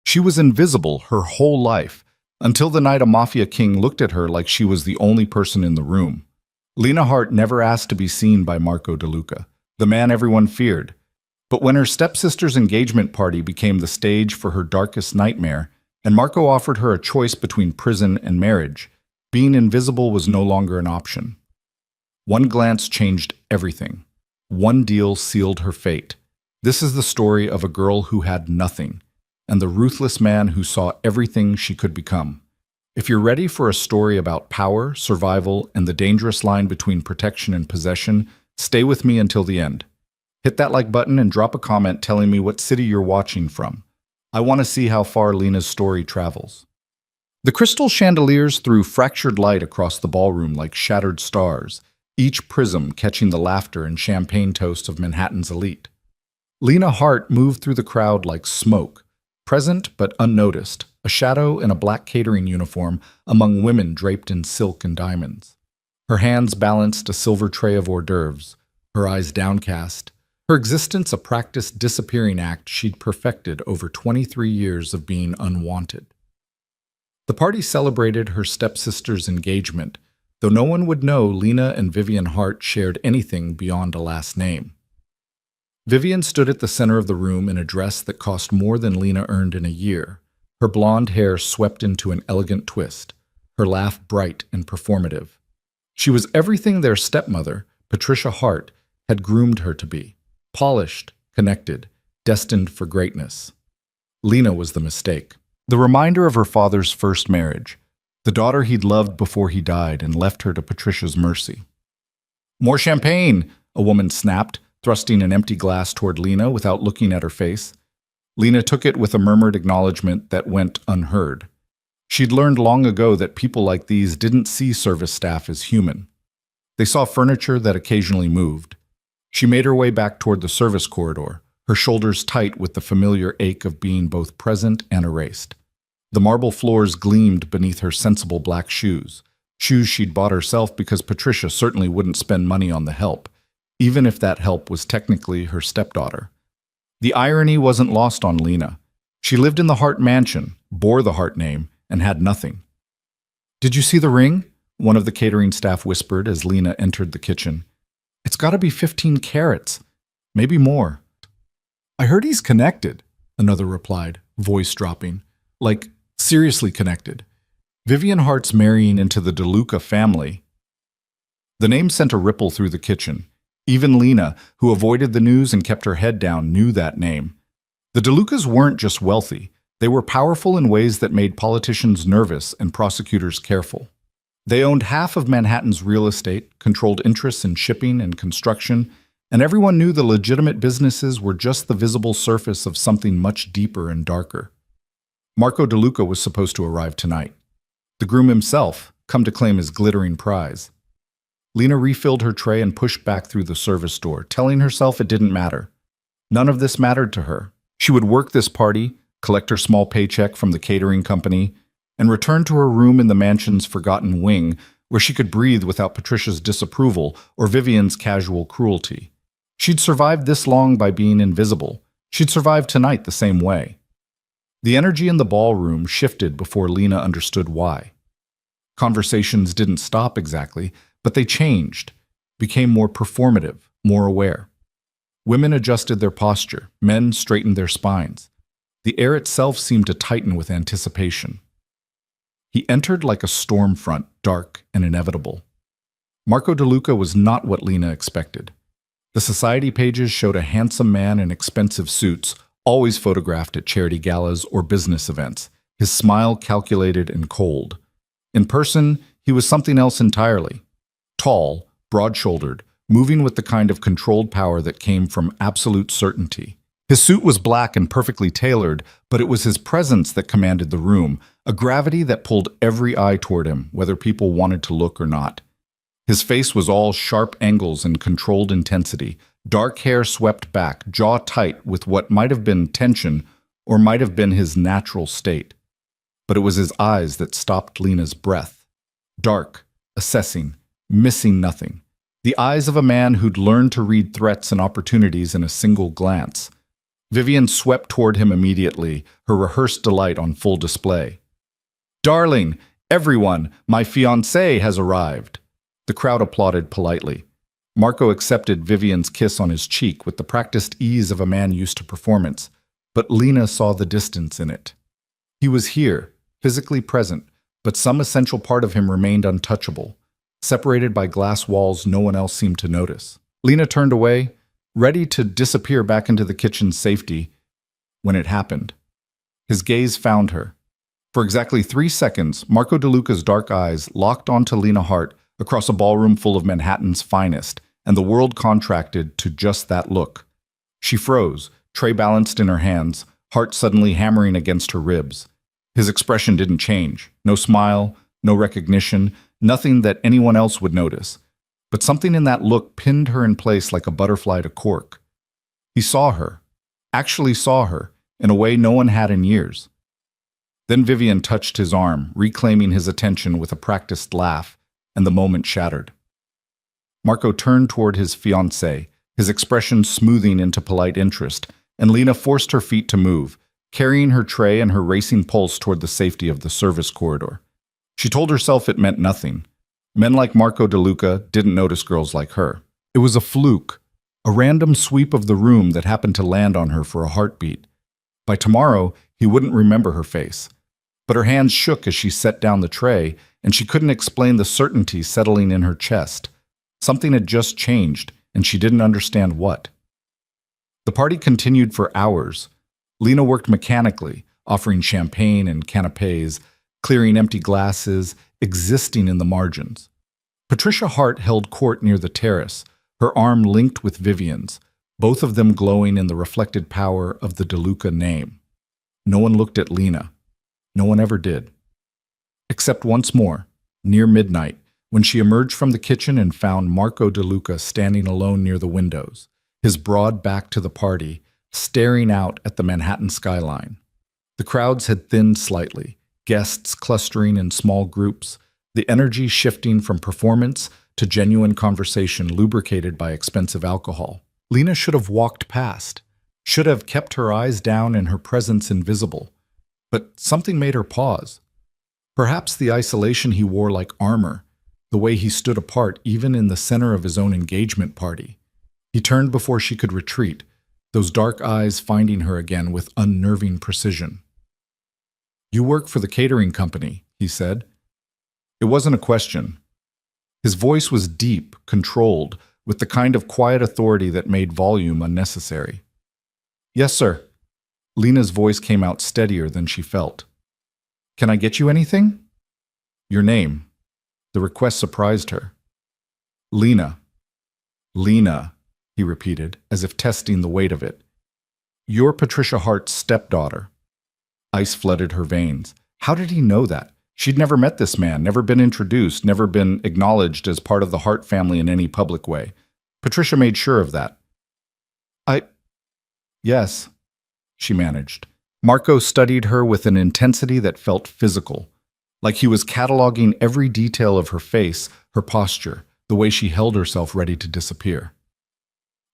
She was invisible her whole life, until the night a Mafia king looked at her like she was the only person in the room. Lena Hart never asked to be seen by Marco DeLuca, the man everyone feared. But when her stepsister's engagement party became the stage for her darkest nightmare, and Marco offered her a choice between prison and marriage, being invisible was no longer an option. One glance changed everything. One deal sealed her fate. This is the story of a girl who had nothing, and the ruthless man who saw everything she could become. If you're ready for a story about power, survival, and the dangerous line between protection and possession, stay with me until the end. Hit that like button and drop a comment telling me what city you're watching from. I want to see how far Lena's story travels. The crystal chandeliers threw fractured light across the ballroom like shattered stars, each prism catching the laughter and champagne toast of Manhattan's elite. Lena Hart moved through the crowd like smoke, present but unnoticed, a shadow in a black catering uniform among women draped in silk and diamonds. Her hands balanced a silver tray of hors d'oeuvres, her eyes downcast, her existence a practiced disappearing act she'd perfected over 23 years of being unwanted. The party celebrated her stepsister's engagement, though no one would know Lena and Vivian Hart shared anything beyond a last name. Vivian stood at the center of the room in a dress that cost more than Lena earned in a year, her blonde hair swept into an elegant twist, her laugh bright and performative. She was everything their stepmother, Patricia Hart, had groomed her to be: polished, connected, destined for greatness. Lena was the mistake. The reminder of her father's first marriage, the daughter he'd loved before he died and left her to Patricia's mercy. "More champagne," a woman snapped, thrusting an empty glass toward Lena without looking at her face. Lena took it with a murmured acknowledgement that went unheard. She'd learned long ago that people like these didn't see service staff as human. They saw furniture that occasionally moved. She made her way back toward the service corridor, her shoulders tight with the familiar ache of being both present and erased. The marble floors gleamed beneath her sensible black shoes, shoes she'd bought herself because Patricia certainly wouldn't spend money on the help, even if that help was technically her stepdaughter. The irony wasn't lost on Lena. She lived in the Hart mansion, bore the Hart name, and had nothing. "Did you see the ring?" one of the catering staff whispered as Lena entered the kitchen. "It's got to be 15 carats, maybe more." "I heard he's connected," another replied, voice dropping. "Like, seriously connected. Vivian Hart's marrying into the DeLuca family." The name sent a ripple through the kitchen. Even Lena, who avoided the news and kept her head down, knew that name. The DeLucas weren't just wealthy. They were powerful in ways that made politicians nervous and prosecutors careful. They owned half of Manhattan's real estate, controlled interests in shipping and construction, and everyone knew the legitimate businesses were just the visible surface of something much deeper and darker. Marco DeLuca was supposed to arrive tonight. The groom himself, come to claim his glittering prize. Lena refilled her tray and pushed back through the service door, telling herself it didn't matter. None of this mattered to her. She would work this party, collect her small paycheck from the catering company, and return to her room in the mansion's forgotten wing, where she could breathe without Patricia's disapproval or Vivian's casual cruelty. She'd survived this long by being invisible. She'd survive tonight the same way. The energy in the ballroom shifted before Lena understood why. Conversations didn't stop exactly, but they changed, became more performative, more aware. Women adjusted their posture, men straightened their spines. The air itself seemed to tighten with anticipation. He entered like a storm front, dark and inevitable. Marco DeLuca was not what Lena expected. The society pages showed a handsome man in expensive suits, always photographed at charity galas or business events, his smile calculated and cold. In person, he was something else entirely. Tall, broad-shouldered, moving with the kind of controlled power that came from absolute certainty. His suit was black and perfectly tailored, but it was his presence that commanded the room, a gravity that pulled every eye toward him, whether people wanted to look or not. His face was all sharp angles and controlled intensity, dark hair swept back, jaw tight with what might have been tension or might have been his natural state. But it was his eyes that stopped Lena's breath. Dark, assessing, missing nothing. The eyes of a man who'd learned to read threats and opportunities in a single glance. Vivian swept toward him immediately, her rehearsed delight on full display. "Darling, everyone, my fiancé has arrived." The crowd applauded politely. Marco accepted Vivian's kiss on his cheek with the practiced ease of a man used to performance, but Lena saw the distance in it. He was here, physically present, but some essential part of him remained untouchable, separated by glass walls no one else seemed to notice. Lena turned away, ready to disappear back into the kitchen's safety, when it happened. His gaze found her. For exactly 3 seconds, Marco DeLuca's dark eyes locked onto Lena Hart across a ballroom full of Manhattan's finest, and the world contracted to just that look. She froze, tray balanced in her hands, heart suddenly hammering against her ribs. His expression didn't change. No smile, no recognition, nothing that anyone else would notice. But something in that look pinned her in place like a butterfly to cork. He saw her, actually saw her, in a way no one had in years. Then Vivian touched his arm, reclaiming his attention with a practiced laugh, and the moment shattered. Marco turned toward his fiancée, his expression smoothing into polite interest, and Lena forced her feet to move, carrying her tray and her racing pulse toward the safety of the service corridor. She told herself it meant nothing. Men like Marco DeLuca didn't notice girls like her. It was a fluke, a random sweep of the room that happened to land on her for a heartbeat. By tomorrow, he wouldn't remember her face. But her hands shook as she set down the tray, and she couldn't explain the certainty settling in her chest. Something had just changed, and she didn't understand what. The party continued for hours. Lena worked mechanically, offering champagne and canapes, clearing empty glasses, existing in the margins. Patricia Hart held court near the terrace, her arm linked with Vivian's, both of them glowing in the reflected power of the DeLuca name. No one looked at Lena. No one ever did. Except once more, near midnight, when she emerged from the kitchen and found Marco DeLuca standing alone near the windows, his broad back to the party, staring out at the Manhattan skyline. The crowds had thinned slightly, guests clustering in small groups, the energy shifting from performance to genuine conversation lubricated by expensive alcohol. Lena should have walked past, should have kept her eyes down and her presence invisible. But something made her pause. Perhaps the isolation he wore like armor, the way he stood apart even in the center of his own engagement party. He turned before she could retreat, those dark eyes finding her again with unnerving precision. "You work for the catering company," he said. It wasn't a question. His voice was deep, controlled, with the kind of quiet authority that made volume unnecessary. "Yes, sir." Lena's voice came out steadier than she felt. "Can I get you anything?" "Your name." The request surprised her. "Lena." "Lena," he repeated, as if testing the weight of it. "You're Patricia Hart's stepdaughter." Ice flooded her veins. How did he know that? She'd never met this man, never been introduced, never been acknowledged as part of the Hart family in any public way. Patricia made sure of that. Yes, she managed. Marco studied her with an intensity that felt physical, like he was cataloging every detail of her face, her posture, the way she held herself ready to disappear.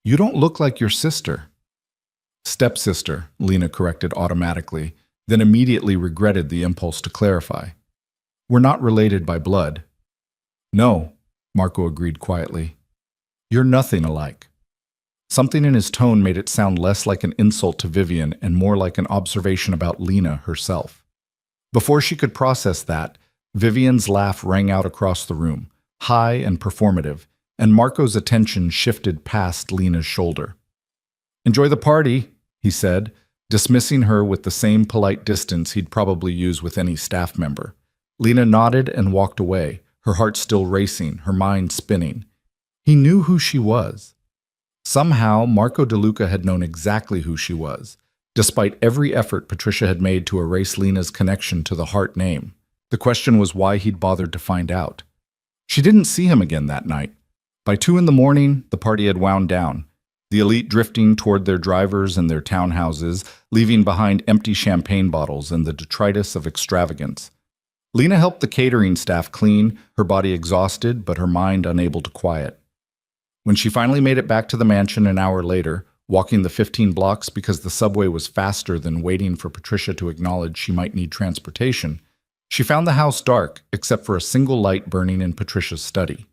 "You don't look like your sister." "Stepsister," Lena corrected automatically, then immediately regretted the impulse to clarify. "We're not related by blood." "No," Marco agreed quietly. "You're nothing alike." Something in his tone made it sound less like an insult to Vivian and more like an observation about Lena herself. Before she could process that, Vivian's laugh rang out across the room, high and performative, and Marco's attention shifted past Lena's shoulder. "Enjoy the party," he said, dismissing her with the same polite distance he'd probably use with any staff member. Lena nodded and walked away, her heart still racing, her mind spinning. He knew who she was. Somehow, Marco DeLuca had known exactly who she was, despite every effort Patricia had made to erase Lena's connection to the Hart name. The question was why he'd bothered to find out. She didn't see him again that night. By 2 a.m, the party had wound down, the elite drifting toward their drivers and their townhouses, leaving behind empty champagne bottles and the detritus of extravagance. Lena helped the catering staff clean, her body exhausted but her mind unable to quiet. When she finally made it back to the mansion an hour later, walking the 15 blocks because the subway was faster than waiting for Patricia to acknowledge she might need transportation, she found the house dark except for a single light burning in Patricia's study.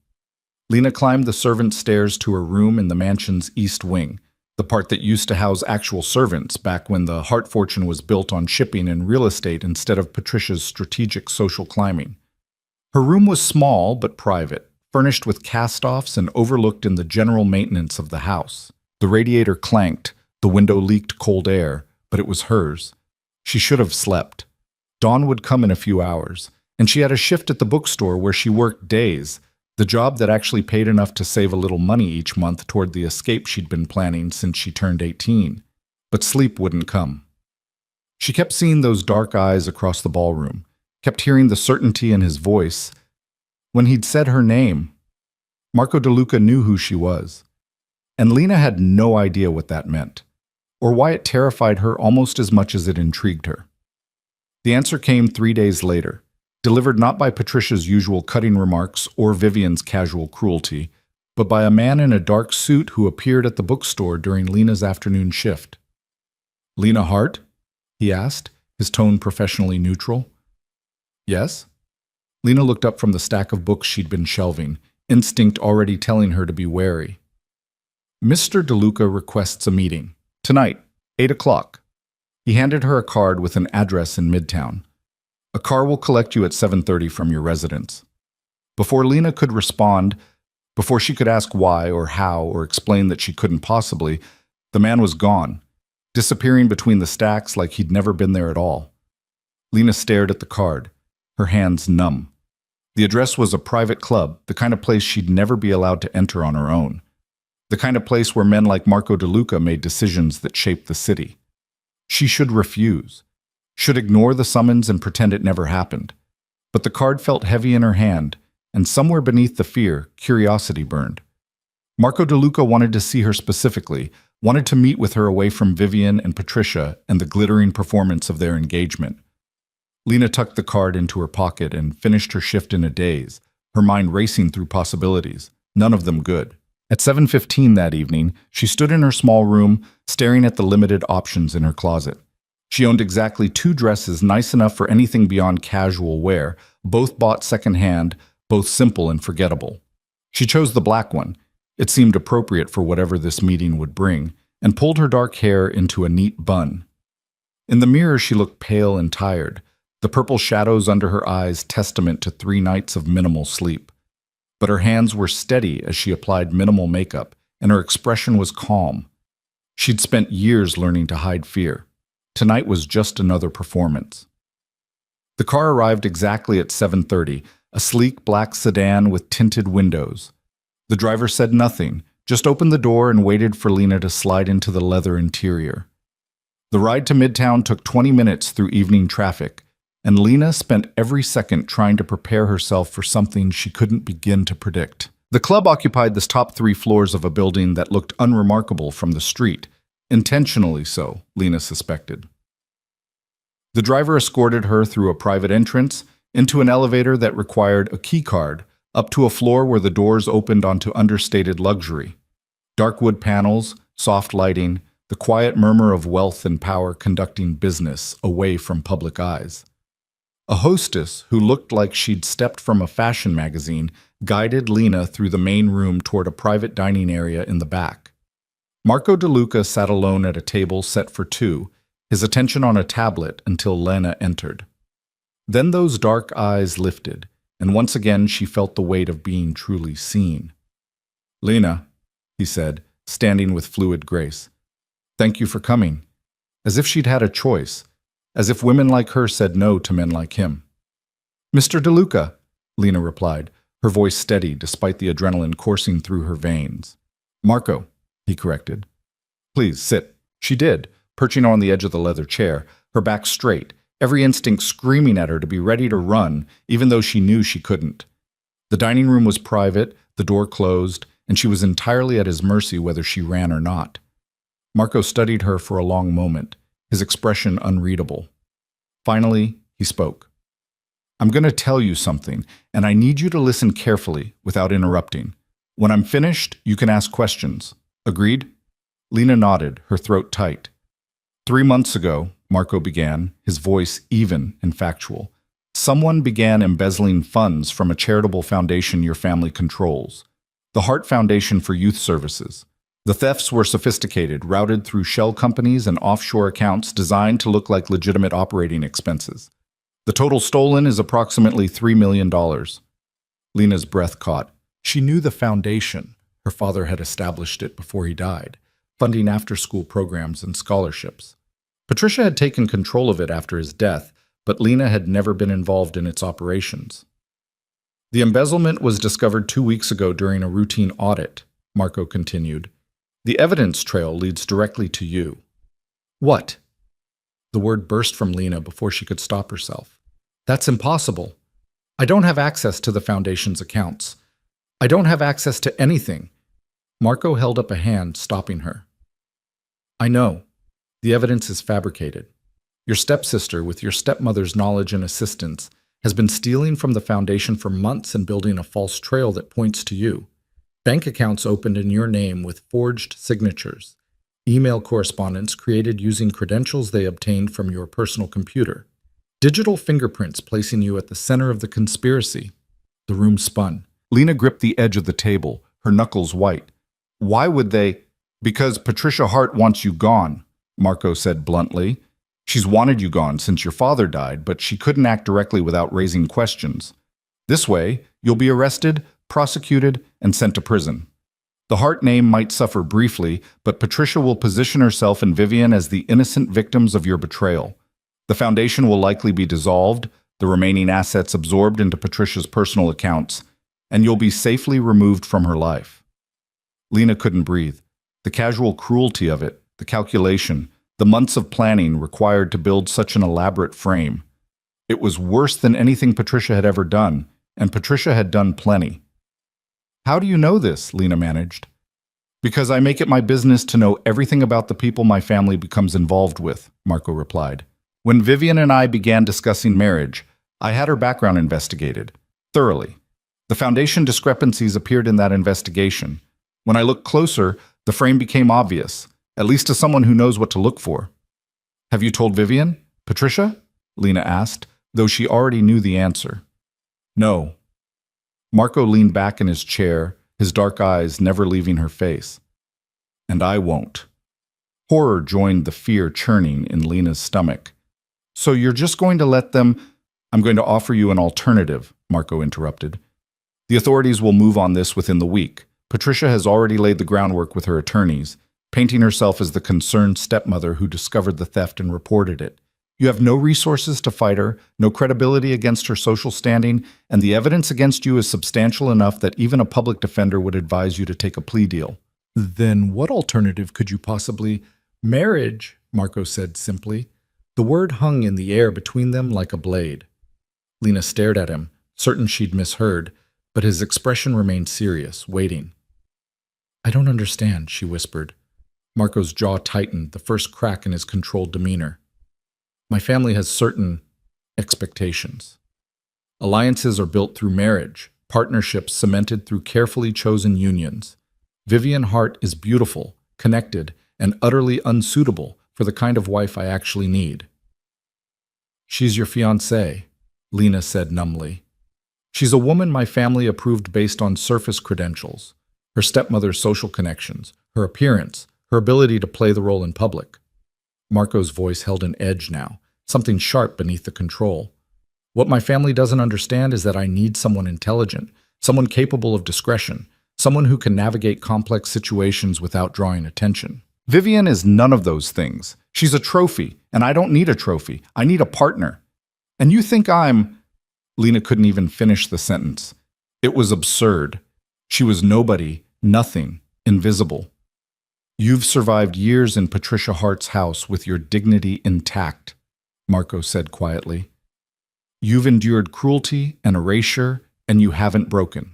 Lena climbed the servant stairs to her room in the mansion's east wing, the part that used to house actual servants back when the Hart fortune was built on shipping and real estate instead of Patricia's strategic social climbing. Her room was small but private, furnished with cast-offs and overlooked in the general maintenance of the house. The radiator clanked, the window leaked cold air, but it was hers. She should have slept. Dawn would come in a few hours, and she had a shift at the bookstore where she worked days, the job that actually paid enough to save a little money each month toward the escape she'd been planning since she turned 18. But sleep wouldn't come. She kept seeing those dark eyes across the ballroom, kept hearing the certainty in his voice. When he'd said her name, Marco DeLuca knew who she was. And Lena had no idea what that meant, or why it terrified her almost as much as it intrigued her. The answer came 3 days later, delivered not by Patricia's usual cutting remarks or Vivian's casual cruelty, but by a man in a dark suit who appeared at the bookstore during Lena's afternoon shift. "Lena Hart?" he asked, his tone professionally neutral. "Yes?" Lena looked up from the stack of books she'd been shelving, instinct already telling her to be wary. "Mr. DeLuca requests a meeting. Tonight, 8 o'clock. He handed her a card with an address in Midtown. "A car will collect you at 7:30 from your residence." Before Lena could respond, before she could ask why or how or explain that she couldn't possibly, the man was gone, disappearing between the stacks like he'd never been there at all. Lena stared at the card, her hands numb. The address was a private club, the kind of place she'd never be allowed to enter on her own. The kind of place where men like Marco DeLuca made decisions that shaped the city. She should refuse, should ignore the summons and pretend it never happened. But the card felt heavy in her hand, and somewhere beneath the fear, curiosity burned. Marco DeLuca wanted to see her specifically, wanted to meet with her away from Vivian and Patricia and the glittering performance of their engagement. Lena tucked the card into her pocket and finished her shift in a daze, her mind racing through possibilities, none of them good. At 7:15 that evening, she stood in her small room, staring at the limited options in her closet. She owned exactly 2 dresses nice enough for anything beyond casual wear, both bought secondhand, both simple and forgettable. She chose the black one. It seemed appropriate for whatever this meeting would bring, and pulled her dark hair into a neat bun. In the mirror, she looked pale and tired, the purple shadows under her eyes testament to 3 nights of minimal sleep. But her hands were steady as she applied minimal makeup, and her expression was calm. She'd spent years learning to hide fear. Tonight was just another performance. The car arrived exactly at 7:30, a sleek black sedan with tinted windows. The driver said nothing, just opened the door and waited for Lena to slide into the leather interior. The ride to Midtown took 20 minutes through evening traffic, and Lena spent every second trying to prepare herself for something she couldn't begin to predict. The club occupied the top 3 floors of a building that looked unremarkable from the street, intentionally so, Lena suspected. The driver escorted her through a private entrance, into an elevator that required a key card, up to a floor where the doors opened onto understated luxury. Dark wood panels, soft lighting, the quiet murmur of wealth and power conducting business away from public eyes. A hostess who looked like she'd stepped from a fashion magazine guided Lena through the main room toward a private dining area in the back. Marco DeLuca sat alone at a table set for 2, his attention on a tablet until Lena entered. Then those dark eyes lifted, and once again she felt the weight of being truly seen. "Lena," he said, standing with fluid grace. "Thank you for coming." As if she'd had a choice. As if women like her said no to men like him. "Mr. DeLuca," Lena replied, her voice steady despite the adrenaline coursing through her veins. "Marco," he corrected. "Please, sit." She did, perching on the edge of the leather chair, her back straight, every instinct screaming at her to be ready to run, even though she knew she couldn't. The dining room was private, the door closed, and she was entirely at his mercy whether she ran or not. Marco studied her for a long moment, his expression unreadable. Finally, he spoke. "I'm going to tell you something, and I need you to listen carefully without interrupting. When I'm finished, you can ask questions. Agreed?" Lena nodded, her throat tight. 3 months ago, Marco began, his voice even and factual. Someone began embezzling funds from a charitable foundation your family controls, the Hart Foundation for Youth Services. The thefts were sophisticated, routed through shell companies and offshore accounts designed to look like legitimate operating expenses. The total stolen is approximately $3 million. Lena's breath caught. She knew the foundation. Her father had established it before he died, funding after-school programs and scholarships. Patricia had taken control of it after his death, but Lena had never been involved in its operations. The embezzlement was discovered 2 weeks ago during a routine audit, Marco continued. The evidence trail leads directly to you. What? The word burst from Lena before she could stop herself. That's impossible. I don't have access to the foundation's accounts. I don't have access to anything. Marco held up a hand, stopping her. I know. The evidence is fabricated. Your stepsister, with your stepmother's knowledge and assistance, has been stealing from the foundation for months and building a false trail that points to you. Bank accounts opened in your name with forged signatures. Email correspondence created using credentials they obtained from your personal computer. Digital fingerprints placing you at the center of the conspiracy. The room spun. Lena gripped the edge of the table, her knuckles white. Why would they? Because Patricia Hart wants you gone, Marco said bluntly. She's wanted you gone since your father died, but she couldn't act directly without raising questions. This way, you'll be arrested, prosecuted, and sent to prison. The Hart name might suffer briefly, but Patricia will position herself and Vivian as the innocent victims of your betrayal. The foundation will likely be dissolved, the remaining assets absorbed into Patricia's personal accounts, and you'll be safely removed from her life. Lena couldn't breathe. The casual cruelty of it, the calculation, the months of planning required to build such an elaborate frame. It was worse than anything Patricia had ever done, and Patricia had done plenty. How do you know this? Lena managed. Because I make it my business to know everything about the people my family becomes involved with, Marco replied. When Vivian and I began discussing marriage, I had her background investigated, thoroughly. The foundation discrepancies appeared in that investigation. When I looked closer, the frame became obvious, at least to someone who knows what to look for. Have you told Vivian? Patricia? Lena asked, though she already knew the answer. No. Marco leaned back in his chair, his dark eyes never leaving her face. And I won't. Horror joined the fear churning in Lena's stomach. So you're just going to let them— I'm going to offer you an alternative, Marco interrupted. The authorities will move on this within the week. Patricia has already laid the groundwork with her attorneys, painting herself as the concerned stepmother who discovered the theft and reported it. You have no resources to fight her, no credibility against her social standing, and the evidence against you is substantial enough that even a public defender would advise you to take a plea deal. Then what alternative could you possibly— Marriage, Marco said simply. The word hung in the air between them like a blade. Lena stared at him, certain she'd misheard, but his expression remained serious, waiting. I don't understand, she whispered. Marco's jaw tightened, the first crack in his controlled demeanor. My family has certain expectations. Alliances are built through marriage, partnerships cemented through carefully chosen unions. Vivian Hart is beautiful, connected, and utterly unsuitable for the kind of wife I actually need. She's your fiancée, Lena said numbly. She's a woman my family approved based on surface credentials, her stepmother's social connections, her appearance, her ability to play the role in public. Marco's voice held an edge now, something sharp beneath the control. What my family doesn't understand is that I need someone intelligent, someone capable of discretion, someone who can navigate complex situations without drawing attention. Vivian is none of those things. She's a trophy, and I don't need a trophy. I need a partner. And you think I'm— Lena couldn't even finish the sentence. It was absurd. She was nobody, nothing, invisible. You've survived years in Patricia Hart's house with your dignity intact, Marco said quietly. You've endured cruelty and erasure, and you haven't broken.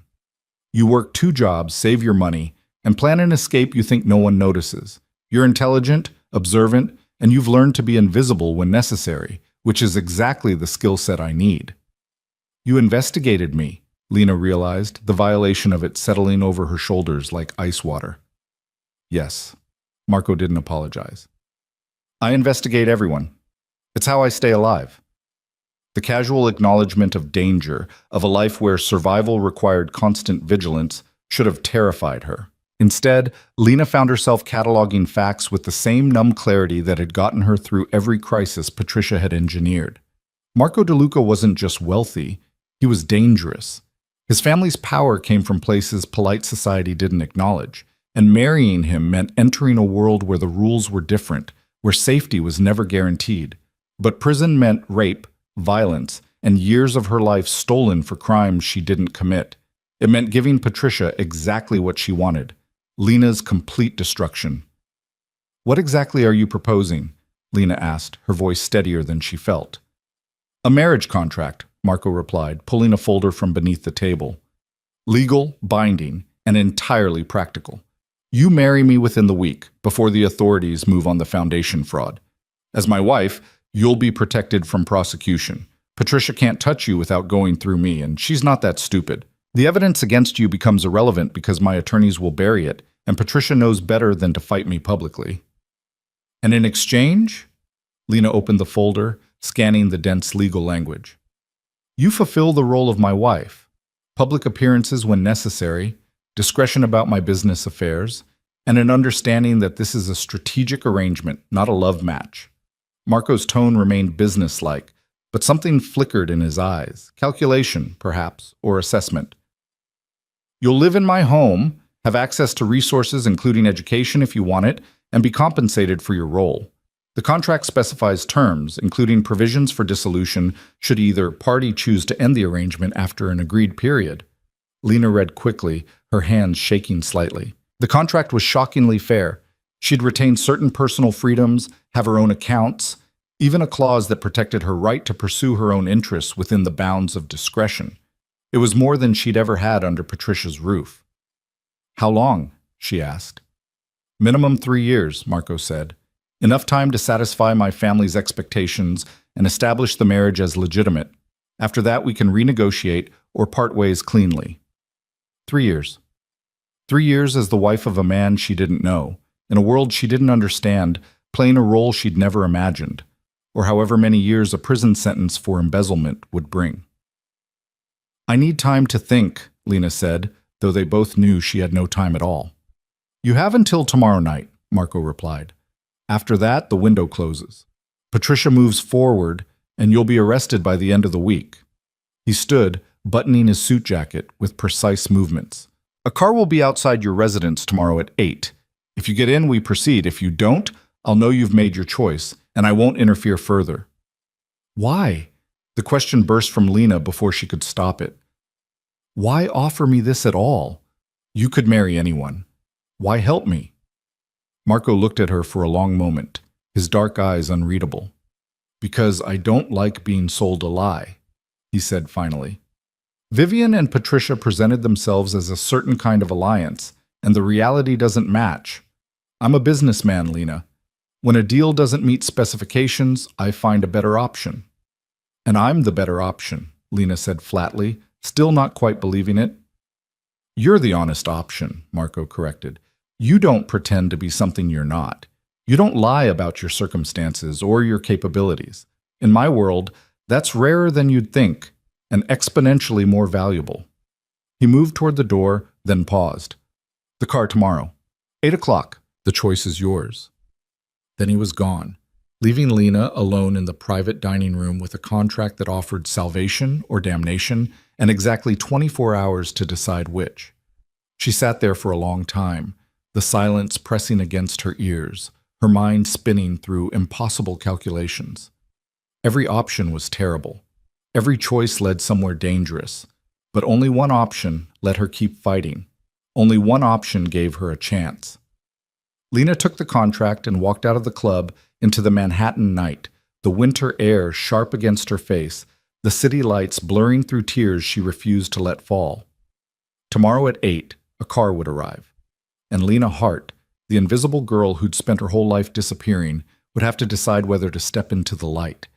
You work 2 jobs, save your money, and plan an escape you think no one notices. You're intelligent, observant, and you've learned to be invisible when necessary, which is exactly the skill set I need. You investigated me, Lena realized, the violation of it settling over her shoulders like ice water. Yes, Marco didn't apologize. I investigate everyone. It's how I stay alive. The casual acknowledgement of danger, of a life where survival required constant vigilance, should have terrified her. Instead, Lena found herself cataloging facts with the same numb clarity that had gotten her through every crisis Patricia had engineered. Marco DeLuca wasn't just wealthy, he was dangerous. His family's power came from places polite society didn't acknowledge, and marrying him meant entering a world where the rules were different, where safety was never guaranteed. But prison meant rape, violence, and years of her life stolen for crimes she didn't commit. It meant giving Patricia exactly what she wanted, Lena's complete destruction. What exactly are you proposing? Lena asked, her voice steadier than she felt. A marriage contract, Marco replied, pulling a folder from beneath the table. Legal, binding, and entirely practical. You marry me within the week, before the authorities move on the foundation fraud. As my wife, you'll be protected from prosecution. Patricia can't touch you without going through me, and she's not that stupid. The evidence against you becomes irrelevant because my attorneys will bury it, and Patricia knows better than to fight me publicly. And in exchange? Lena opened the folder, scanning the dense legal language. You fulfill the role of my wife. Public appearances when necessary, discretion about my business affairs, and an understanding that this is a strategic arrangement, not a love match. Marco's tone remained businesslike, but something flickered in his eyes. Calculation, perhaps, or assessment. You'll live in my home, have access to resources including education if you want it, and be compensated for your role. The contract specifies terms, including provisions for dissolution should either party choose to end the arrangement after an agreed period. Lena read quickly, her hands shaking slightly. The contract was shockingly fair. She'd retain certain personal freedoms, have her own accounts, even a clause that protected her right to pursue her own interests within the bounds of discretion. It was more than she'd ever had under Patricia's roof. How long? She asked. Minimum 3 years, Marco said. Enough time to satisfy my family's expectations and establish the marriage as legitimate. After that, we can renegotiate or part ways cleanly. 3 years. 3 years as the wife of a man she didn't know, in a world she didn't understand, playing a role she'd never imagined, or however many years a prison sentence for embezzlement would bring. I need time to think, Lena said, though they both knew she had no time at all. You have until tomorrow night, Marco replied. After that, the window closes. Patricia moves forward, and you'll be arrested by the end of the week. He stood, buttoning his suit jacket with precise movements. A car will be outside your residence tomorrow at 8. If you get in, we proceed. If you don't, I'll know you've made your choice, and I won't interfere further. Why? The question burst from Lena before she could stop it. Why offer me this at all? You could marry anyone. Why help me? Marco looked at her for a long moment, his dark eyes unreadable. Because I don't like being sold a lie, he said finally. Vivian and Patricia presented themselves as a certain kind of alliance, and the reality doesn't match. I'm a businessman, Lena. When a deal doesn't meet specifications, I find a better option. And I'm the better option, Lena said flatly, still not quite believing it. You're the honest option, Marco corrected. You don't pretend to be something you're not. You don't lie about your circumstances or your capabilities. In my world, that's rarer than you'd think, and exponentially more valuable. He moved toward the door, then paused. The car tomorrow. 8 o'clock. The choice is yours. Then he was gone, leaving Lena alone in the private dining room with a contract that offered salvation or damnation and exactly 24 hours to decide which. She sat there for a long time, the silence pressing against her ears, her mind spinning through impossible calculations. Every option was terrible. Every choice led somewhere dangerous. But only one option let her keep fighting. Only one option gave her a chance. Lena took the contract and walked out of the club into the Manhattan night, the winter air sharp against her face, the city lights blurring through tears she refused to let fall. Tomorrow at 8, a car would arrive. And Lena Hart, the invisible girl who'd spent her whole life disappearing, would have to decide whether to step into the light,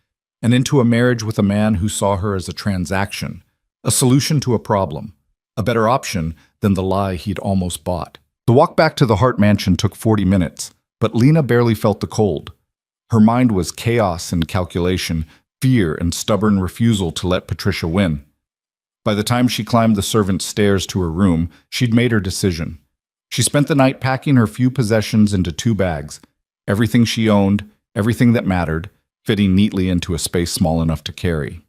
and into a marriage with a man who saw her as a transaction, a solution to a problem, a better option than the lie he'd almost bought. The walk back to the Hart mansion took 40 minutes, but Lena barely felt the cold. Her mind was chaos and calculation, fear and stubborn refusal to let Patricia win. By the time she climbed the servant's stairs to her room, she'd made her decision. She spent the night packing her few possessions into 2 bags, everything she owned, everything that mattered, fitting neatly into a space small enough to carry.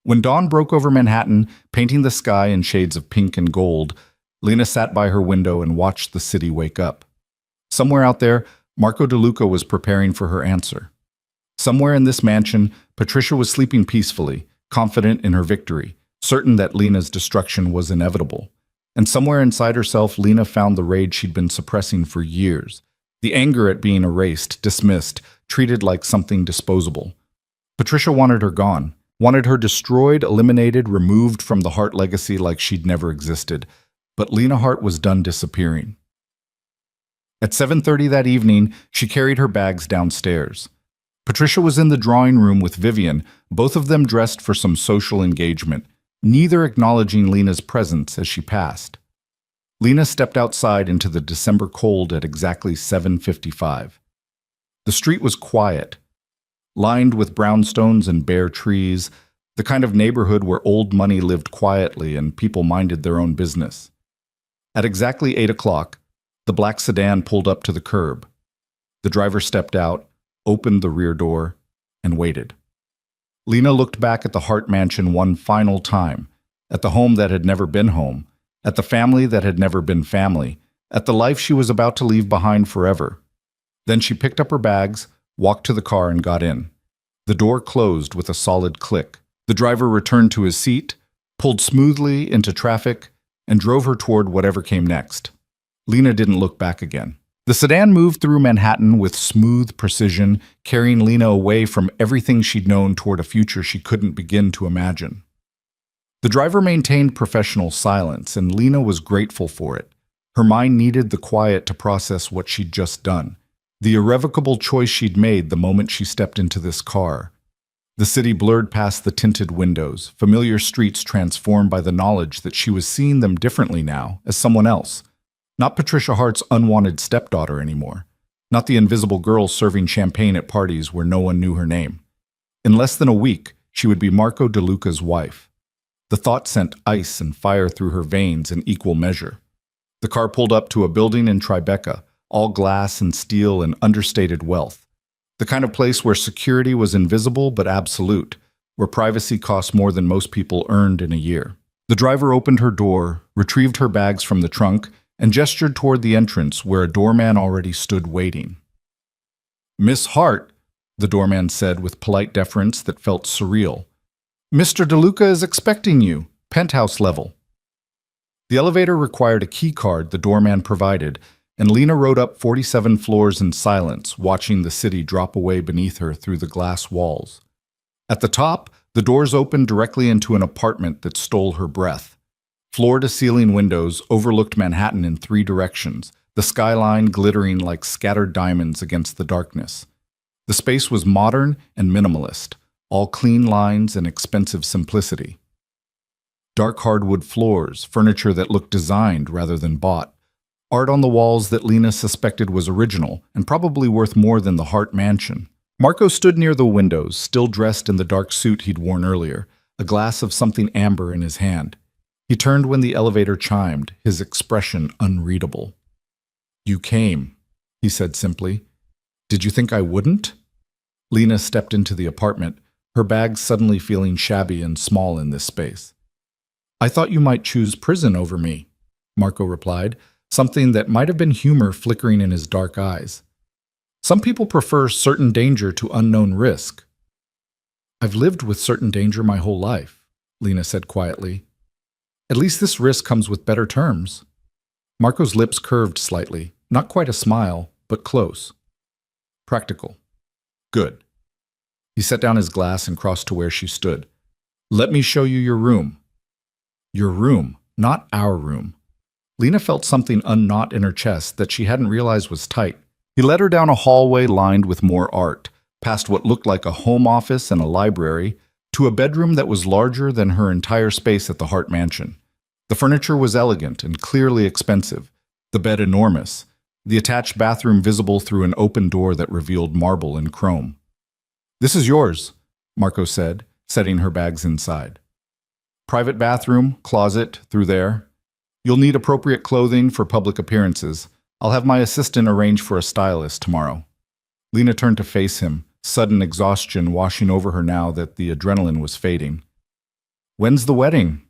When dawn broke over Manhattan, painting the sky in shades of pink and gold, Lena sat by her window and watched the city wake up. Somewhere out there, Marco DeLuca was preparing for her answer. Somewhere in this mansion, Patricia was sleeping peacefully, confident in her victory, certain that Lena's destruction was inevitable. And somewhere inside herself, Lena found the rage she'd been suppressing for years, the anger at being erased, dismissed, treated like something disposable. Patricia wanted her gone, wanted her destroyed, eliminated, removed from the Hart legacy like she'd never existed. But Lena Hart was done disappearing. At 7:30 that evening, she carried her bags downstairs. Patricia was in the drawing room with Vivian, both of them dressed for some social engagement, neither acknowledging Lena's presence as she passed. Lena stepped outside into the December cold at exactly 7:55. The street was quiet, lined with brownstones and bare trees, the kind of neighborhood where old money lived quietly and people minded their own business. At exactly 8 o'clock, the black sedan pulled up to the curb. The driver stepped out, opened the rear door, and waited. Lena looked back at the Hart mansion one final time, at the home that had never been home, at the family that had never been family, at the life she was about to leave behind forever. Then she picked up her bags, walked to the car, and got in. The door closed with a solid click. The driver returned to his seat, pulled smoothly into traffic, and drove her toward whatever came next. Lena didn't look back again. The sedan moved through Manhattan with smooth precision, carrying Lena away from everything she'd known toward a future she couldn't begin to imagine. The driver maintained professional silence, and Lena was grateful for it. Her mind needed the quiet to process what she'd just done, the irrevocable choice she'd made the moment she stepped into this car. The city blurred past the tinted windows, familiar streets transformed by the knowledge that she was seeing them differently now, as someone else. Not Patricia Hart's unwanted stepdaughter anymore. Not the invisible girl serving champagne at parties where no one knew her name. In less than a week, she would be Marco DeLuca's wife. The thought sent ice and fire through her veins in equal measure. The car pulled up to a building in Tribeca, all glass and steel and understated wealth. The kind of place where security was invisible but absolute, where privacy cost more than most people earned in a year. The driver opened her door, retrieved her bags from the trunk, and gestured toward the entrance where a doorman already stood waiting. "Miss Hart," the doorman said with polite deference that felt surreal. "Mr. DeLuca is expecting you, penthouse level." The elevator required a key card the doorman provided, and Lena rode up 47 floors in silence, watching the city drop away beneath her through the glass walls. At the top, the doors opened directly into an apartment that stole her breath. Floor-to-ceiling windows overlooked Manhattan in 3 directions, the skyline glittering like scattered diamonds against the darkness. The space was modern and minimalist, all clean lines and expensive simplicity. Dark hardwood floors, furniture that looked designed rather than bought, art on the walls that Lena suspected was original and probably worth more than the Hart mansion. Marco stood near the windows, still dressed in the dark suit he'd worn earlier, a glass of something amber in his hand. He turned when the elevator chimed, his expression unreadable. "You came," he said simply. "Did you think I wouldn't?" Lena stepped into the apartment, her bags suddenly feeling shabby and small in this space. "I thought you might choose prison over me," Marco replied, something that might have been humor flickering in his dark eyes. "Some people prefer certain danger to unknown risk." "I've lived with certain danger my whole life," Lena said quietly. "At least this risk comes with better terms." Marco's lips curved slightly, not quite a smile, but close. "Practical. Good." He set down his glass and crossed to where she stood. "Let me show you your room." Your room, not our room. Lena felt something unknot in her chest that she hadn't realized was tight. He led her down a hallway lined with more art, past what looked like a home office and a library, to a bedroom that was larger than her entire space at the Hart mansion. The furniture was elegant and clearly expensive, the bed enormous, the attached bathroom visible through an open door that revealed marble and chrome. "This is yours," Marco said, setting her bags inside. "Private bathroom, closet, through there. You'll need appropriate clothing for public appearances. I'll have my assistant arrange for a stylist tomorrow." Lena turned to face him, sudden exhaustion washing over her now that the adrenaline was fading. "When's the wedding?"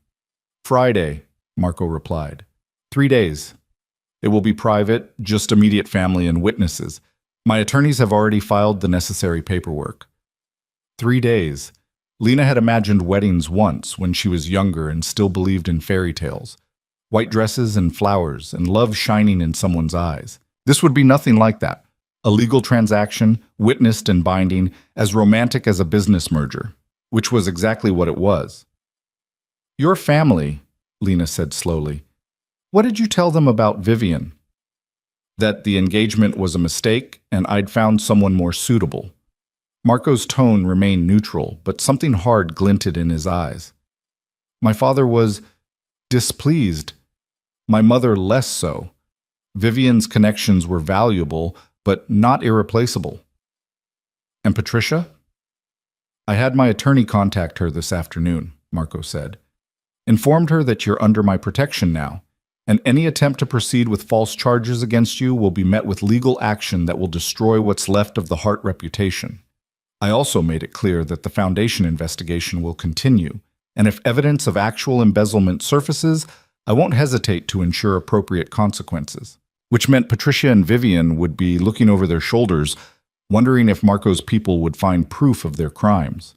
"Friday," Marco replied. 3 days. It will be private, just immediate family and witnesses. My attorneys have already filed the necessary paperwork." 3 days. Lena had imagined weddings once when she was younger and still believed in fairy tales. White dresses and flowers and love shining in someone's eyes. This would be nothing like that. A legal transaction, witnessed and binding, as romantic as a business merger, which was exactly what it was. "Your family," Lena said slowly. "What did you tell them about Vivian?" "That the engagement was a mistake and I'd found someone more suitable." Marco's tone remained neutral, but something hard glinted in his eyes. "My father was displeased. My mother less so. Vivian's connections were valuable, but not irreplaceable." "And Patricia?" "I had my attorney contact her this afternoon," Marco said. "Informed her that you're under my protection now, and any attempt to proceed with false charges against you will be met with legal action that will destroy what's left of the Hart reputation. I also made it clear that the Foundation investigation will continue, and if evidence of actual embezzlement surfaces, I won't hesitate to ensure appropriate consequences." Which meant Patricia and Vivian would be looking over their shoulders, wondering if Marco's people would find proof of their crimes.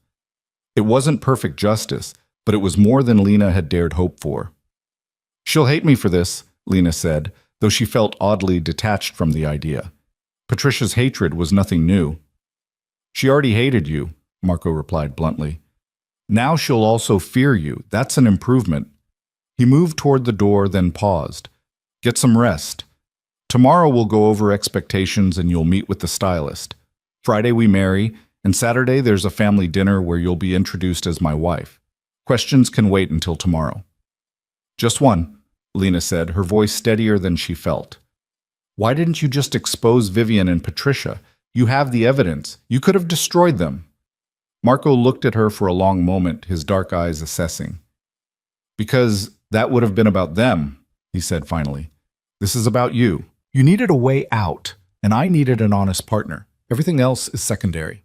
It wasn't perfect justice, but it was more than Lena had dared hope for. "She'll hate me for this," Lena said, though she felt oddly detached from the idea. Patricia's hatred was nothing new. "She already hated you," Marco replied bluntly. "Now she'll also fear you. That's an improvement." He moved toward the door, then paused. "Get some rest. Tomorrow we'll go over expectations and you'll meet with the stylist. Friday we marry, and Saturday there's a family dinner where you'll be introduced as my wife. Questions can wait until tomorrow." "Just one," Lena said, her voice steadier than she felt. "Why didn't you just expose Vivian and Patricia? You have the evidence. You could have destroyed them." Marco looked at her for a long moment, his dark eyes assessing. "Because that would have been about them," he said finally. "This is about you. You needed a way out, and I needed an honest partner. Everything else is secondary."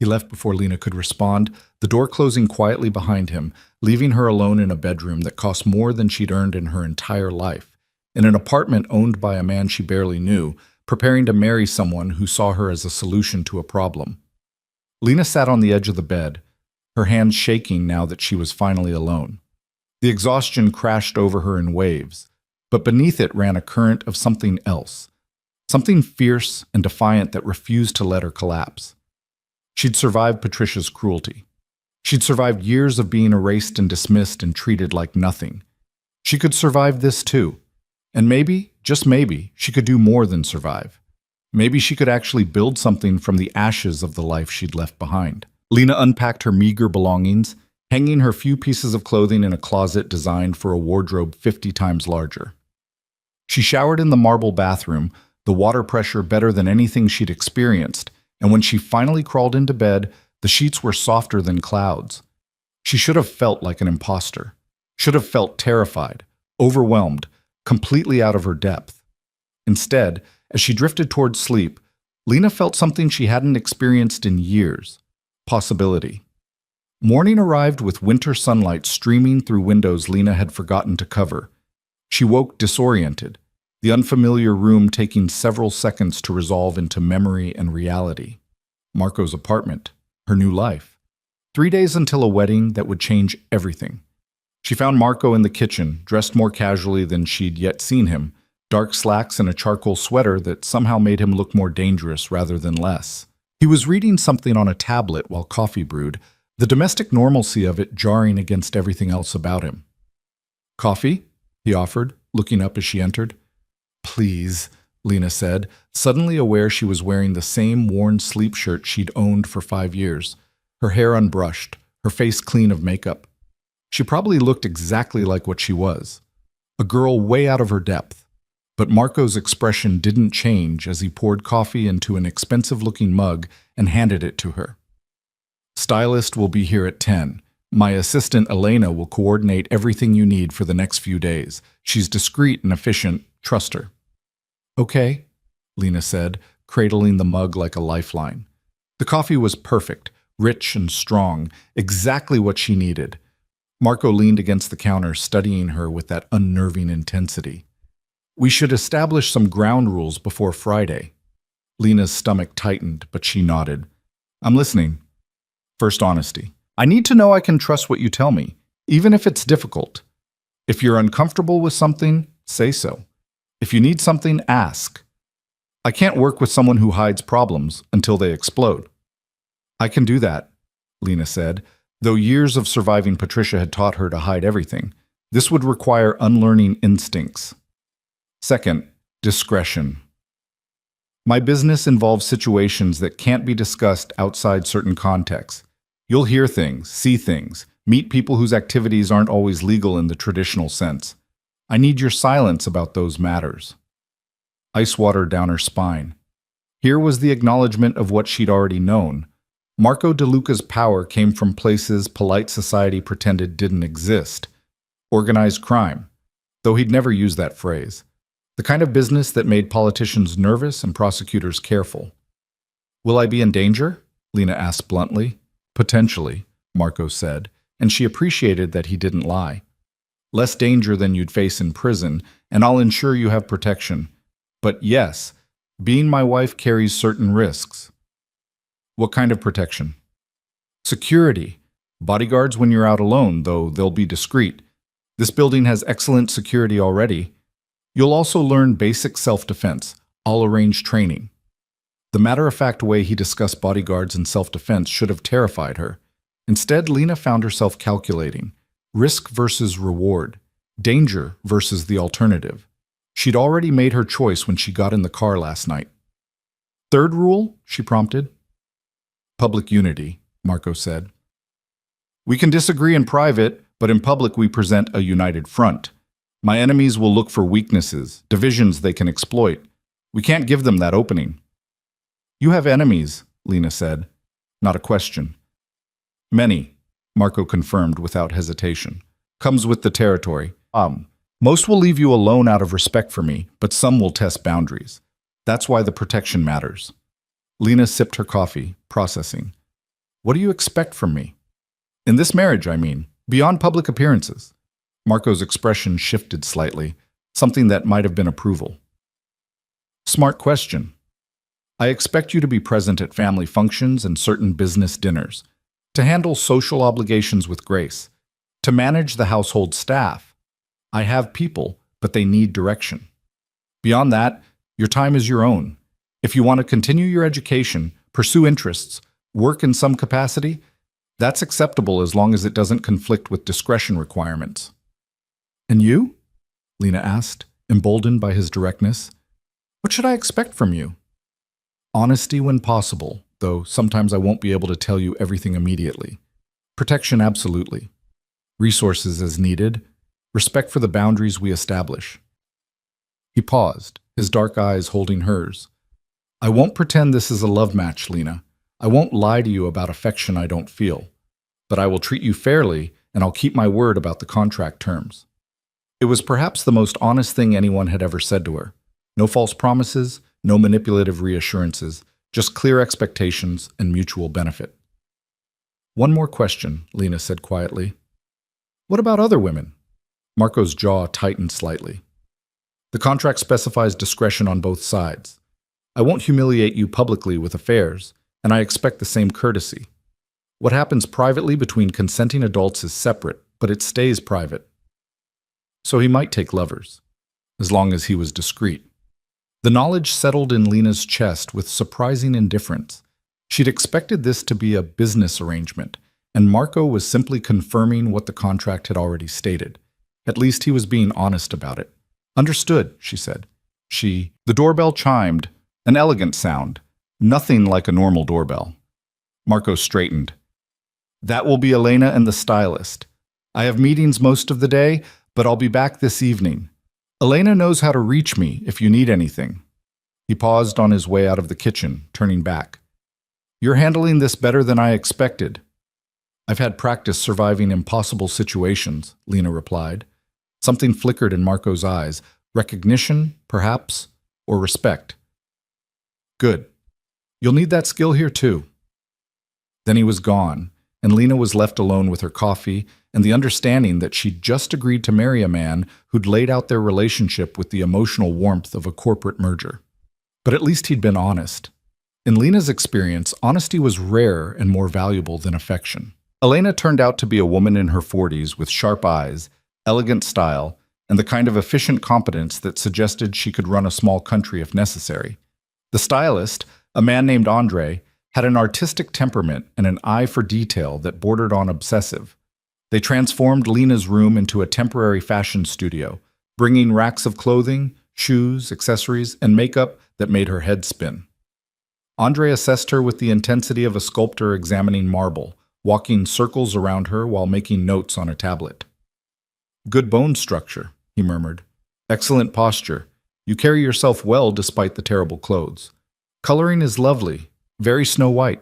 He left before Lena could respond, the door closing quietly behind him, leaving her alone in a bedroom that cost more than she'd earned in her entire life, in an apartment owned by a man she barely knew, preparing to marry someone who saw her as a solution to a problem. Lena sat on the edge of the bed, her hands shaking now that she was finally alone. The exhaustion crashed over her in waves, but beneath it ran a current of something else, something fierce and defiant that refused to let her collapse. She'd survived Patricia's cruelty. She'd survived years of being erased and dismissed and treated like nothing. She could survive this too. And maybe, just maybe, she could do more than survive. Maybe she could actually build something from the ashes of the life she'd left behind. Lena unpacked her meager belongings, hanging her few pieces of clothing in a closet designed for a wardrobe 50 times larger. She showered in the marble bathroom, the water pressure better than anything she'd experienced, and when she finally crawled into bed, the sheets were softer than clouds. She should have felt like an imposter, should have felt terrified, overwhelmed, completely out of her depth. Instead, as she drifted toward sleep, Lena felt something she hadn't experienced in years: possibility. Morning arrived with winter sunlight streaming through windows Lena had forgotten to cover. She woke disoriented, the unfamiliar room taking several seconds to resolve into memory and reality. Marco's apartment, her new life. 3 days until a wedding that would change everything. She found Marco in the kitchen, dressed more casually than she'd yet seen him, dark slacks and a charcoal sweater that somehow made him look more dangerous rather than less. He was reading something on a tablet while coffee brewed, the domestic normalcy of it jarring against everything else about him. "Coffee?" he offered, looking up as she entered. "Please," Lena said, suddenly aware she was wearing the same worn sleep shirt she'd owned for 5 years, her hair unbrushed, her face clean of makeup. She probably looked exactly like what she was, a girl way out of her depth. But Marco's expression didn't change as he poured coffee into an expensive-looking mug and handed it to her. "Stylist will be here at 10. My assistant Elena will coordinate everything you need for the next few days. She's discreet and efficient. Trust her." "Okay," Lena said, cradling the mug like a lifeline. The coffee was perfect, rich and strong, exactly what she needed. Marco leaned against the counter, studying her with that unnerving intensity. "We should establish some ground rules before Friday." Lena's stomach tightened, but she nodded. "I'm listening." "First, honesty. I need to know I can trust what you tell me, even if it's difficult. If you're uncomfortable with something, say so. If you need something, ask. I can't work with someone who hides problems until they explode." "I can do that," Lena said, though years of surviving Patricia had taught her to hide everything. This would require unlearning instincts. Second, discretion. My business involves situations that can't be discussed outside certain contexts. You'll hear things, see things, meet people whose activities aren't always legal in the traditional sense. I need your silence about those matters. Ice water down her spine. Here was the acknowledgement of what she'd already known. Marco DeLuca's power came from places polite society pretended didn't exist. Organized crime, though he'd never used that phrase. The kind of business that made politicians nervous and prosecutors careful. "Will I be in danger?" Lena asked bluntly. "Potentially," Marco said, and she appreciated that he didn't lie. "Less danger than you'd face in prison, and I'll ensure you have protection. But yes, being my wife carries certain risks." "What kind of protection?" "Security. Bodyguards when you're out alone, though they'll be discreet. This building has excellent security already. You'll also learn basic self-defense. I'll arrange training." The matter-of-fact way he discussed bodyguards and self-defense should have terrified her. Instead, Lena found herself calculating. Risk versus reward. Danger versus the alternative. She'd already made her choice when she got in the car last night. "Third rule?" she prompted. "Public unity," Marco said. "We can disagree in private, but in public we present a united front. My enemies will look for weaknesses, divisions they can exploit. We can't give them that opening." "You have enemies," Lena said. Not a question. "Many," Marco confirmed without hesitation. "Comes with the territory. Most will leave you alone out of respect for me, but some will test boundaries. That's why the protection matters." Lena sipped her coffee, processing. "What do you expect from me?" "In this marriage, I mean, beyond public appearances." Marco's expression shifted slightly, something that might have been approval. "Smart question. I expect you to be present at family functions and certain business dinners, to handle social obligations with grace, to manage the household staff. I have people, but they need direction. Beyond that, your time is your own. If you want to continue your education, pursue interests, work in some capacity, that's acceptable as long as it doesn't conflict with discretion requirements." "And you?" Lena asked, emboldened by his directness. "What should I expect from you?" "Honesty when possible, though sometimes I won't be able to tell you everything immediately. Protection absolutely. Resources as needed. Respect for the boundaries we establish." He paused, his dark eyes holding hers. "I won't pretend this is a love match, Lena. I won't lie to you about affection I don't feel. But I will treat you fairly, and I'll keep my word about the contract terms." It was perhaps the most honest thing anyone had ever said to her. No false promises, no manipulative reassurances, just clear expectations and mutual benefit. "One more question," Lena said quietly. "What about other women?" Marco's jaw tightened slightly. "The contract specifies discretion on both sides. I won't humiliate you publicly with affairs, and I expect the same courtesy. What happens privately between consenting adults is separate, but it stays private." So he might take lovers, as long as he was discreet. The knowledge settled in Lena's chest with surprising indifference. She'd expected this to be a business arrangement, and Marco was simply confirming what the contract had already stated. At least he was being honest about it. "Understood," she said. The doorbell chimed, an elegant sound, nothing like a normal doorbell. Marco straightened. "That will be Elena and the stylist. I have meetings most of the day, but I'll be back this evening. Elena knows how to reach me if you need anything. He paused on his way out of the kitchen, turning back. You're handling this better than I expected. I've had practice surviving impossible situations, Lena replied. Something flickered in Marco's eyes. Recognition, perhaps, or respect. Good. You'll need that skill here too. Then he was gone, and Lena was left alone with her coffee and the understanding that she'd just agreed to marry a man who'd laid out their relationship with the emotional warmth of a corporate merger. But at least he'd been honest. In Lena's experience, honesty was rarer and more valuable than affection. Elena turned out to be a woman in her 40s with sharp eyes, elegant style, and the kind of efficient competence that suggested she could run a small country if necessary. The stylist, a man named Andre, had an artistic temperament and an eye for detail that bordered on obsessive. They transformed Lena's room into a temporary fashion studio, bringing racks of clothing, shoes, accessories, and makeup that made her head spin. Andre assessed her with the intensity of a sculptor examining marble, walking circles around her while making notes on a tablet. Good bone structure, he murmured. Excellent posture. You carry yourself well despite the terrible clothes. Coloring is lovely, very Snow White.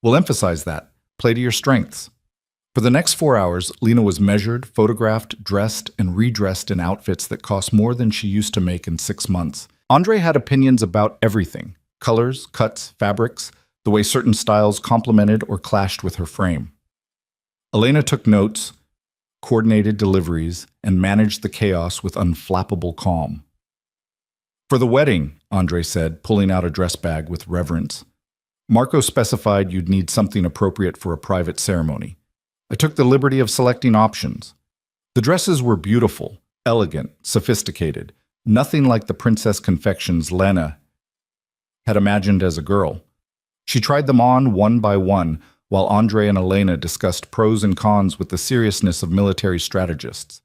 We'll emphasize that. Play to your strengths. For the next 4 hours, Lena was measured, photographed, dressed, and redressed in outfits that cost more than she used to make in 6 months. Andre had opinions about everything: colors, cuts, fabrics, the way certain styles complemented or clashed with her frame. Elena took notes, coordinated deliveries, and managed the chaos with unflappable calm. For the wedding, Andre said, pulling out a dress bag with reverence. Marco specified you'd need something appropriate for a private ceremony. I took the liberty of selecting options. The dresses were beautiful, elegant, sophisticated, nothing like the princess confections Lena had imagined as a girl. She tried them on one by one, while Andre and Elena discussed pros and cons with the seriousness of military strategists.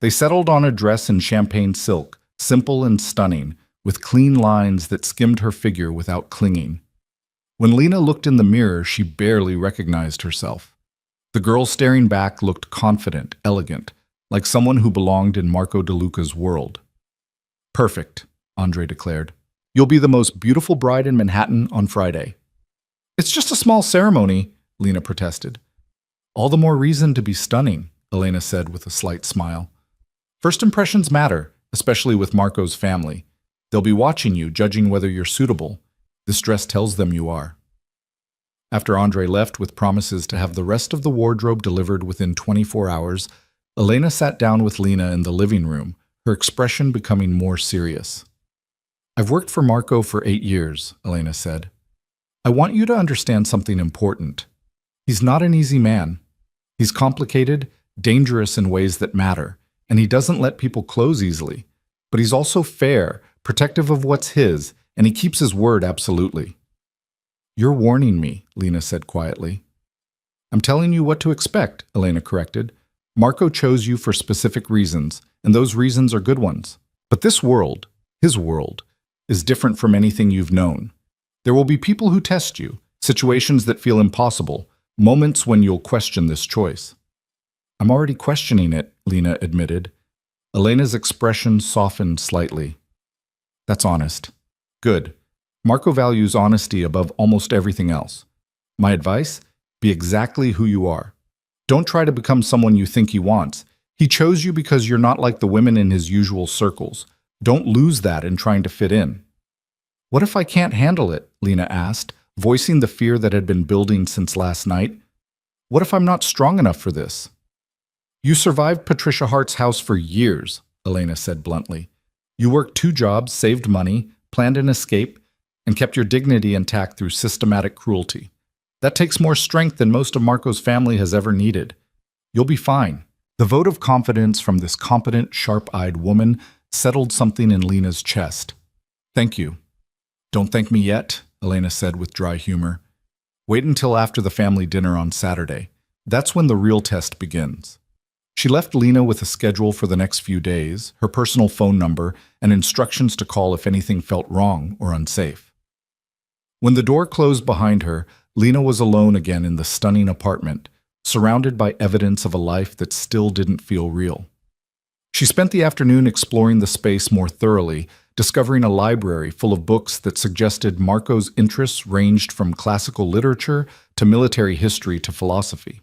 They settled on a dress in champagne silk, simple and stunning, with clean lines that skimmed her figure without clinging. When Lena looked in the mirror, she barely recognized herself. The girl staring back looked confident, elegant, like someone who belonged in Marco DeLuca's world. Perfect, Andre declared. You'll be the most beautiful bride in Manhattan on Friday. It's just a small ceremony, Lena protested. All the more reason to be stunning, Elena said with a slight smile. First impressions matter, especially with Marco's family. They'll be watching you, judging whether you're suitable. This dress tells them you are. After Andre left with promises to have the rest of the wardrobe delivered within 24 hours, Elena sat down with Lena in the living room, her expression becoming more serious. I've worked for Marco for 8 years, Elena said. I want you to understand something important. He's not an easy man. He's complicated, dangerous in ways that matter, and he doesn't let people close easily. But he's also fair, protective of what's his, and he keeps his word absolutely. You're warning me, Lena said quietly. I'm telling you what to expect, Elena corrected. Marco chose you for specific reasons, and those reasons are good ones. But this world, his world, is different from anything you've known. There will be people who test you, situations that feel impossible, moments when you'll question this choice. I'm already questioning it, Lena admitted. Elena's expression softened slightly. That's honest. Good. Marco values honesty above almost everything else. My advice? Be exactly who you are. Don't try to become someone you think he wants. He chose you because you're not like the women in his usual circles. Don't lose that in trying to fit in. What if I can't handle it? Lena asked, voicing the fear that had been building since last night. What if I'm not strong enough for this? You survived Patricia Hart's house for years, Elena said bluntly. You worked 2 jobs, saved money, planned an escape, and kept your dignity intact through systematic cruelty. That takes more strength than most of Marco's family has ever needed. You'll be fine. The vote of confidence from this competent, sharp-eyed woman settled something in Lena's chest. Thank you. Don't thank me yet, Elena said with dry humor. Wait until after the family dinner on Saturday. That's when the real test begins. She left Lena with a schedule for the next few days, her personal phone number, and instructions to call if anything felt wrong or unsafe. When the door closed behind her, Lena was alone again in the stunning apartment, surrounded by evidence of a life that still didn't feel real. She spent the afternoon exploring the space more thoroughly, discovering a library full of books that suggested Marco's interests ranged from classical literature to military history to philosophy.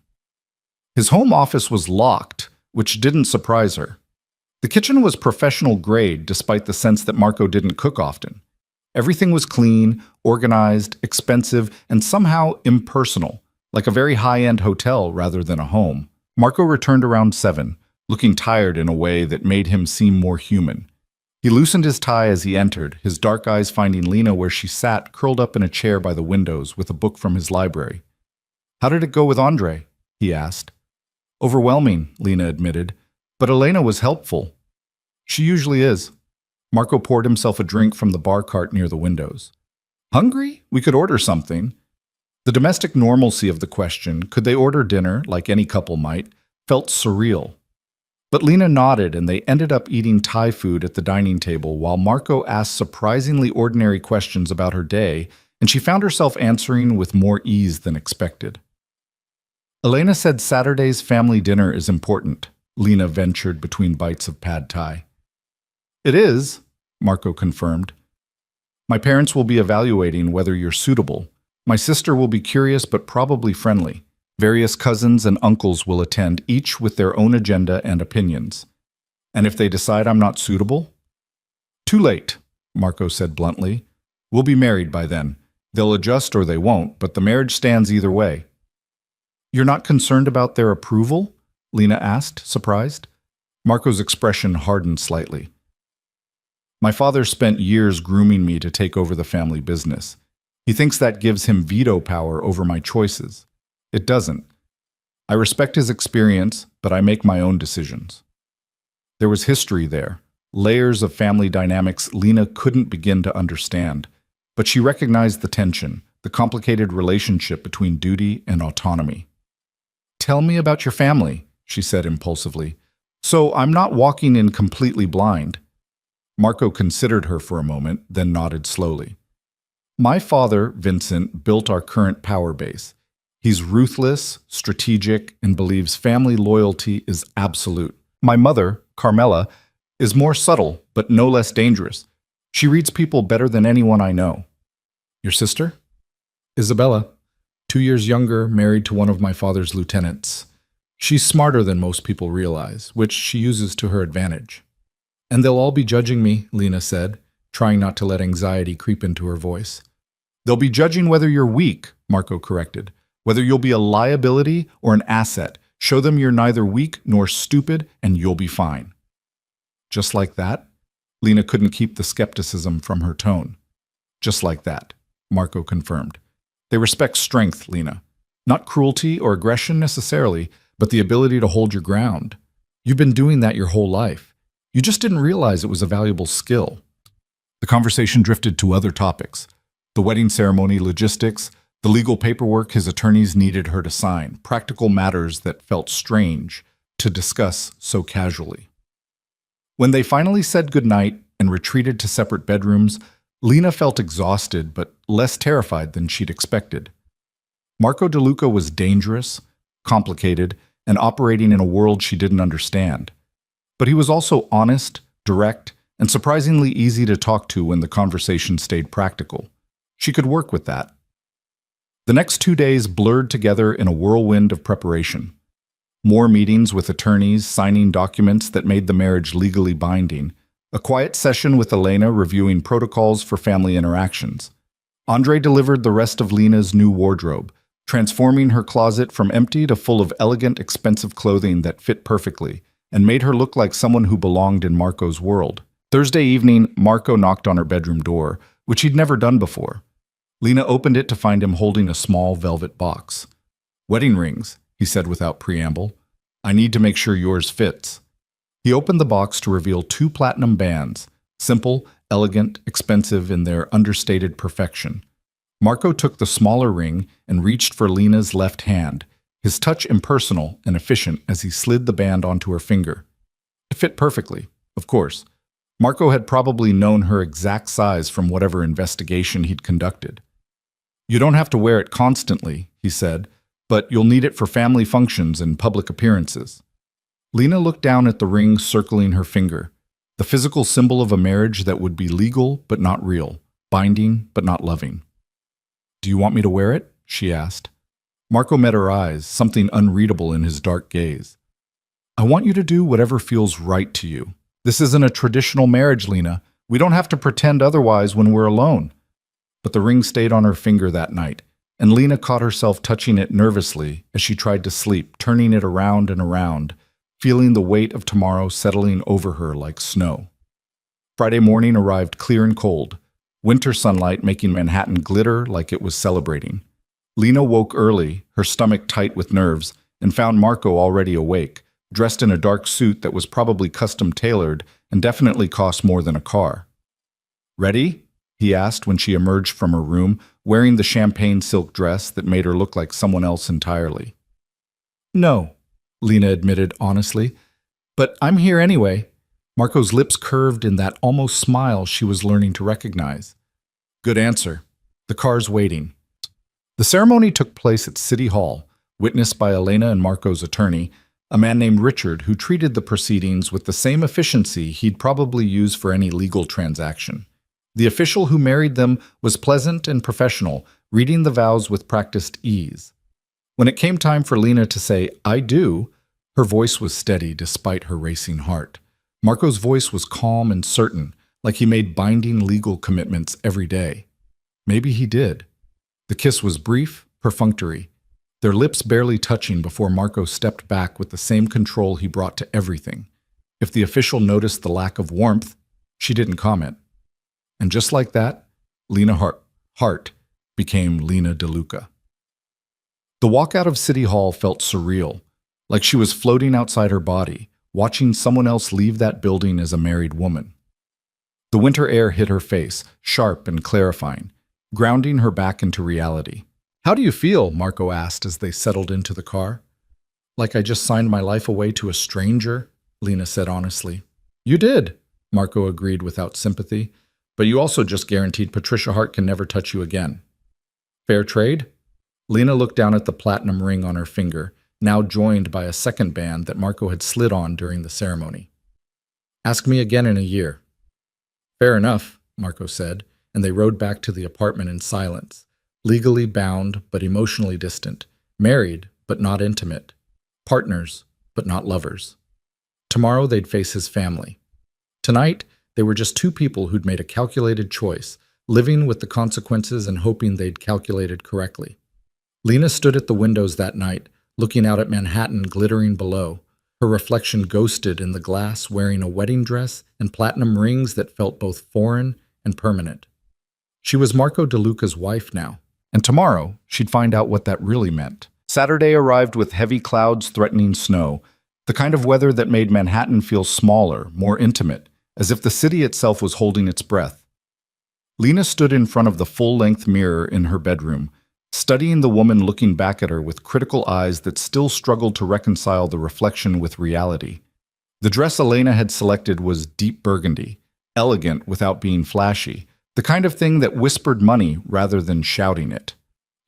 His home office was locked, which didn't surprise her. The kitchen was professional grade despite the sense that Marco didn't cook often. Everything was clean, organized, expensive, and somehow impersonal, like a very high-end hotel rather than a home. Marco returned around 7, looking tired in a way that made him seem more human. He loosened his tie as he entered, his dark eyes finding Lena where she sat, curled up in a chair by the windows with a book from his library. "How did it go with Andre?" he asked. "Overwhelming," Lena admitted, "but Elena was helpful." "She usually is." Marco poured himself a drink from the bar cart near the windows. "Hungry? We could order something." The domestic normalcy of the question, could they order dinner, like any couple might, felt surreal. But Lena nodded and they ended up eating Thai food at the dining table while Marco asked surprisingly ordinary questions about her day, and she found herself answering with more ease than expected. "Elena said Saturday's family dinner is important," Lena ventured between bites of pad thai. "It is," Marco confirmed. "My parents will be evaluating whether you're suitable. My sister will be curious but probably friendly. Various cousins and uncles will attend, each with their own agenda and opinions. And if they decide I'm not suitable?" "Too late," Marco said bluntly. "We'll be married by then. They'll adjust or they won't, but the marriage stands either way." "You're not concerned about their approval?" Lena asked, surprised. Marco's expression hardened slightly. "My father spent years grooming me to take over the family business. He thinks that gives him veto power over my choices. It doesn't. I respect his experience, but I make my own decisions." There was history there, layers of family dynamics Lena couldn't begin to understand, but she recognized the tension, the complicated relationship between duty and autonomy. "Tell me about your family," she said impulsively, "so I'm not walking in completely blind." Marco considered her for a moment, then nodded slowly. "My father, Vincent, built our current power base. He's ruthless, strategic, and believes family loyalty is absolute. My mother, Carmela, is more subtle, but no less dangerous. She reads people better than anyone I know." "Your sister?" "Isabella, 2 years younger, married to one of my father's lieutenants. She's smarter than most people realize, which she uses to her advantage." "And they'll all be judging me," Lena said, trying not to let anxiety creep into her voice. "They'll be judging whether you're weak," Marco corrected. "Whether you'll be a liability or an asset. Show them you're neither weak nor stupid, and you'll be fine." "Just like that?" Lena couldn't keep the skepticism from her tone. "Just like that," Marco confirmed. "They respect strength, Lena. Not cruelty or aggression necessarily, but the ability to hold your ground. You've been doing that your whole life. You just didn't realize it was a valuable skill." The conversation drifted to other topics. The wedding ceremony logistics, the legal paperwork his attorneys needed her to sign, practical matters that felt strange to discuss so casually. When they finally said goodnight and retreated to separate bedrooms, Lena felt exhausted but less terrified than she'd expected. Marco DeLuca was dangerous, complicated, and operating in a world she didn't understand. But he was also honest, direct, and surprisingly easy to talk to when the conversation stayed practical. She could work with that. The next 2 days blurred together in a whirlwind of preparation. More meetings with attorneys, signing documents that made the marriage legally binding, a quiet session with Elena reviewing protocols for family interactions. Andre delivered the rest of Lena's new wardrobe, transforming her closet from empty to full of elegant, expensive clothing that fit perfectly, and made her look like someone who belonged in Marco's world. Thursday evening, Marco knocked on her bedroom door, which he'd never done before. Lena opened it to find him holding a small velvet box. "Wedding rings," he said without preamble. "I need to make sure yours fits." He opened the box to reveal 2 platinum bands, simple, elegant, expensive in their understated perfection. Marco took the smaller ring and reached for Lena's left hand, his touch impersonal and efficient as he slid the band onto her finger. It fit perfectly, of course. Marco had probably known her exact size from whatever investigation he'd conducted. "You don't have to wear it constantly," he said, "but you'll need it for family functions and public appearances." Lena looked down at the ring circling her finger, the physical symbol of a marriage that would be legal but not real, binding but not loving. "Do you want me to wear it?" she asked. Marco met her eyes, something unreadable in his dark gaze. "I want you to do whatever feels right to you. This isn't a traditional marriage, Lena. We don't have to pretend otherwise when we're alone." But the ring stayed on her finger that night, and Lena caught herself touching it nervously as she tried to sleep, turning it around and around, feeling the weight of tomorrow settling over her like snow. Friday morning arrived clear and cold, winter sunlight making Manhattan glitter like it was celebrating. Lena woke early, her stomach tight with nerves, and found Marco already awake, dressed in a dark suit that was probably custom-tailored and definitely cost more than a car. "Ready?" he asked when she emerged from her room, wearing the champagne silk dress that made her look like someone else entirely. "No," Lena admitted honestly, "but I'm here anyway." Marco's lips curved in that almost smile she was learning to recognize. "Good answer. The car's waiting." The ceremony took place at City Hall, witnessed by Elena and Marco's attorney, a man named Richard who treated the proceedings with the same efficiency he'd probably use for any legal transaction. The official who married them was pleasant and professional, reading the vows with practiced ease. When it came time for Lena to say, "I do," her voice was steady despite her racing heart. Marco's voice was calm and certain, like he made binding legal commitments every day. Maybe he did. The kiss was brief, perfunctory, their lips barely touching before Marco stepped back with the same control he brought to everything. If the official noticed the lack of warmth, she didn't comment. And just like that, Lena Hart became Lena DeLuca. The walk out of City Hall felt surreal, like she was floating outside her body, watching someone else leave that building as a married woman. The winter air hit her face, sharp and clarifying, grounding her back into reality. "How do you feel?" Marco asked as they settled into the car. "Like I just signed my life away to a stranger," Lena said honestly. "You did," Marco agreed without sympathy, "but you also just guaranteed Patricia Hart can never touch you again." "Fair trade?" Lena looked down at the platinum ring on her finger, now joined by a second band that Marco had slid on during the ceremony. "Ask me again in a year." "Fair enough," Marco said, and they rode back to the apartment in silence, legally bound but emotionally distant, married but not intimate, partners but not lovers. Tomorrow they'd face his family. Tonight, they were just two people who'd made a calculated choice, living with the consequences and hoping they'd calculated correctly. Lena stood at the windows that night, looking out at Manhattan glittering below, her reflection ghosted in the glass, wearing a wedding dress and platinum rings that felt both foreign and permanent. She was Marco DeLuca's wife now, and tomorrow she'd find out what that really meant. Saturday arrived with heavy clouds threatening snow, the kind of weather that made Manhattan feel smaller, more intimate, as if the city itself was holding its breath. Lena stood in front of the full-length mirror in her bedroom, studying the woman looking back at her with critical eyes that still struggled to reconcile the reflection with reality. The dress Elena had selected was deep burgundy, elegant without being flashy, the kind of thing that whispered money rather than shouting it.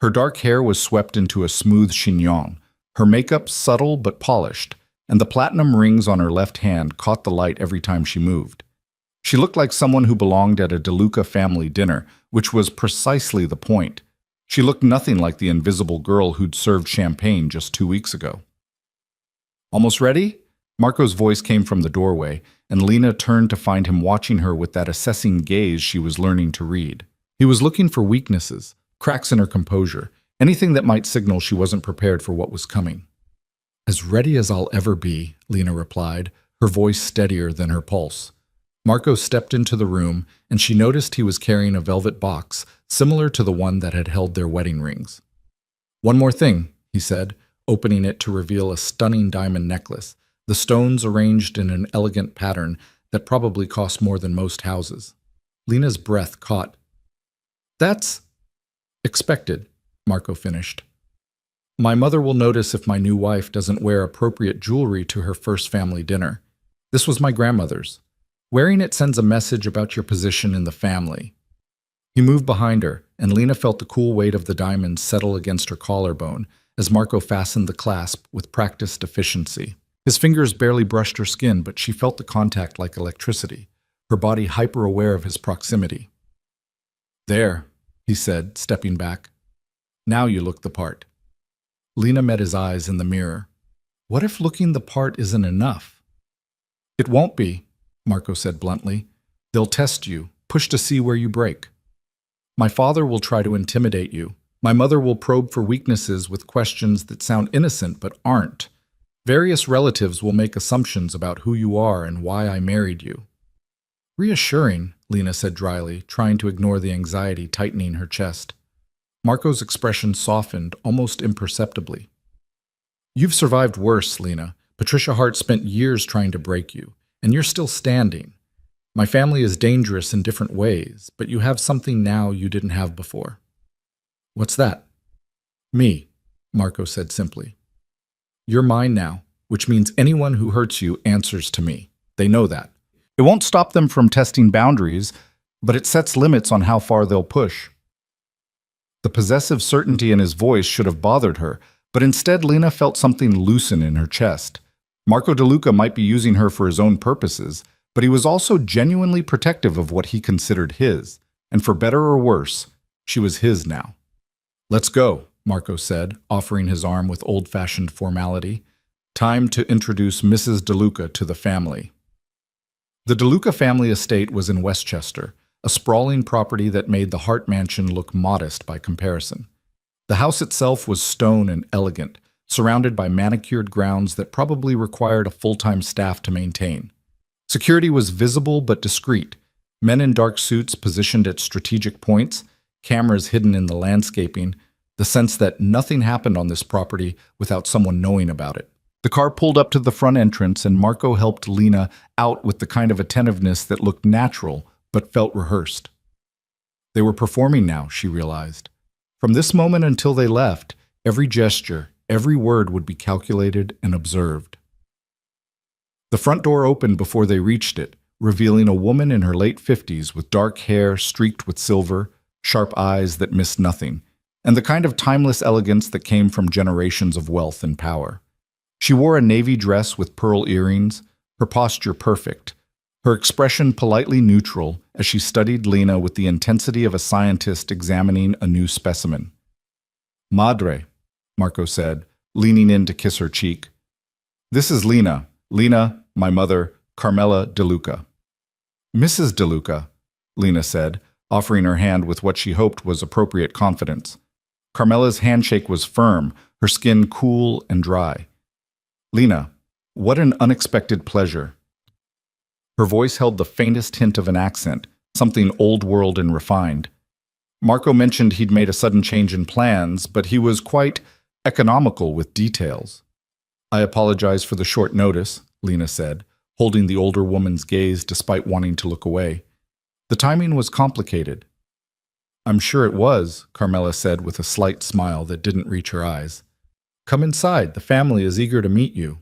Her dark hair was swept into a smooth chignon, her makeup subtle but polished, and the platinum rings on her left hand caught the light every time she moved. She looked like someone who belonged at a DeLuca family dinner, which was precisely the point. She looked nothing like the invisible girl who'd served champagne just 2 weeks ago. "Almost ready?" Marco's voice came from the doorway, and Lena turned to find him watching her with that assessing gaze she was learning to read. He was looking for weaknesses, cracks in her composure, anything that might signal she wasn't prepared for what was coming. "As ready as I'll ever be," Lena replied, her voice steadier than her pulse. Marco stepped into the room, and she noticed he was carrying a velvet box, similar to the one that had held their wedding rings. "One more thing," he said, opening it to reveal a stunning diamond necklace, the stones arranged in an elegant pattern that probably cost more than most houses. Lena's breath caught. "That's expected," Marco finished. "My mother will notice if my new wife doesn't wear appropriate jewelry to her first family dinner. This was my grandmother's. Wearing it sends a message about your position in the family." He moved behind her, and Lena felt the cool weight of the diamonds settle against her collarbone as Marco fastened the clasp with practiced efficiency. His fingers barely brushed her skin, but she felt the contact like electricity, her body hyper-aware of his proximity. "There," he said, stepping back. "Now you look the part." Lena met his eyes in the mirror. What if looking the part isn't enough? "It won't be," Marco said bluntly. "They'll test you, push to see where you break. My father will try to intimidate you. My mother will probe for weaknesses with questions that sound innocent but aren't. Various relatives will make assumptions about who you are and why I married you." "Reassuring," Lena said dryly, trying to ignore the anxiety tightening her chest. Marco's expression softened, almost imperceptibly. "You've survived worse, Lena. Patricia Hart spent years trying to break you, and you're still standing. My family is dangerous in different ways, but you have something now you didn't have before." "What's that?" "Me," Marco said simply. "You're mine now, which means anyone who hurts you answers to me. They know that. It won't stop them from testing boundaries, but it sets limits on how far they'll push." The possessive certainty in his voice should have bothered her, but instead Lena felt something loosen in her chest. Marco DeLuca might be using her for his own purposes, but he was also genuinely protective of what he considered his, and for better or worse, she was his now. "Let's go," Marco said, offering his arm with old-fashioned formality. "Time to introduce Mrs. DeLuca to the family." The DeLuca family estate was in Westchester, a sprawling property that made the Hart mansion look modest by comparison. The house itself was stone and elegant, surrounded by manicured grounds that probably required a full-time staff to maintain. Security was visible but discreet, men in dark suits positioned at strategic points, cameras hidden in the landscaping, the sense that nothing happened on this property without someone knowing about it. The car pulled up to the front entrance and Marco helped Lena out with the kind of attentiveness that looked natural but felt rehearsed. They were performing now, she realized. From this moment until they left, every gesture, every word would be calculated and observed. The front door opened before they reached it, revealing a woman in her late 50s with dark hair streaked with silver, sharp eyes that missed nothing, and the kind of timeless elegance that came from generations of wealth and power. She wore a navy dress with pearl earrings, her posture perfect, her expression politely neutral as she studied Lena with the intensity of a scientist examining a new specimen. "Madre," Marco said, leaning in to kiss her cheek. "This is Lena. Lena, my mother, Carmela DeLuca." "Mrs. DeLuca," Lena said, offering her hand with what she hoped was appropriate confidence. Carmela's handshake was firm, her skin cool and dry. "Lena, what an unexpected pleasure." Her voice held the faintest hint of an accent, something old-world and refined. Marco mentioned he'd made a sudden change in plans, but he was quite economical with details. "I apologize for the short notice," Lena said, holding the older woman's gaze despite wanting to look away. "The timing was complicated." "I'm sure it was," Carmela said with a slight smile that didn't reach her eyes. "Come inside, the family is eager to meet you."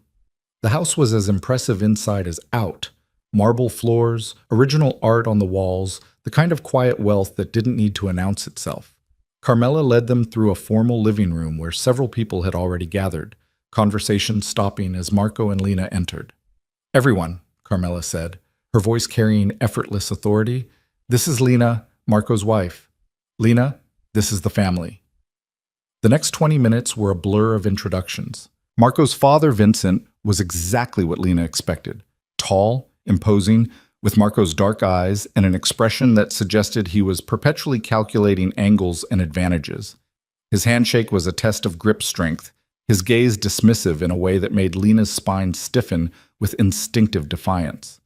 The house was as impressive inside as out. Marble floors, original art on the walls, the kind of quiet wealth that didn't need to announce itself. Carmela led them through a formal living room where several people had already gathered, conversation stopping as Marco and Lena entered. "Everyone," Carmela said, her voice carrying effortless authority, "this is Lena, Marco's wife. Lena, this is the family." The next 20 minutes were a blur of introductions. Marco's father, Vincent, was exactly what Lena expected. Tall, imposing, with Marco's dark eyes and an expression that suggested he was perpetually calculating angles and advantages. His handshake was a test of grip strength, his gaze dismissive in a way that made Lena's spine stiffen with instinctive defiance.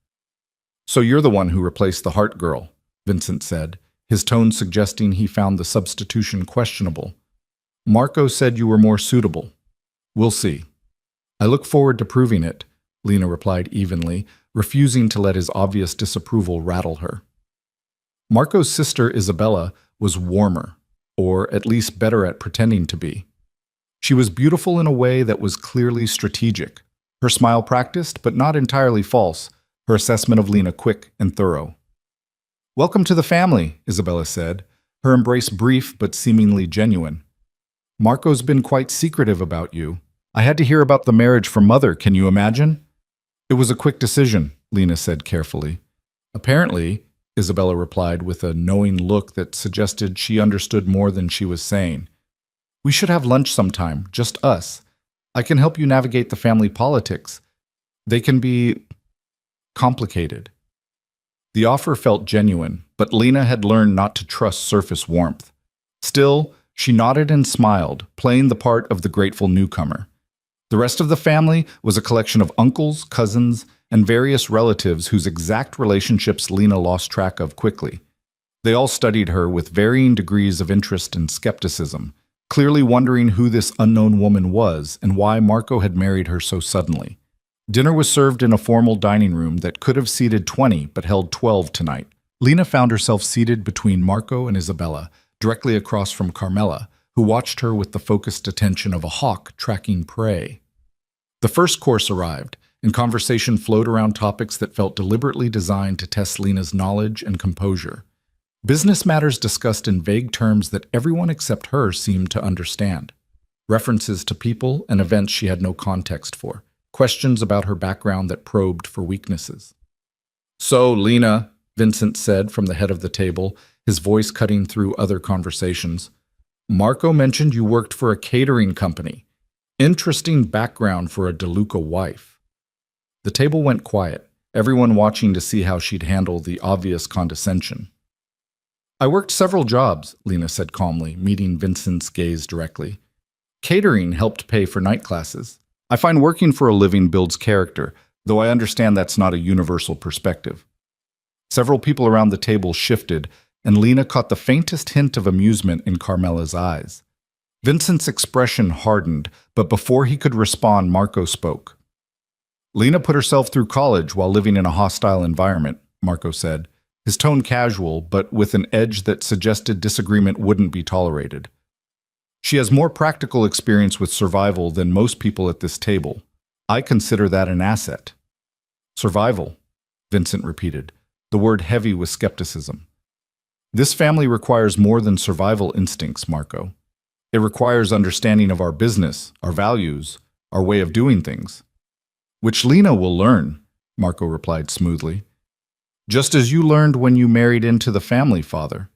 "So you're the one who replaced the Hart girl," Vincent said, his tone suggesting he found the substitution questionable. "Marco said you were more suitable. We'll see." "I look forward to proving it," Lena replied evenly, refusing to let his obvious disapproval rattle her. Marco's sister, Isabella, was warmer, or at least better at pretending to be. She was beautiful in a way that was clearly strategic, her smile practiced but not entirely false, her assessment of Lena quick and thorough. "Welcome to the family," Isabella said, her embrace brief but seemingly genuine. "Marco's been quite secretive about you. I had to hear about the marriage from Mother, can you imagine? It was a quick decision, Lena said carefully. Apparently, Isabella replied with a knowing look that suggested she understood more than she was saying. We should have lunch sometime, just us. I can help you navigate the family politics. They can be complicated. The offer felt genuine, but Lena had learned not to trust surface warmth. Still, she nodded and smiled, playing the part of the grateful newcomer. The rest of the family was a collection of uncles, cousins, and various relatives whose exact relationships Lena lost track of quickly. They all studied her with varying degrees of interest and skepticism, clearly wondering who this unknown woman was and why Marco had married her so suddenly. Dinner was served in a formal dining room that could have seated 20 but held 12 tonight. Lena found herself seated between Marco and Isabella, directly across from Carmela, who watched her with the focused attention of a hawk tracking prey. The first course arrived, and conversation flowed around topics that felt deliberately designed to test Lena's knowledge and composure. Business matters discussed in vague terms that everyone except her seemed to understand. References to people and events she had no context for. Questions about her background that probed for weaknesses. So, Lena, Vincent said from the head of the table, his voice cutting through other conversations, Marco mentioned you worked for a catering company. Interesting background for a DeLuca wife. The table went quiet, everyone watching to see how she'd handle the obvious condescension. I worked several jobs, Lena said calmly, meeting Vincent's gaze directly. Catering helped pay for night classes. I find working for a living builds character, though I understand that's not a universal perspective. Several people around the table shifted, and Lena caught the faintest hint of amusement in Carmela's eyes. Vincent's expression hardened, but before he could respond, Marco spoke. Lena put herself through college while living in a hostile environment, Marco said, his tone casual, but with an edge that suggested disagreement wouldn't be tolerated. She has more practical experience with survival than most people at this table. I consider that an asset. Survival, Vincent repeated, the word heavy with skepticism. This family requires more than survival instincts, Marco. It requires understanding of our business, our values, our way of doing things. Which Lena will learn, Marco replied smoothly. Just as you learned when you married into the family, father.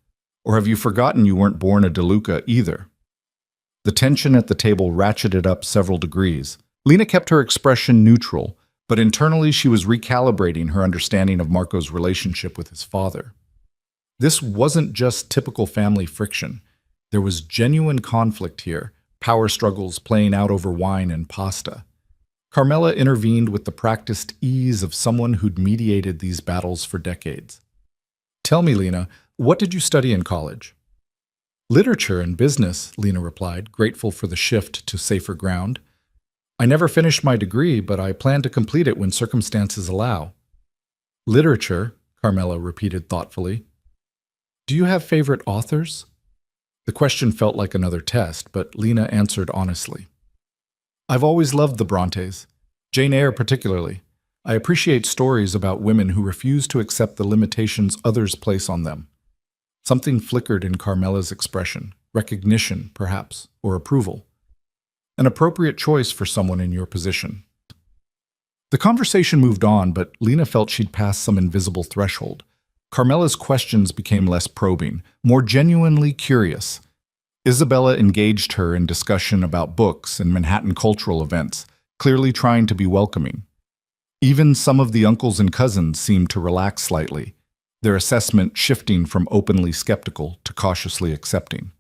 Or have you forgotten you weren't born a DeLuca either? The tension at the table ratcheted up several degrees. Lena kept her expression neutral, but internally she was recalibrating her understanding of Marco's relationship with his father. This wasn't just typical family friction. There was genuine conflict here, power struggles playing out over wine and pasta. Carmela intervened with the practiced ease of someone who'd mediated these battles for decades. Tell me, Lena, what did you study in college? Literature and business, Lena replied, grateful for the shift to safer ground. I never finished my degree, but I plan to complete it when circumstances allow. Literature, Carmela repeated thoughtfully. Do you have favorite authors? The question felt like another test, but Lena answered honestly. I've always loved the Brontes, Jane Eyre particularly. I appreciate stories about women who refuse to accept the limitations others place on them. Something flickered in Carmela's expression, recognition, perhaps, or approval. An appropriate choice for someone in your position. The conversation moved on, but Lena felt she'd passed some invisible threshold. Carmela's questions became less probing, more genuinely curious. Isabella engaged her in discussion about books and Manhattan cultural events, clearly trying to be welcoming. Even some of the uncles and cousins seemed to relax slightly, their assessment shifting from openly skeptical to cautiously accepting.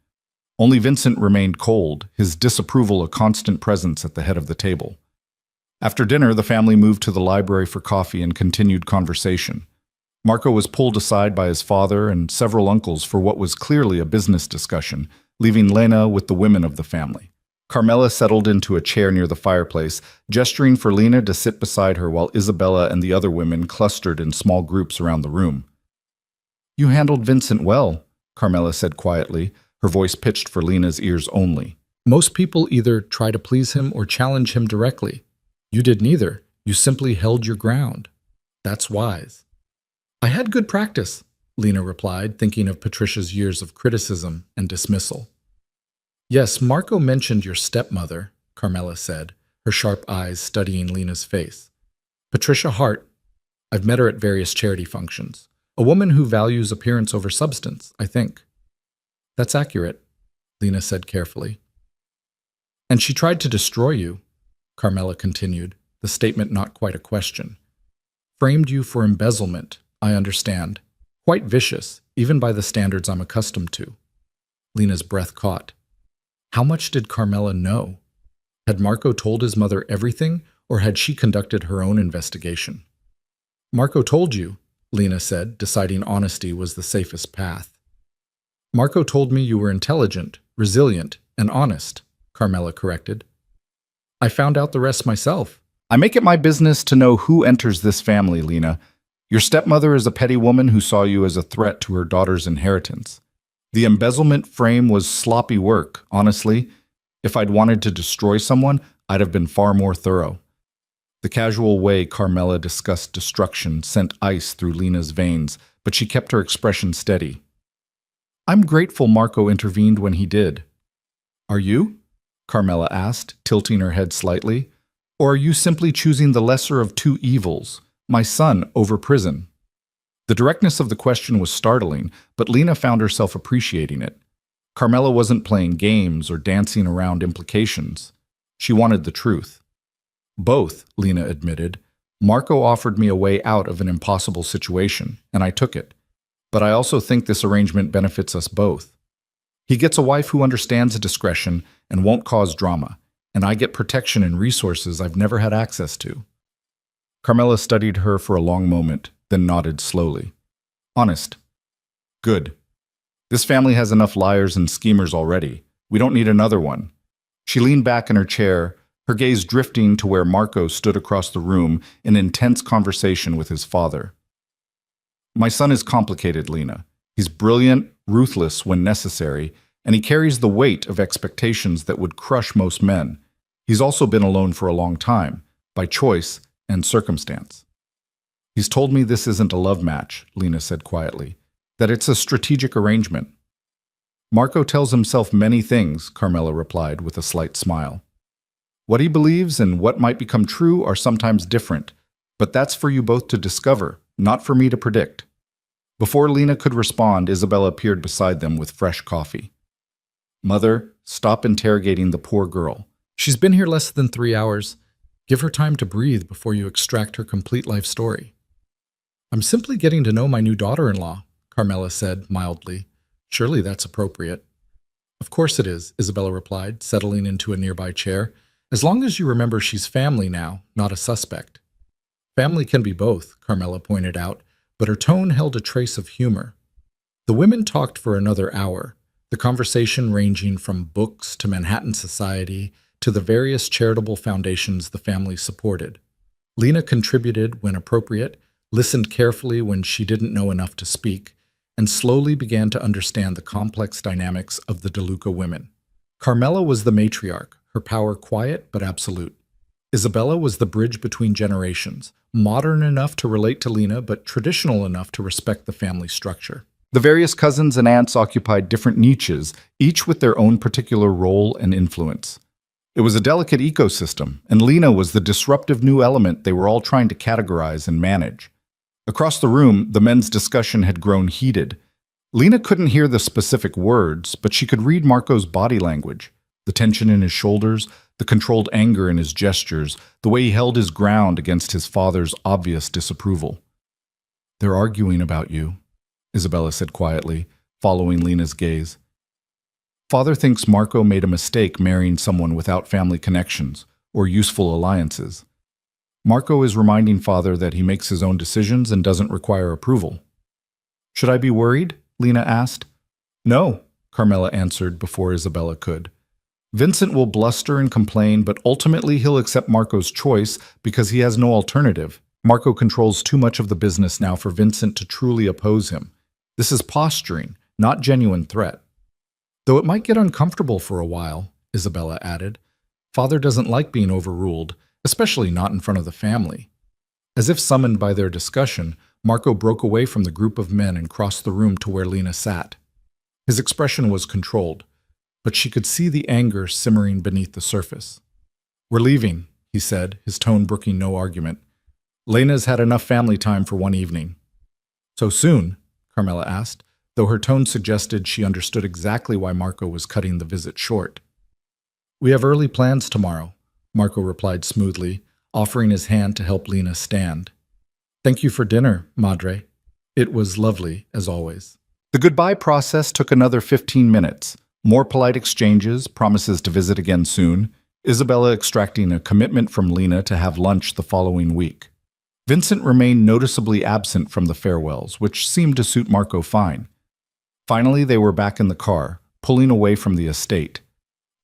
Only Vincent remained cold, his disapproval a constant presence at the head of the table. After dinner, the family moved to the library for coffee and continued conversation. Marco was pulled aside by his father and several uncles for what was clearly a business discussion, leaving Lena with the women of the family. Carmela settled into a chair near the fireplace, gesturing for Lena to sit beside her while Isabella and the other women clustered in small groups around the room. You handled Vincent well, Carmela said quietly, her voice pitched for Lena's ears only. Most people either try to please him or challenge him directly. You did neither. You simply held your ground. That's wise. I had good practice, Lena replied, thinking of Patricia's years of criticism and dismissal. Yes, Marco mentioned your stepmother, Carmela said, her sharp eyes studying Lena's face. Patricia Hart. I've met her at various charity functions. A woman who values appearance over substance, I think. That's accurate, Lena said carefully. And she tried to destroy you, Carmela continued, the statement not quite a question. Framed you for embezzlement, I understand. Quite vicious, even by the standards I'm accustomed to. Lena's breath caught. How much did Carmela know? Had Marco told his mother everything, or had she conducted her own investigation? Marco told you, Lena said, deciding honesty was the safest path. Marco told me you were intelligent, resilient, and honest, Carmela corrected. I found out the rest myself. I make it my business to know who enters this family, Lena. Your stepmother is a petty woman who saw you as a threat to her daughter's inheritance. The embezzlement frame was sloppy work, honestly. If I'd wanted to destroy someone, I'd have been far more thorough. The casual way Carmela discussed destruction sent ice through Lena's veins, but she kept her expression steady. I'm grateful Marco intervened when he did. Are you? Carmela asked, tilting her head slightly. Or are you simply choosing the lesser of two evils, my son over prison? The directness of the question was startling, but Lena found herself appreciating it. Carmela wasn't playing games or dancing around implications. She wanted the truth. Both, Lena admitted. Marco offered me a way out of an impossible situation, and I took it. But I also think this arrangement benefits us both. He gets a wife who understands discretion and won't cause drama, and I get protection and resources I've never had access to. Carmela studied her for a long moment, then nodded slowly. Honest. Good. This family has enough liars and schemers already. We don't need another one. She leaned back in her chair, her gaze drifting to where Marco stood across the room in intense conversation with his father. My son is complicated, Lena. He's brilliant, ruthless when necessary, and he carries the weight of expectations that would crush most men. He's also been alone for a long time, by choice and circumstance. He's told me this isn't a love match, Lena said quietly, that it's a strategic arrangement. Marco tells himself many things, Carmela replied with a slight smile. What he believes and what might become true are sometimes different, but that's for you both to discover, not for me to predict. Before Lena could respond, Isabella appeared beside them with fresh coffee. Mother, stop interrogating the poor girl. She's been here less than 3 hours. Give her time to breathe before you extract her complete life story. I'm simply getting to know my new daughter-in-law, Carmela said mildly. Surely that's appropriate. Of course it is, Isabella replied, settling into a nearby chair. As long as you remember she's family now, not a suspect. Family can be both, Carmela pointed out, but her tone held a trace of humor. The women talked for another hour, the conversation ranging from books to Manhattan Society to the various charitable foundations the family supported. Lena contributed when appropriate, listened carefully when she didn't know enough to speak, and slowly began to understand the complex dynamics of the DeLuca women. Carmela was the matriarch, her power quiet but absolute. Isabella was the bridge between generations, modern enough to relate to Lena but traditional enough to respect the family structure. The various cousins and aunts occupied different niches, each with their own particular role and influence. It was a delicate ecosystem, and Lena was the disruptive new element they were all trying to categorize and manage. Across the room, the men's discussion had grown heated. Lena couldn't hear the specific words, but she could read Marco's body language, the tension in his shoulders, the controlled anger in his gestures, the way he held his ground against his father's obvious disapproval. They're arguing about you, Isabella said quietly, following Lena's gaze. Father thinks Marco made a mistake marrying someone without family connections or useful alliances. Marco is reminding Father that he makes his own decisions and doesn't require approval. Should I be worried? Lena asked. No, Carmela answered before Isabella could. Vincent will bluster and complain, but ultimately he'll accept Marco's choice because he has no alternative. Marco controls too much of the business now for Vincent to truly oppose him. This is posturing, not genuine threat. Though it might get uncomfortable for a while, Isabella added. Father doesn't like being overruled, especially not in front of the family. As if summoned by their discussion, Marco broke away from the group of men and crossed the room to where Lena sat. His expression was controlled, but she could see the anger simmering beneath the surface. We're leaving, he said, his tone brooking no argument. Lena's had enough family time for one evening. So soon? Carmela asked, though her tone suggested she understood exactly why Marco was cutting the visit short. We have early plans tomorrow, Marco replied smoothly, offering his hand to help Lena stand. Thank you for dinner, Madre. It was lovely, as always. The goodbye process took another 15 minutes. More polite exchanges, promises to visit again soon, Isabella extracting a commitment from Lena to have lunch the following week. Vincent remained noticeably absent from the farewells, which seemed to suit Marco fine. Finally, they were back in the car, pulling away from the estate,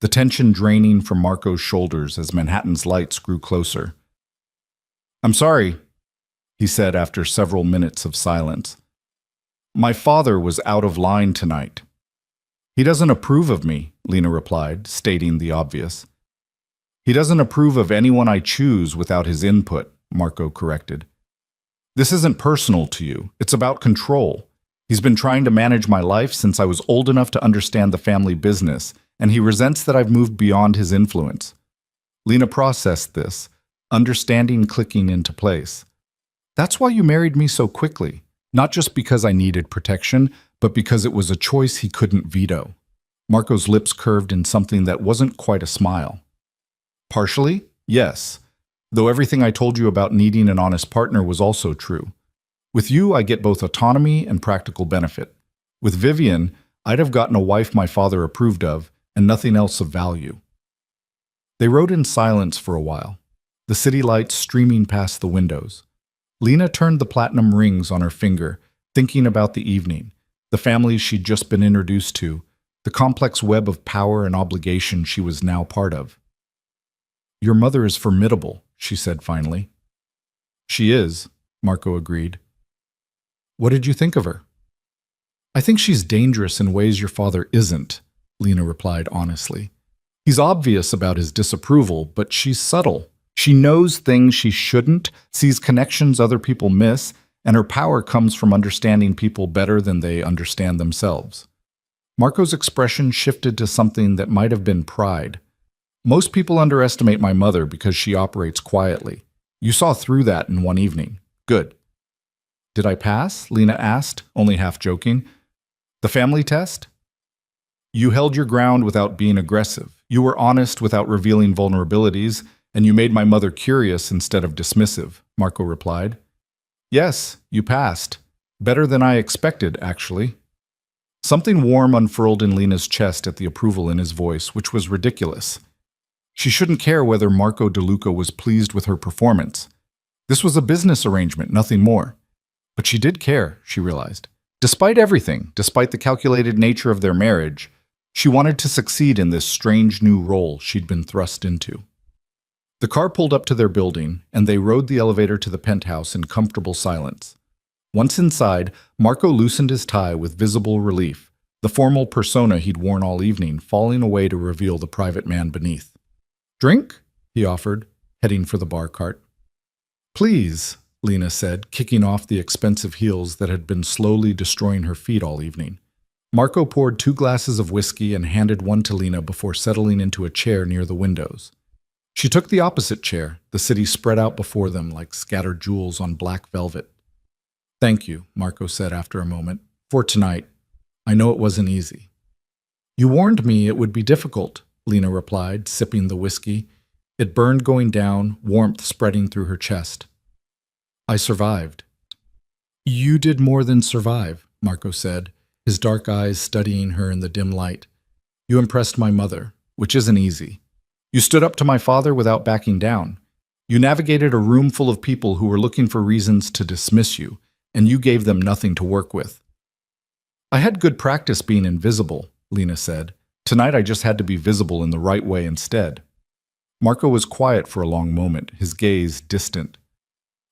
the tension draining from Marco's shoulders as Manhattan's lights grew closer. I'm sorry, he said after several minutes of silence. My father was out of line tonight. He doesn't approve of me, Lena replied, stating the obvious. He doesn't approve of anyone I choose without his input, Marco corrected. This isn't personal to you. It's about control. He's been trying to manage my life since I was old enough to understand the family business, and he resents that I've moved beyond his influence. Lena processed this, understanding clicking into place. That's why you married me so quickly, not just because I needed protection, but because it was a choice he couldn't veto. Marco's lips curved in something that wasn't quite a smile. Partially, yes, though everything I told you about needing an honest partner was also true. With you, I get both autonomy and practical benefit. With Vivian, I'd have gotten a wife my father approved of, and nothing else of value. They rode in silence for a while, the city lights streaming past the windows. Lena turned the platinum rings on her finger, thinking about the evening, the families she'd just been introduced to, the complex web of power and obligation she was now part of. Your mother is formidable, she said finally. She is, Marco agreed. What did you think of her? I think she's dangerous in ways your father isn't, Lena replied honestly. He's obvious about his disapproval, but she's subtle. She knows things she shouldn't, sees connections other people miss, and her power comes from understanding people better than they understand themselves. Marco's expression shifted to something that might have been pride. Most people underestimate my mother because she operates quietly. You saw through that in one evening. Good. Did I pass? Lena asked, only half joking. The family test? You held your ground without being aggressive. You were honest without revealing vulnerabilities, and you made my mother curious instead of dismissive, Marco replied. Yes, you passed. Better than I expected, actually. Something warm unfurled in Lena's chest at the approval in his voice, which was ridiculous. She shouldn't care whether Marco DeLuca was pleased with her performance. This was a business arrangement, nothing more. But she did care, she realized. Despite everything, despite the calculated nature of their marriage, she wanted to succeed in this strange new role she'd been thrust into. The car pulled up to their building, and they rode the elevator to the penthouse in comfortable silence. Once inside, Marco loosened his tie with visible relief, the formal persona he'd worn all evening falling away to reveal the private man beneath. Drink? He offered, heading for the bar cart. Please, Lena said, kicking off the expensive heels that had been slowly destroying her feet all evening. Marco poured 2 glasses of whiskey and handed one to Lena before settling into a chair near the windows. She took the opposite chair, the city spread out before them like scattered jewels on black velvet. Thank you, Marco said after a moment, for tonight. I know it wasn't easy. You warned me it would be difficult, Lena replied, sipping the whiskey. It burned going down, warmth spreading through her chest. I survived. You did more than survive, Marco said, his dark eyes studying her in the dim light. You impressed my mother, which isn't easy. You stood up to my father without backing down. You navigated a room full of people who were looking for reasons to dismiss you, and you gave them nothing to work with. I had good practice being invisible, Lena said. Tonight I just had to be visible in the right way instead. Marco was quiet for a long moment, his gaze distant.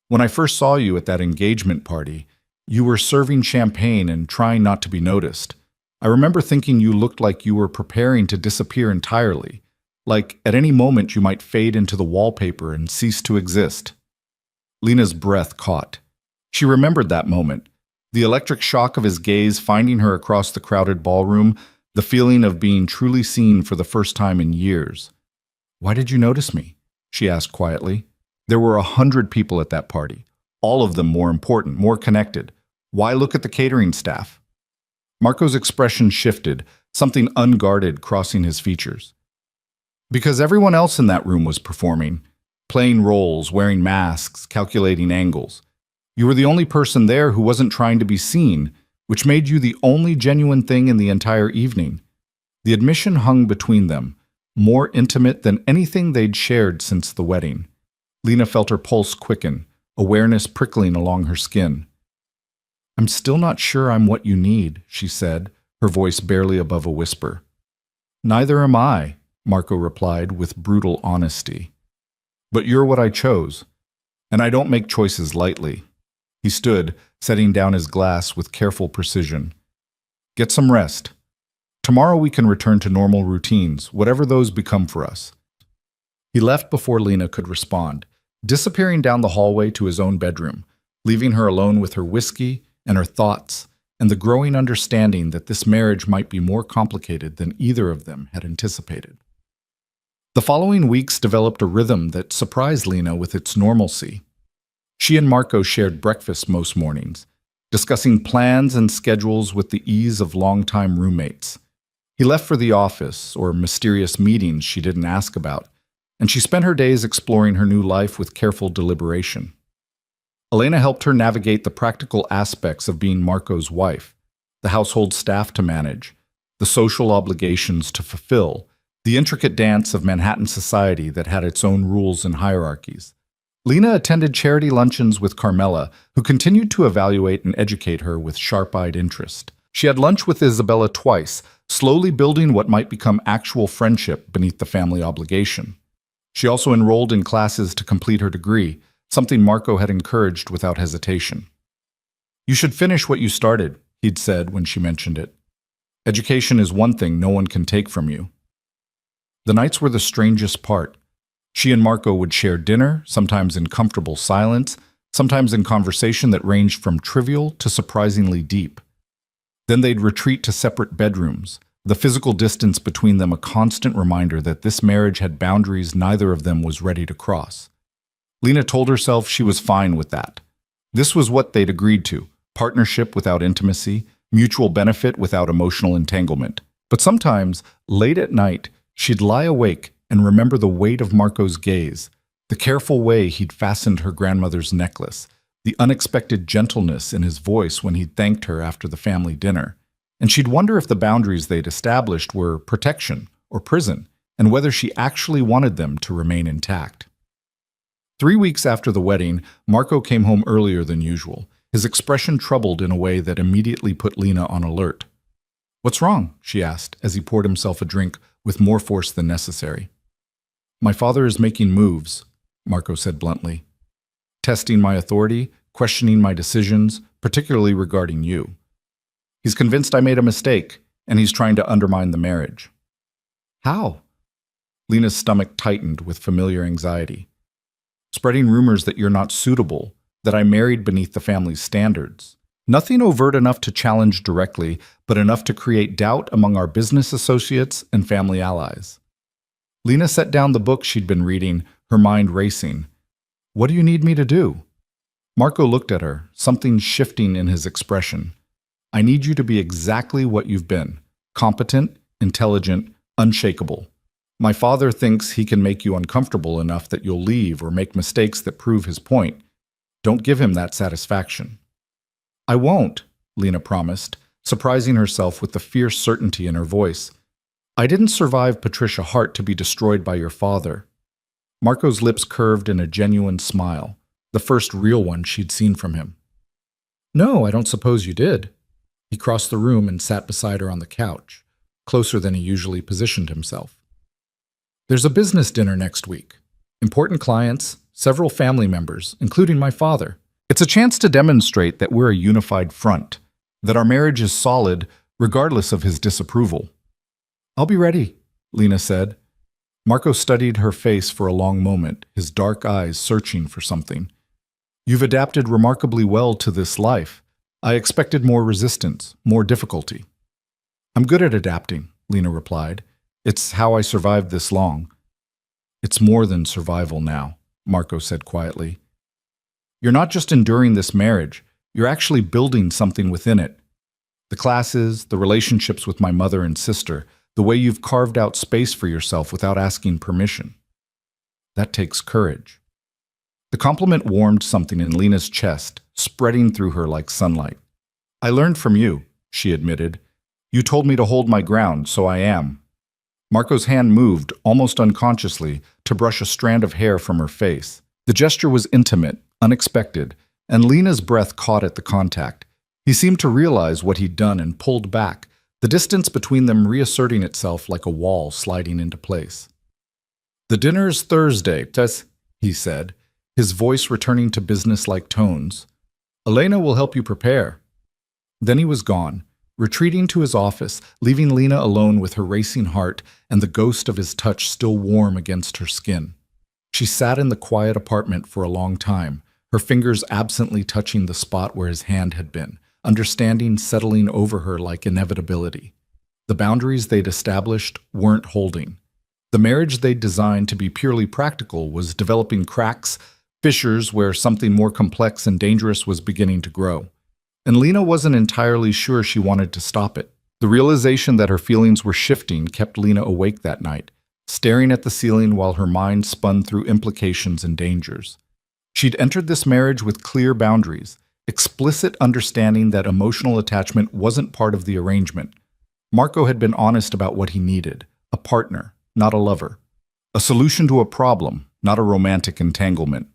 When I first saw you at that engagement party, you were serving champagne and trying not to be noticed. I remember thinking you looked like you were preparing to disappear entirely, like at any moment you might fade into the wallpaper and cease to exist. Lena's breath caught. She remembered that moment, the electric shock of his gaze finding her across the crowded ballroom, the feeling of being truly seen for the first time in years. Why did you notice me? she asked quietly. There were 100 people at that party, all of them more important, more connected. Why look at the catering staff? Marco's expression shifted, something unguarded crossing his features. Because everyone else in that room was performing, playing roles, wearing masks, calculating angles. You were the only person there who wasn't trying to be seen, which made you the only genuine thing in the entire evening. The admission hung between them, more intimate than anything they'd shared since the wedding. Lena felt her pulse quicken, awareness prickling along her skin. I'm still not sure I'm what you need, she said, her voice barely above a whisper. Neither am I, Marco replied with brutal honesty. But you're what I chose, and I don't make choices lightly. He stood, setting down his glass with careful precision. Get some rest. Tomorrow we can return to normal routines, whatever those become for us. He left before Lena could respond, disappearing down the hallway to his own bedroom, leaving her alone with her whiskey and her thoughts, and the growing understanding that this marriage might be more complicated than either of them had anticipated. The following weeks developed a rhythm that surprised Lena with its normalcy. She and Marco shared breakfast most mornings, discussing plans and schedules with the ease of longtime roommates. He left for the office, or mysterious meetings she didn't ask about, and she spent her days exploring her new life with careful deliberation. Elena helped her navigate the practical aspects of being Marco's wife, the household staff to manage, the social obligations to fulfill, the intricate dance of Manhattan society that had its own rules and hierarchies. Lena attended charity luncheons with Carmela, who continued to evaluate and educate her with sharp-eyed interest. She had lunch with Isabella twice, slowly building what might become actual friendship beneath the family obligation. She also enrolled in classes to complete her degree, something Marco had encouraged without hesitation. You should finish what you started, he'd said when she mentioned it. Education is one thing no one can take from you. The nights were the strangest part. She and Marco would share dinner, sometimes in comfortable silence, sometimes in conversation that ranged from trivial to surprisingly deep. Then they'd retreat to separate bedrooms, the physical distance between them a constant reminder that this marriage had boundaries neither of them was ready to cross. Lena told herself she was fine with that. This was what they'd agreed to, partnership without intimacy, mutual benefit without emotional entanglement. But sometimes, late at night, she'd lie awake and remember the weight of Marco's gaze, the careful way he'd fastened her grandmother's necklace, the unexpected gentleness in his voice when he'd thanked her after the family dinner. And she'd wonder if the boundaries they'd established were protection or prison, and whether she actually wanted them to remain intact. 3 weeks after the wedding, Marco came home earlier than usual, his expression troubled in a way that immediately put Lena on alert. What's wrong? She asked as he poured himself a drink with more force than necessary. My father is making moves, Marco said bluntly. Testing my authority, questioning my decisions, particularly regarding you. He's convinced I made a mistake, and he's trying to undermine the marriage. How? Lena's stomach tightened with familiar anxiety. Spreading rumors that you're not suitable, that I married beneath the family's standards. Nothing overt enough to challenge directly, but enough to create doubt among our business associates and family allies. Lena set down the book she'd been reading, her mind racing. What do you need me to do? Marco looked at her, something shifting in his expression. I need you to be exactly what you've been. Competent, intelligent, unshakable. My father thinks he can make you uncomfortable enough that you'll leave or make mistakes that prove his point. Don't give him that satisfaction. I won't, Lena promised, surprising herself with the fierce certainty in her voice. I didn't survive Patricia Hart to be destroyed by your father. Marco's lips curved in a genuine smile, the first real one she'd seen from him. No, I don't suppose you did. He crossed the room and sat beside her on the couch, closer than he usually positioned himself. There's a business dinner next week. Important clients, several family members, including my father. It's a chance to demonstrate that we're a unified front, that our marriage is solid regardless of his disapproval. I'll be ready, Lena said. Marco studied her face for a long moment, his dark eyes searching for something. You've adapted remarkably well to this life. I expected more resistance, more difficulty. I'm good at adapting, Lena replied. It's how I survived this long. It's more than survival now, Marco said quietly. You're not just enduring this marriage, you're actually building something within it. The classes, the relationships with my mother and sister, the way you've carved out space for yourself without asking permission. That takes courage. The compliment warmed something in Lena's chest, spreading through her like sunlight. I learned from you, she admitted. You told me to hold my ground, so I am. Marco's hand moved, almost unconsciously, to brush a strand of hair from her face. The gesture was intimate, unexpected, and Lena's breath caught at the contact. He seemed to realize what he'd done and pulled back, the distance between them reasserting itself like a wall sliding into place. The dinner's Thursday, Tess, he said, his voice returning to business-like tones. Elena will help you prepare. Then he was gone, retreating to his office, leaving Lena alone with her racing heart and the ghost of his touch still warm against her skin. She sat in the quiet apartment for a long time, her fingers absently touching the spot where his hand had been, understanding settling over her like inevitability. The boundaries they'd established weren't holding. The marriage they'd designed to be purely practical was developing cracks, fissures where something more complex and dangerous was beginning to grow. And Lena wasn't entirely sure she wanted to stop it. The realization that her feelings were shifting kept Lena awake that night, staring at the ceiling while her mind spun through implications and dangers. She'd entered this marriage with clear boundaries, explicit understanding that emotional attachment wasn't part of the arrangement. Marco had been honest about what he needed, a partner, not a lover. A solution to a problem, not a romantic entanglement.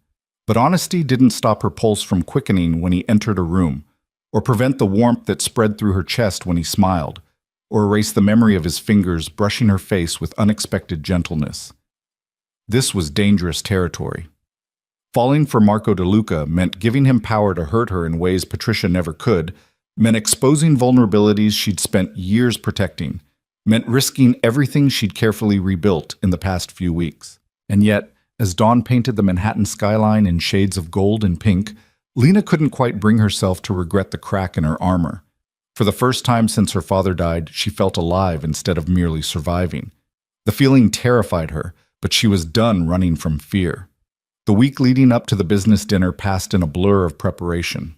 But honesty didn't stop her pulse from quickening when he entered a room, or prevent the warmth that spread through her chest when he smiled, or erase the memory of his fingers brushing her face with unexpected gentleness. This was dangerous territory. Falling for Marco DeLuca meant giving him power to hurt her in ways Patricia never could, meant exposing vulnerabilities she'd spent years protecting, meant risking everything she'd carefully rebuilt in the past few weeks. And yet, as dawn painted the Manhattan skyline in shades of gold and pink, Lena couldn't quite bring herself to regret the crack in her armor. For the first time since her father died, she felt alive instead of merely surviving. The feeling terrified her, but she was done running from fear. The week leading up to the business dinner passed in a blur of preparation.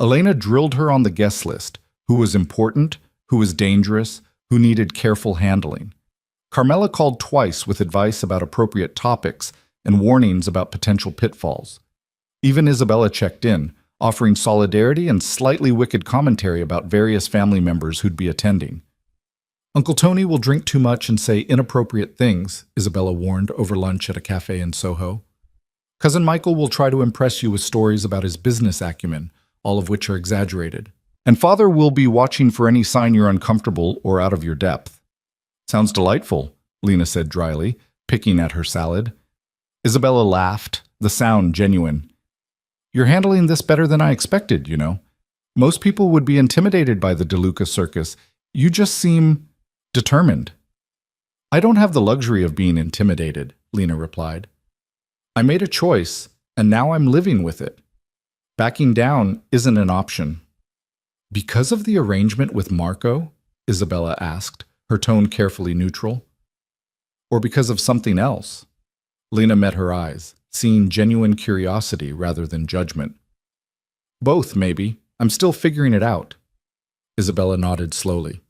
Elena drilled her on the guest list, who was important, who was dangerous, who needed careful handling. Carmela called twice with advice about appropriate topics and warnings about potential pitfalls. Even Isabella checked in, offering solidarity and slightly wicked commentary about various family members who'd be attending. Uncle Tony will drink too much and say inappropriate things, Isabella warned over lunch at a cafe in Soho. Cousin Michael will try to impress you with stories about his business acumen, all of which are exaggerated. And Father will be watching for any sign you're uncomfortable or out of your depth. Sounds delightful, Lena said dryly, picking at her salad. Isabella laughed, the sound genuine. You're handling this better than I expected, you know. Most people would be intimidated by the DeLuca circus. You just seem determined. I don't have the luxury of being intimidated, Lena replied. I made a choice, and now I'm living with it. Backing down isn't an option. Because of the arrangement with Marco? Isabella asked, her tone carefully neutral. Or because of something else? Lena met her eyes, seeing genuine curiosity rather than judgment. Both, maybe. I'm still figuring it out. Isabella nodded slowly.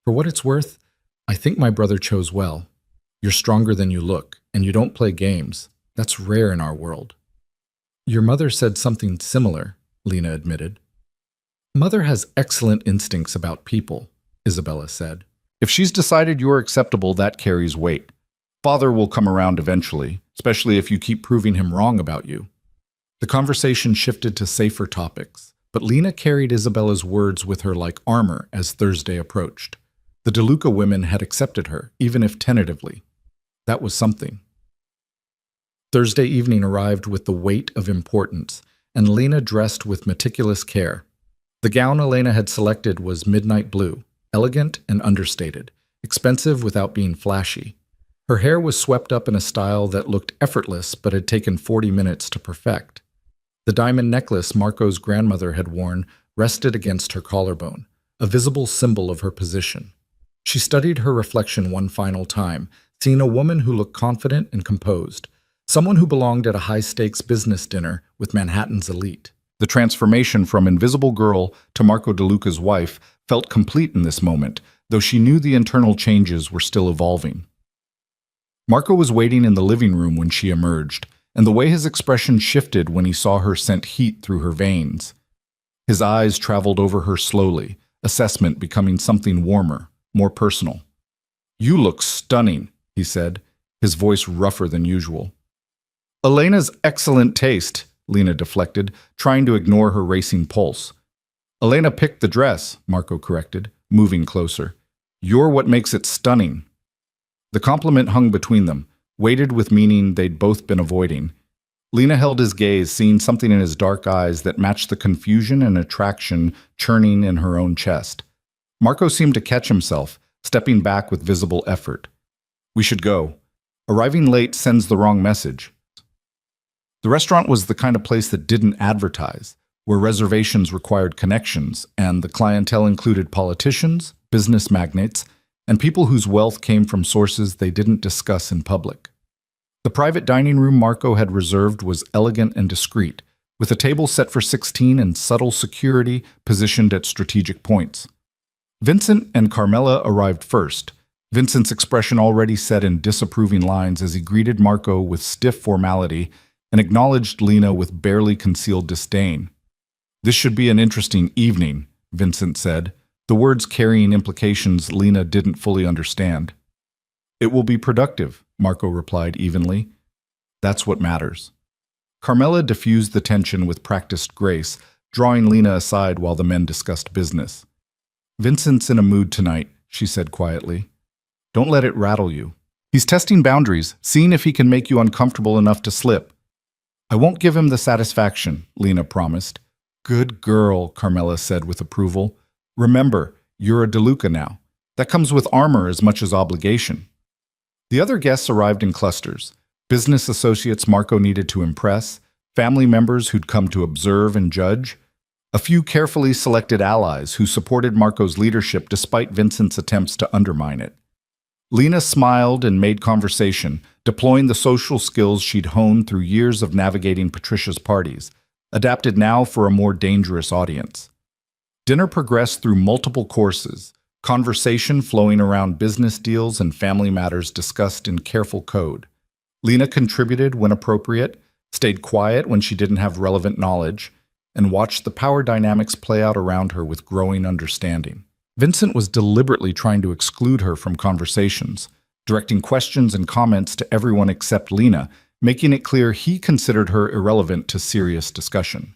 For what it's worth, I think my brother chose well. You're stronger than you look, and you don't play games. That's rare in our world. Your mother said something similar, Lena admitted. Mother has excellent instincts about people, Isabella said. If she's decided you're acceptable, that carries weight. Father will come around eventually, especially if you keep proving him wrong about you. The conversation shifted to safer topics, but Lena carried Isabella's words with her like armor as Thursday approached. The DeLuca women had accepted her, even if tentatively. That was something. Thursday evening arrived with the weight of importance, and Lena dressed with meticulous care. The gown Elena had selected was midnight blue, elegant and understated, expensive without being flashy. Her hair was swept up in a style that looked effortless but had taken 40 minutes to perfect. The diamond necklace Marco's grandmother had worn rested against her collarbone, a visible symbol of her position. She studied her reflection one final time, seeing a woman who looked confident and composed, someone who belonged at a high-stakes business dinner with Manhattan's elite. The transformation from invisible girl to Marco DeLuca's wife felt complete in this moment, though she knew the internal changes were still evolving. Marco was waiting in the living room when she emerged, and the way his expression shifted when he saw her sent heat through her veins. His eyes traveled over her slowly, assessment becoming something warmer, more personal. "You look stunning," he said, his voice rougher than usual. "Elena's excellent taste," Lena deflected, trying to ignore her racing pulse. "Elena picked the dress," Marco corrected, moving closer. "You're what makes it stunning." The compliment hung between them, weighted with meaning they'd both been avoiding. Lena held his gaze, seeing something in his dark eyes that matched the confusion and attraction churning in her own chest. Marco seemed to catch himself, stepping back with visible effort. "We should go. Arriving late sends the wrong message." The restaurant was the kind of place that didn't advertise, where reservations required connections, and the clientele included politicians, business magnates, and people whose wealth came from sources they didn't discuss in public. The private dining room Marco had reserved was elegant and discreet, with a table set for 16 and subtle security positioned at strategic points. Vincent and Carmela arrived first, Vincent's expression already set in disapproving lines as he greeted Marco with stiff formality and acknowledged Lena with barely concealed disdain. "This should be an interesting evening," Vincent said, the words carrying implications Lena didn't fully understand. "It will be productive," Marco replied evenly. "That's what matters." Carmela diffused the tension with practiced grace, drawing Lena aside while the men discussed business. "Vincent's in a mood tonight," she said quietly. "Don't let it rattle you. He's testing boundaries, seeing if he can make you uncomfortable enough to slip." "I won't give him the satisfaction," Lena promised. "Good girl," Carmela said with approval. "Remember, you're a DeLuca now. That comes with armor as much as obligation." The other guests arrived in clusters. Business associates Marco needed to impress, family members who'd come to observe and judge, a few carefully selected allies who supported Marco's leadership despite Vincent's attempts to undermine it. Lena smiled and made conversation, deploying the social skills she'd honed through years of navigating Patricia's parties, adapted now for a more dangerous audience. Dinner progressed through multiple courses, conversation flowing around business deals and family matters discussed in careful code. Lena contributed when appropriate, stayed quiet when she didn't have relevant knowledge, and watched the power dynamics play out around her with growing understanding. Vincent was deliberately trying to exclude her from conversations, directing questions and comments to everyone except Lena, making it clear he considered her irrelevant to serious discussion.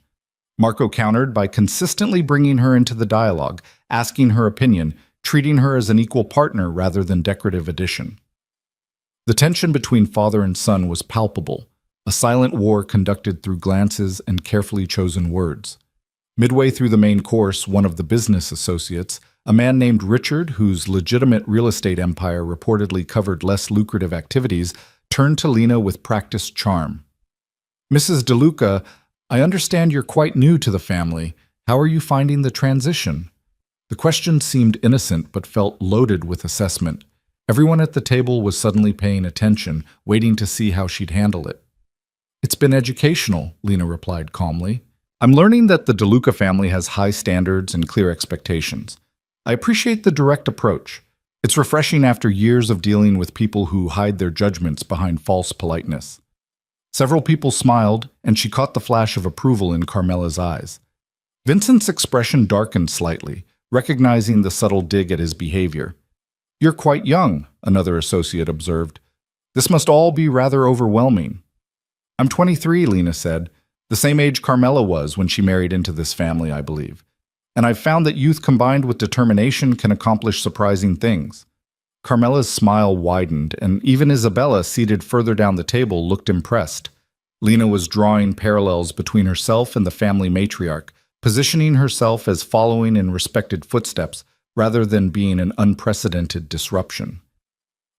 Marco countered by consistently bringing her into the dialogue, asking her opinion, treating her as an equal partner rather than decorative addition. The tension between father and son was palpable, a silent war conducted through glances and carefully chosen words. Midway through the main course, one of the business associates, a man named Richard, whose legitimate real estate empire reportedly covered less lucrative activities, turned to Lena with practiced charm. "Mrs. DeLuca, I understand you're quite new to the family. How are you finding the transition?" The question seemed innocent but felt loaded with assessment. Everyone at the table was suddenly paying attention, waiting to see how she'd handle it. "It's been educational," Lena replied calmly. "I'm learning that the DeLuca family has high standards and clear expectations. I appreciate the direct approach. It's refreshing after years of dealing with people who hide their judgments behind false politeness." Several people smiled, and she caught the flash of approval in Carmela's eyes. Vincent's expression darkened slightly, recognizing the subtle dig at his behavior. "You're quite young," another associate observed. "This must all be rather overwhelming." "I'm 23, Lena said. "The same age Carmela was when she married into this family, I believe. And I've found that youth combined with determination can accomplish surprising things." Carmela's smile widened, and even Isabella, seated further down the table, looked impressed. Lena was drawing parallels between herself and the family matriarch, positioning herself as following in respected footsteps rather than being an unprecedented disruption.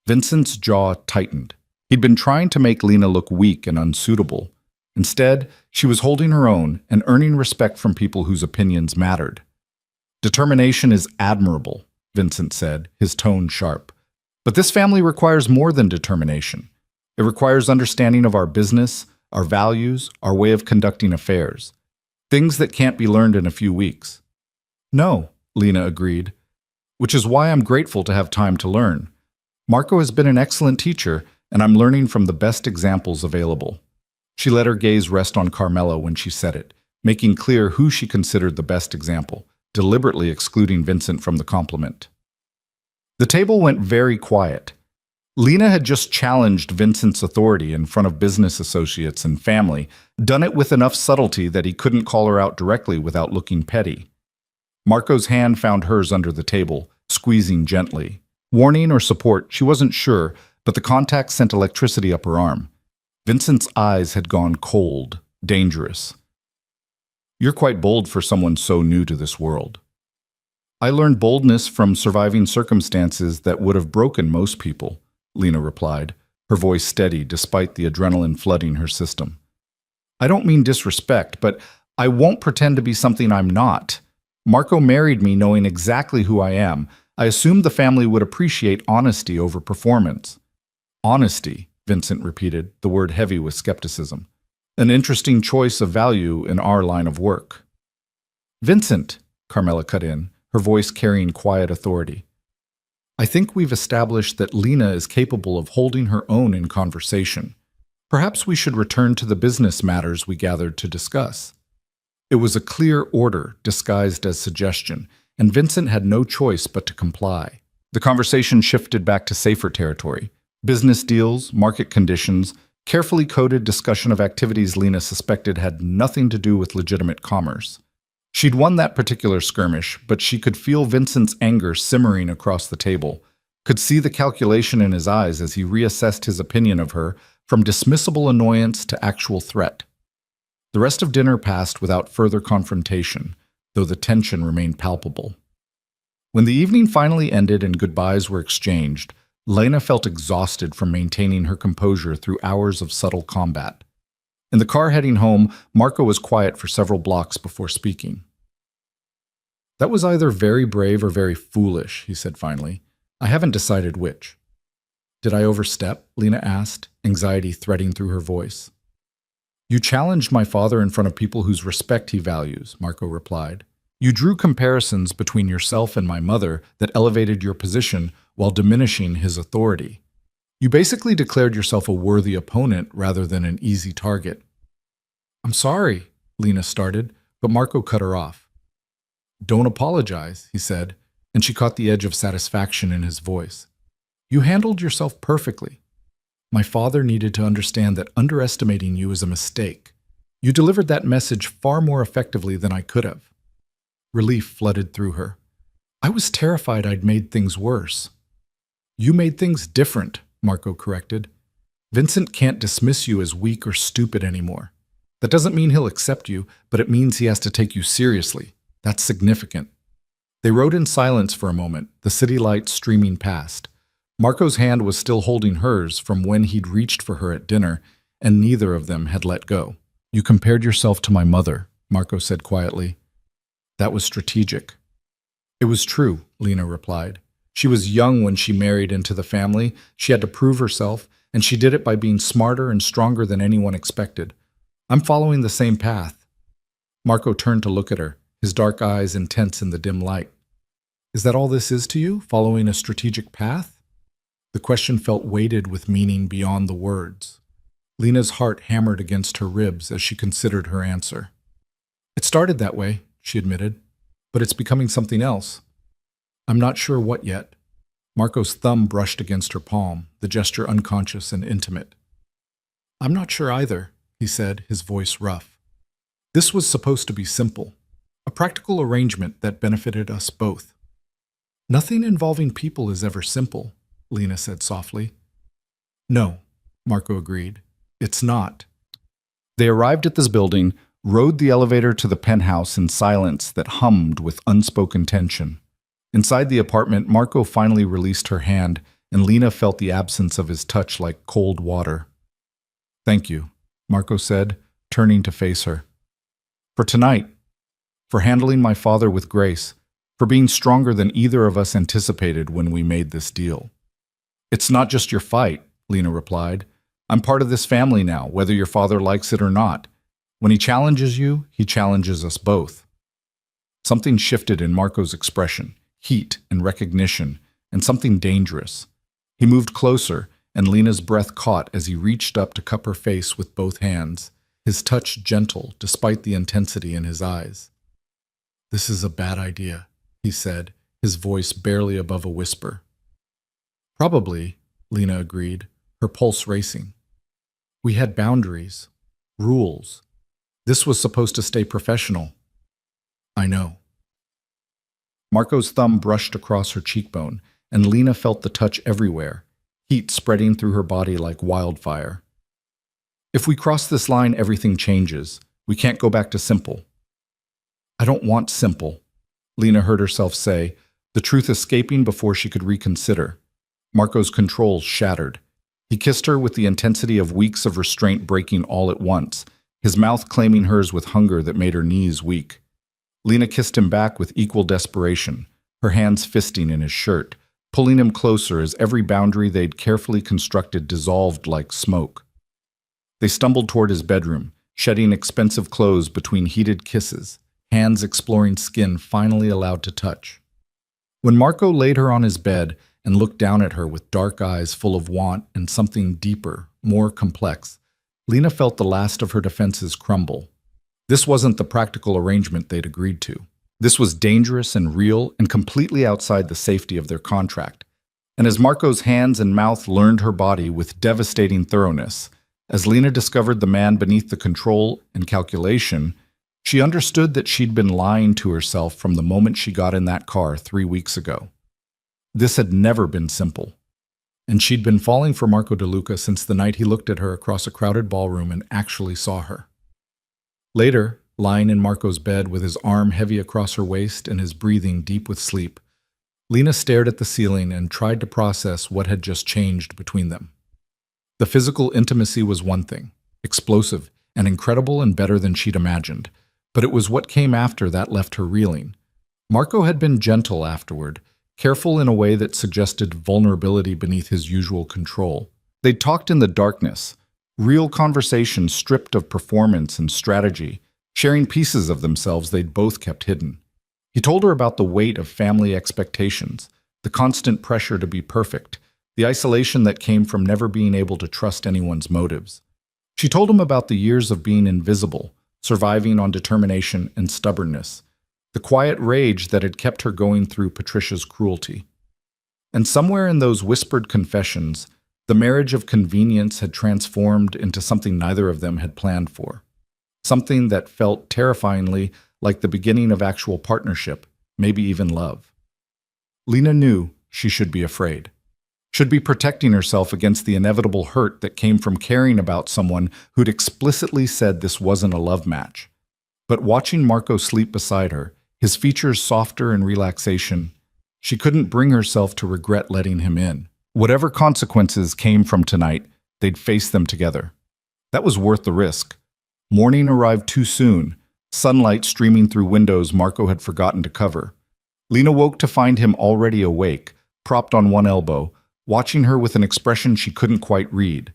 Vincent's jaw tightened. He'd been trying to make Lena look weak and unsuitable. Instead, she was holding her own and earning respect from people whose opinions mattered. "Determination is admirable," Vincent said, his tone sharp. But this family requires more than determination. It requires understanding of our business, our values, our way of conducting affairs. Things that can't be learned in a few weeks. No, Lena agreed, which is why I'm grateful to have time to learn. Marco has been an excellent teacher, and I'm learning from the best examples available. She let her gaze rest on Carmela when she said it, making clear who she considered the best example, deliberately excluding Vincent from the compliment. The table went very quiet. Lena had just challenged Vincent's authority in front of business associates and family, done it with enough subtlety that he couldn't call her out directly without looking petty. Marco's hand found hers under the table, squeezing gently. Warning or support, she wasn't sure, but the contact sent electricity up her arm. Vincent's eyes had gone cold, dangerous. You're quite bold for someone so new to this world. I learned boldness from surviving circumstances that would have broken most people, Lena replied, her voice steady despite the adrenaline flooding her system. I don't mean disrespect, but I won't pretend to be something I'm not. Marco married me knowing exactly who I am. I assumed the family would appreciate honesty over performance. Honesty, Vincent repeated, the word heavy with skepticism. An interesting choice of value in our line of work. Vincent, Carmela cut in, her voice carrying quiet authority. I think we've established that Lena is capable of holding her own in conversation. Perhaps we should return to the business matters we gathered to discuss. It was a clear order disguised as suggestion, and Vincent had no choice but to comply. The conversation shifted back to safer territory. Business deals, market conditions, carefully coded discussion of activities Lena suspected had nothing to do with legitimate commerce. She'd won that particular skirmish, but she could feel Vincent's anger simmering across the table, could see the calculation in his eyes as he reassessed his opinion of her from dismissible annoyance to actual threat. The rest of dinner passed without further confrontation, though the tension remained palpable. When the evening finally ended and goodbyes were exchanged, Lena felt exhausted from maintaining her composure through hours of subtle combat. In the car heading home, Marco was quiet for several blocks before speaking. That was either very brave or very foolish, he said finally. I haven't decided which. Did I overstep? Lena asked, anxiety threading through her voice. You challenged my father in front of people whose respect he values, Marco replied. You drew comparisons between yourself and my mother that elevated your position while diminishing his authority. You basically declared yourself a worthy opponent rather than an easy target. I'm sorry, Lena started, but Marco cut her off. Don't apologize, he said, and she caught the edge of satisfaction in his voice. You handled yourself perfectly. My father needed to understand that underestimating you is a mistake. You delivered that message far more effectively than I could have. Relief flooded through her. I was terrified I'd made things worse. You made things different, Marco corrected. Vincent can't dismiss you as weak or stupid anymore. That doesn't mean he'll accept you, but it means he has to take you seriously. That's significant. They rode in silence for a moment, the city lights streaming past. Marco's hand was still holding hers from when he'd reached for her at dinner, and neither of them had let go. You compared yourself to my mother, Marco said quietly. That was strategic. It was true, Lena replied. She was young when she married into the family. She had to prove herself, and she did it by being smarter and stronger than anyone expected. I'm following the same path. Marco turned to look at her, his dark eyes intense in the dim light. Is that all this is to you, following a strategic path? The question felt weighted with meaning beyond the words. Lena's heart hammered against her ribs as she considered her answer. It started that way, she admitted, but it's becoming something else. I'm not sure what yet. Marco's thumb brushed against her palm, the gesture unconscious and intimate. I'm not sure either, he said, his voice rough. This was supposed to be simple, a practical arrangement that benefited us both. Nothing involving people is ever simple, Lena said softly. No, Marco agreed. It's not. They arrived at this building, rode the elevator to the penthouse in silence that hummed with unspoken tension. Inside the apartment, Marco finally released her hand, and Lena felt the absence of his touch like cold water. Thank you, Marco said, turning to face her. For tonight, for handling my father with grace, for being stronger than either of us anticipated when we made this deal. It's not just your fight, Lena replied. I'm part of this family now, whether your father likes it or not. When he challenges you, he challenges us both. Something shifted in Marco's expression, heat and recognition, and something dangerous. He moved closer, and Lena's breath caught as he reached up to cup her face with both hands, his touch gentle despite the intensity in his eyes. This is a bad idea, he said, his voice barely above a whisper. Probably, Lena agreed, her pulse racing. We had boundaries, rules. This was supposed to stay professional. I know. Marco's thumb brushed across her cheekbone, and Lena felt the touch everywhere, heat spreading through her body like wildfire. If we cross this line, everything changes. We can't go back to simple. I don't want simple, Lena heard herself say, the truth escaping before she could reconsider. Marco's control shattered. He kissed her with the intensity of weeks of restraint breaking all at once, his mouth claiming hers with hunger that made her knees weak. Lena kissed him back with equal desperation, her hands fisting in his shirt, pulling him closer as every boundary they'd carefully constructed dissolved like smoke. They stumbled toward his bedroom, shedding expensive clothes between heated kisses, hands exploring skin finally allowed to touch. When Marco laid her on his bed and looked down at her with dark eyes full of want and something deeper, more complex, Lena felt the last of her defenses crumble. This wasn't the practical arrangement they'd agreed to. This was dangerous and real and completely outside the safety of their contract. And as Marco's hands and mouth learned her body with devastating thoroughness, as Lena discovered the man beneath the control and calculation, she understood that she'd been lying to herself from the moment she got in that car 3 weeks ago. This had never been simple. And she'd been falling for Marco DeLuca since the night he looked at her across a crowded ballroom and actually saw her. Later, lying in Marco's bed with his arm heavy across her waist and his breathing deep with sleep, Lena stared at the ceiling and tried to process what had just changed between them. The physical intimacy was one thing, explosive and incredible and better than she'd imagined, but it was what came after that left her reeling. Marco had been gentle afterward, careful in a way that suggested vulnerability beneath his usual control. They'd talked in the darkness, real conversations stripped of performance and strategy, sharing pieces of themselves they'd both kept hidden. He told her about the weight of family expectations, the constant pressure to be perfect, the isolation that came from never being able to trust anyone's motives. She told him about the years of being invisible, surviving on determination and stubbornness, the quiet rage that had kept her going through Patricia's cruelty. And somewhere in those whispered confessions, the marriage of convenience had transformed into something neither of them had planned for. Something that felt terrifyingly like the beginning of actual partnership, maybe even love. Lena knew she should be afraid, should be protecting herself against the inevitable hurt that came from caring about someone who'd explicitly said this wasn't a love match. But watching Marco sleep beside her, his features softer in relaxation, she couldn't bring herself to regret letting him in. Whatever consequences came from tonight, they'd face them together. That was worth the risk. Morning arrived too soon, sunlight streaming through windows Marco had forgotten to cover. Lena woke to find him already awake, propped on one elbow, watching her with an expression she couldn't quite read.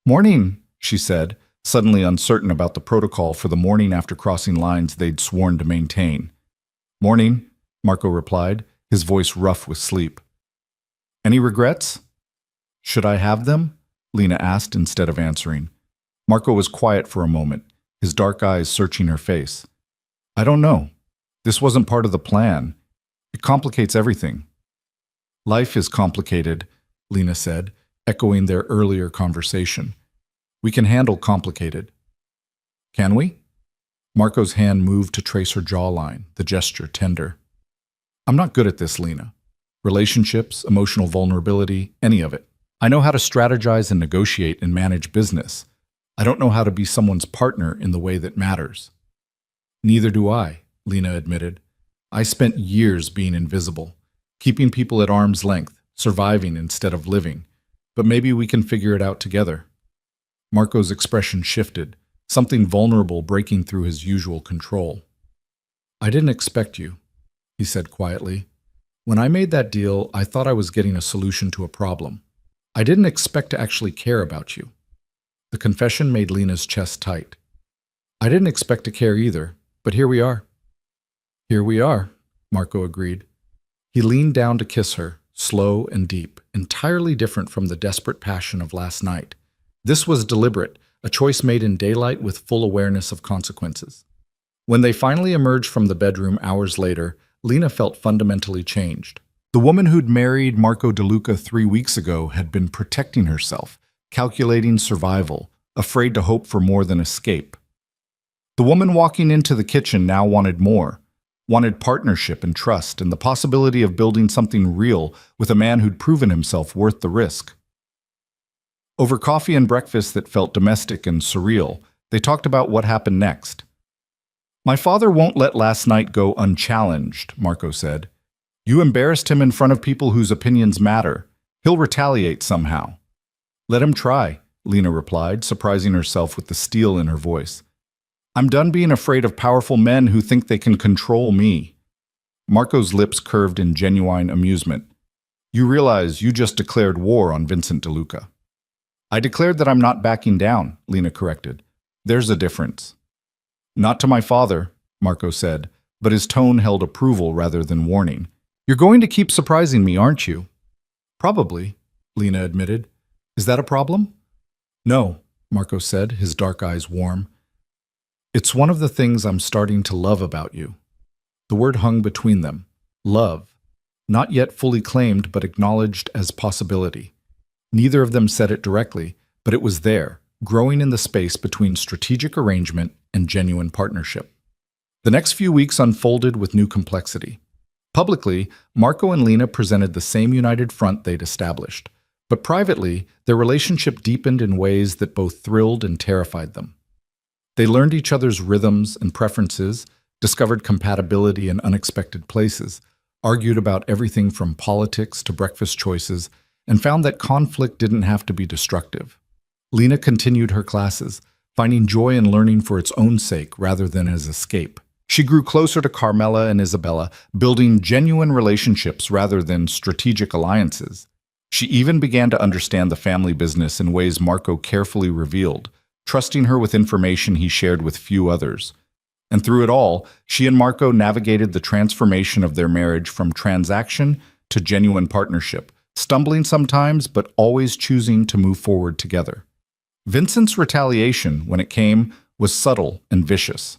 "Morning," she said, suddenly uncertain about the protocol for the morning after crossing lines they'd sworn to maintain. "Morning," Marco replied, his voice rough with sleep. "Any regrets?" "Should I have them?" Lena asked instead of answering. Marco was quiet for a moment, his dark eyes searching her face. "I don't know. This wasn't part of the plan. It complicates everything." "Life is complicated," Lena said, echoing their earlier conversation. "We can handle complicated." "Can we?" Marco's hand moved to trace her jawline, the gesture tender. "I'm not good at this, Lena. Relationships, emotional vulnerability, any of it. I know how to strategize and negotiate and manage business. I don't know how to be someone's partner in the way that matters." "Neither do I," Lena admitted. "I spent years being invisible, keeping people at arm's length, surviving instead of living. But maybe we can figure it out together." Marco's expression shifted, something vulnerable breaking through his usual control. "I didn't expect you," he said quietly. "When I made that deal, I thought I was getting a solution to a problem. I didn't expect to actually care about you. The confession made Lena's chest tight. I didn't expect to care either, but here we are. Here we are, Marco agreed. He leaned down to kiss her, slow and deep, entirely different from the desperate passion of last night. This was deliberate, a choice made in daylight with full awareness of consequences. When they finally emerged from the bedroom hours later, Lena felt fundamentally changed. The woman who'd married Marco DeLuca 3 weeks ago had been protecting herself, calculating survival, afraid to hope for more than escape. The woman walking into the kitchen now wanted more, wanted partnership and trust and the possibility of building something real with a man who'd proven himself worth the risk. Over coffee and breakfast that felt domestic and surreal, they talked about what happened next. My father won't let last night go unchallenged, Marco said. You embarrassed him in front of people whose opinions matter. He'll retaliate somehow. Let him try, Lena replied, surprising herself with the steel in her voice. I'm done being afraid of powerful men who think they can control me. Marco's lips curved in genuine amusement. You realize you just declared war on Vincent DeLuca. I declared that I'm not backing down, Lena corrected. There's a difference. Not to my father, Marco said, but his tone held approval rather than warning. You're going to keep surprising me, aren't you? Probably, Lena admitted. Is that a problem? No, Marco said, his dark eyes warm. It's one of the things I'm starting to love about you. The word hung between them. Love. Not yet fully claimed, but acknowledged as possibility. Neither of them said it directly, but it was there, growing in the space between strategic arrangement and genuine partnership. The next few weeks unfolded with new complexity. Publicly, Marco and Lena presented the same united front they'd established, but privately, their relationship deepened in ways that both thrilled and terrified them. They learned each other's rhythms and preferences, discovered compatibility in unexpected places, argued about everything from politics to breakfast choices, and found that conflict didn't have to be destructive. Lena continued her classes, finding joy in learning for its own sake rather than as escape. She grew closer to Carmela and Isabella, building genuine relationships rather than strategic alliances. She even began to understand the family business in ways Marco carefully revealed, trusting her with information he shared with few others. And through it all, she and Marco navigated the transformation of their marriage from transaction to genuine partnership, stumbling sometimes, but always choosing to move forward together. Vincent's retaliation, when it came, was subtle and vicious.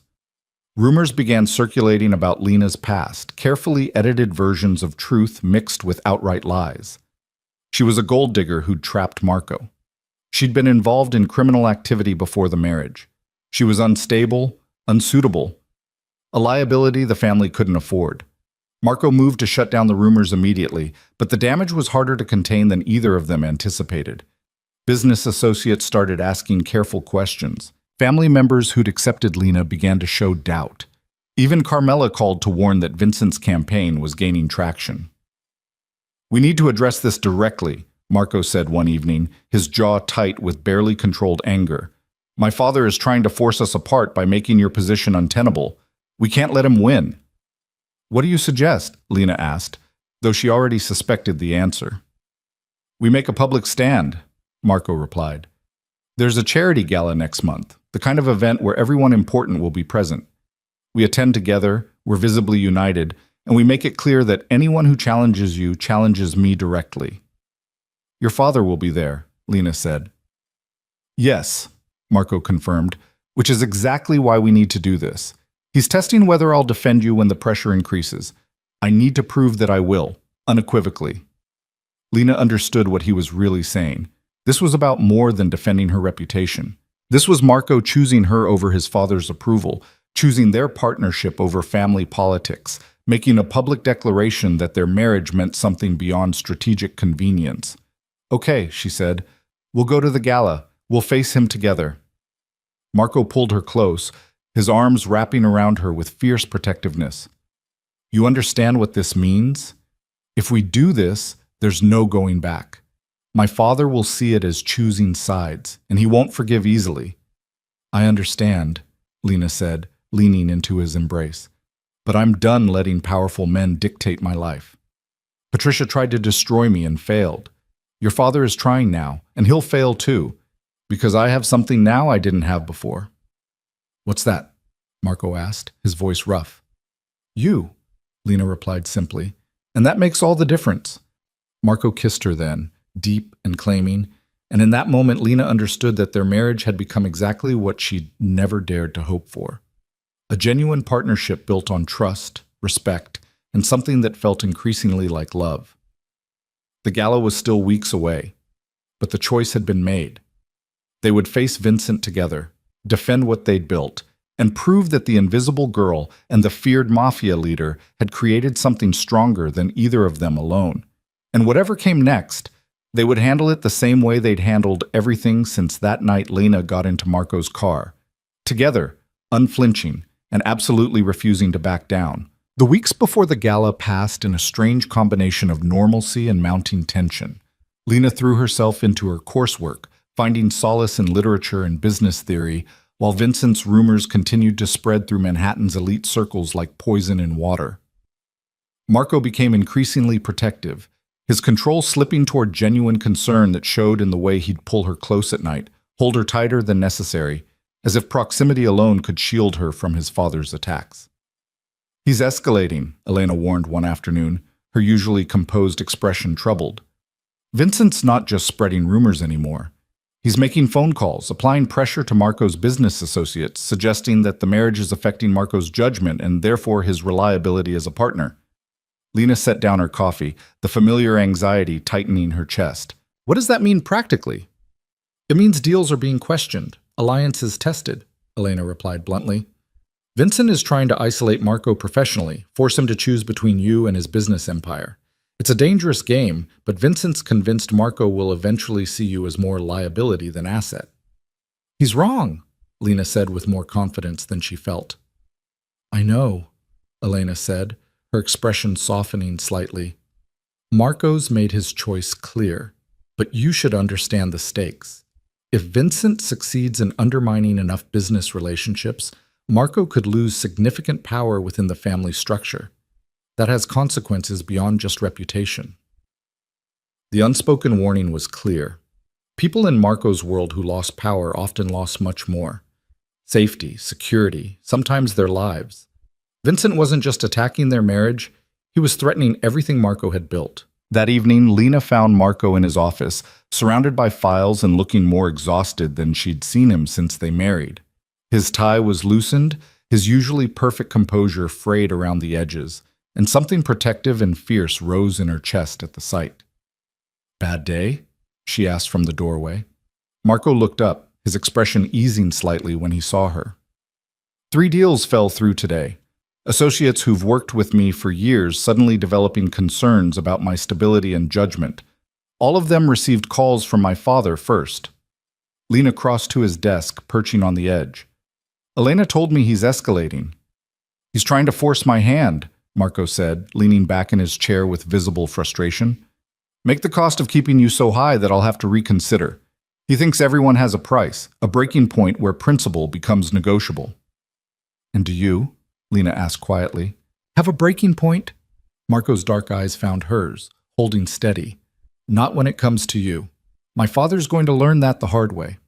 Rumors began circulating about Lena's past, carefully edited versions of truth mixed with outright lies. She was a gold digger who'd trapped Marco. She'd been involved in criminal activity before the marriage. She was unstable, unsuitable, a liability the family couldn't afford. Marco moved to shut down the rumors immediately, but the damage was harder to contain than either of them anticipated. Business associates started asking careful questions. Family members who'd accepted Lena began to show doubt. Even Carmela called to warn that Vincent's campaign was gaining traction. We need to address this directly, Marco said one evening, his jaw tight with barely controlled anger. My father is trying to force us apart by making your position untenable. We can't let him win. What do you suggest? Lena asked, though she already suspected the answer. We make a public stand, Marco replied. There's a charity gala next month, the kind of event where everyone important will be present. We attend together, we're visibly united, and we make it clear that anyone who challenges you challenges me directly. Your father will be there, Lena said. Yes, Marco confirmed, which is exactly why we need to do this. He's testing whether I'll defend you when the pressure increases. I need to prove that I will, unequivocally. Lena understood what he was really saying. This was about more than defending her reputation. This was Marco choosing her over his father's approval, choosing their partnership over family politics, making a public declaration that their marriage meant something beyond strategic convenience. Okay, she said, we'll go to the gala. We'll face him together. Marco pulled her close, his arms wrapping around her with fierce protectiveness. You understand what this means? If we do this, there's no going back. My father will see it as choosing sides, and he won't forgive easily. I understand, Lena said, leaning into his embrace. But I'm done letting powerful men dictate my life. Patricia tried to destroy me and failed. Your father is trying now, and he'll fail too, because I have something now I didn't have before." "What's that?" Marco asked, his voice rough. "You," Lena replied simply, "and that makes all the difference." Marco kissed her then, deep and claiming, and in that moment Lena understood that their marriage had become exactly what she'd never dared to hope for. A genuine partnership built on trust, respect, and something that felt increasingly like love. The gala was still weeks away, but the choice had been made. They would face Vincent together, defend what they'd built, and prove that the invisible girl and the feared Mafia leader had created something stronger than either of them alone. And whatever came next, they would handle it the same way they'd handled everything since that night Lena got into Marco's car. Together, unflinching, and absolutely refusing to back down. The weeks before the gala passed in a strange combination of normalcy and mounting tension. Lena threw herself into her coursework, finding solace in literature and business theory, while Vincent's rumors continued to spread through Manhattan's elite circles like poison in water. Marco became increasingly protective, his control slipping toward genuine concern that showed in the way he'd pull her close at night, hold her tighter than necessary, as if proximity alone could shield her from his father's attacks. "He's escalating," Elena warned one afternoon, her usually composed expression troubled. "Vincent's not just spreading rumors anymore. He's making phone calls, applying pressure to Marco's business associates, suggesting that the marriage is affecting Marco's judgment and therefore his reliability as a partner." Lena set down her coffee, the familiar anxiety tightening her chest. "What does that mean practically?" "It means deals are being questioned, alliances tested," Elena replied bluntly. "Vincent is trying to isolate Marco professionally, force him to choose between you and his business empire. It's a dangerous game, but Vincent's convinced Marco will eventually see you as more liability than asset." "He's wrong," Lena said with more confidence than she felt. "I know," Elena said, her expression softening slightly. "Marco's made his choice clear, but you should understand the stakes. If Vincent succeeds in undermining enough business relationships, Marco could lose significant power within the family structure. That has consequences beyond just reputation." The unspoken warning was clear. People in Marco's world who lost power often lost much more. Safety, security, sometimes their lives. Vincent wasn't just attacking their marriage, he was threatening everything Marco had built. That evening, Lena found Marco in his office, surrounded by files and looking more exhausted than she'd seen him since they married. His tie was loosened, his usually perfect composure frayed around the edges, and something protective and fierce rose in her chest at the sight. "Bad day?" she asked from the doorway. Marco looked up, his expression easing slightly when he saw her. "3 deals fell through today. Associates who've worked with me for years suddenly developing concerns about my stability and judgment. All of them received calls from my father first." Lena crossed to his desk, perching on the edge. "Elena told me he's escalating." "He's trying to force my hand," Marco said, leaning back in his chair with visible frustration. "Make the cost of keeping you so high that I'll have to reconsider. He thinks everyone has a price, a breaking point where principle becomes negotiable." "And do you?" Lena asked quietly. "Have a breaking point?" Marco's dark eyes found hers, holding steady. "Not when it comes to you. My father's going to learn that the hard way."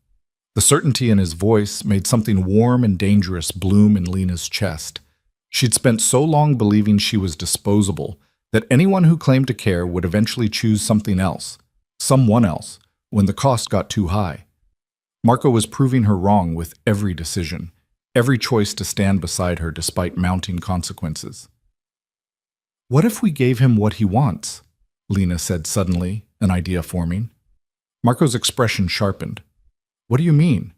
The certainty in his voice made something warm and dangerous bloom in Lena's chest. She'd spent so long believing she was disposable that anyone who claimed to care would eventually choose something else, someone else, when the cost got too high. Marco was proving her wrong with every decision, every choice to stand beside her despite mounting consequences. "What if we gave him what he wants?" Lena said suddenly, an idea forming. Marco's expression sharpened. "What do you mean?"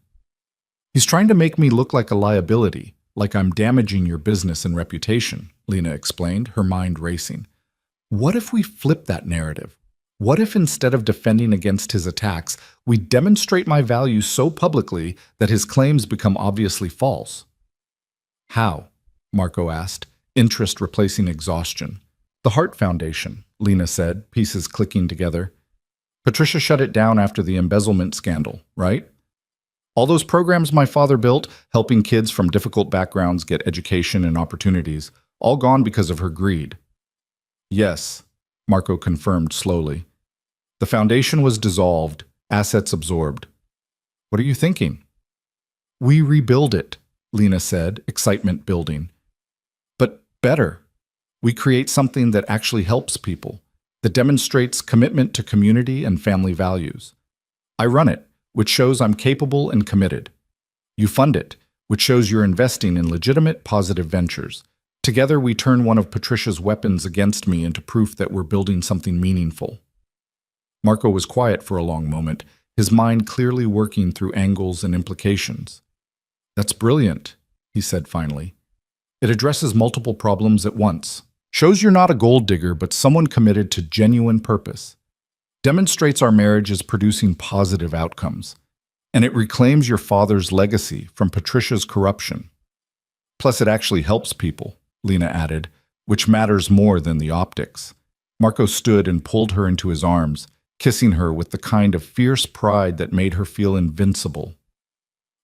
"He's trying to make me look like a liability, like I'm damaging your business and reputation," Lena explained, her mind racing. "What if we flip that narrative? What if instead of defending against his attacks, we demonstrate my value so publicly that his claims become obviously false?" "How?" Marco asked, interest replacing exhaustion. "The Heart Foundation," Lena said, pieces clicking together. "Patricia shut it down after the embezzlement scandal, right? All those programs my father built, helping kids from difficult backgrounds get education and opportunities, all gone because of her greed." "Yes," Marco confirmed slowly. The foundation was dissolved, assets absorbed. What are you thinking? We rebuild it, Lena said, excitement building. But better. We create something that actually helps people, that demonstrates commitment to community and family values. I run it, which shows I'm capable and committed. You fund it, which shows you're investing in legitimate, positive ventures. Together, we turn one of Patricia's weapons against me into proof that we're building something meaningful. Marco was quiet for a long moment, his mind clearly working through angles and implications. That's brilliant, he said finally. It addresses multiple problems at once. Shows you're not a gold digger, but someone committed to genuine purpose. Demonstrates our marriage is producing positive outcomes. And it reclaims your father's legacy from Patricia's corruption. Plus, it actually helps people, Lena added, which matters more than the optics. Marco stood and pulled her into his arms, kissing her with the kind of fierce pride that made her feel invincible.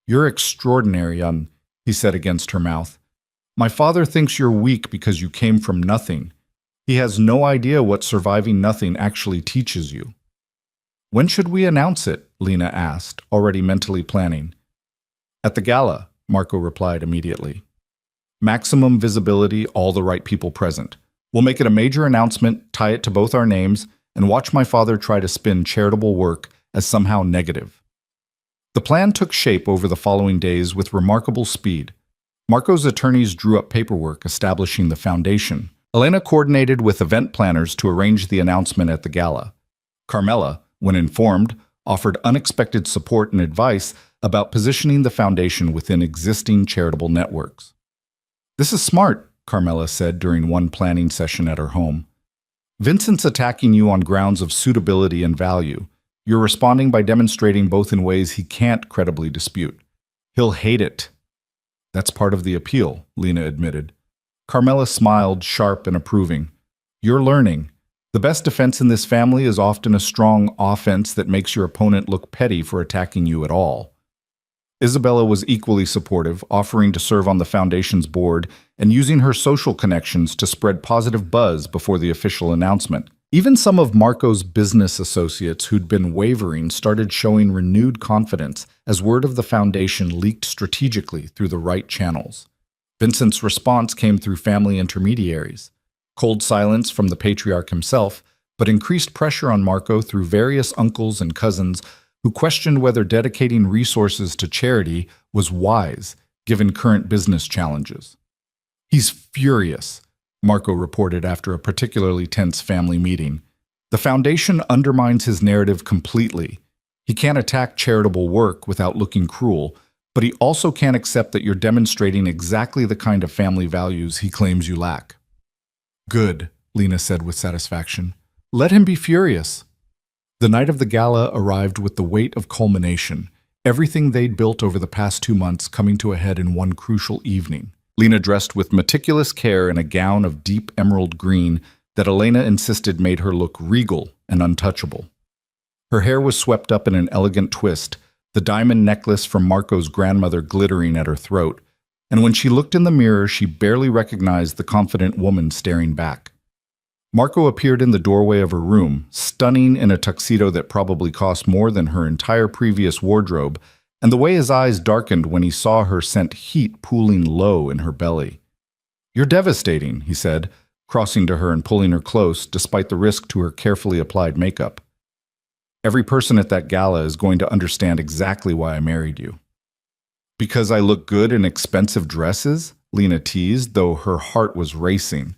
You're extraordinary, he said against her mouth. My father thinks you're weak because you came from nothing. He has no idea what surviving nothing actually teaches you. When should we announce it? Lena asked, already mentally planning. At the gala, Marco replied immediately. Maximum visibility, all the right people present. We'll make it a major announcement, tie it to both our names, and watch my father try to spin charitable work as somehow negative. The plan took shape over the following days with remarkable speed. Marco's attorneys drew up paperwork establishing the foundation. Elena coordinated with event planners to arrange the announcement at the gala. Carmela, when informed, offered unexpected support and advice about positioning the foundation within existing charitable networks. This is smart, Carmela said during one planning session at her home. Vincent's attacking you on grounds of suitability and value. You're responding by demonstrating both in ways he can't credibly dispute. He'll hate it. That's part of the appeal, Lena admitted. Carmela smiled, sharp and approving. You're learning. The best defense in this family is often a strong offense that makes your opponent look petty for attacking you at all. Isabella was equally supportive, offering to serve on the foundation's board and using her social connections to spread positive buzz before the official announcement. Even some of Marco's business associates who'd been wavering started showing renewed confidence as word of the foundation leaked strategically through the right channels. Vincent's response came through family intermediaries. Cold silence from the patriarch himself, but increased pressure on Marco through various uncles and cousins who questioned whether dedicating resources to charity was wise, given current business challenges. He's furious, Marco reported after a particularly tense family meeting. The foundation undermines his narrative completely. He can't attack charitable work without looking cruel, but he also can't accept that you're demonstrating exactly the kind of family values he claims you lack. Good, Lena said with satisfaction. Let him be furious. The night of the gala arrived with the weight of culmination, everything they'd built over the past 2 months coming to a head in one crucial evening. Lena dressed with meticulous care in a gown of deep emerald green that Elena insisted made her look regal and untouchable. Her hair was swept up in an elegant twist, the diamond necklace from Marco's grandmother glittering at her throat, and when she looked in the mirror, she barely recognized the confident woman staring back. Marco appeared in the doorway of her room, stunning in a tuxedo that probably cost more than her entire previous wardrobe, and the way his eyes darkened when he saw her sent heat pooling low in her belly. You're devastating, he said, crossing to her and pulling her close, despite the risk to her carefully applied makeup. Every person at that gala is going to understand exactly why I married you. Because I look good in expensive dresses? Lena teased, though her heart was racing.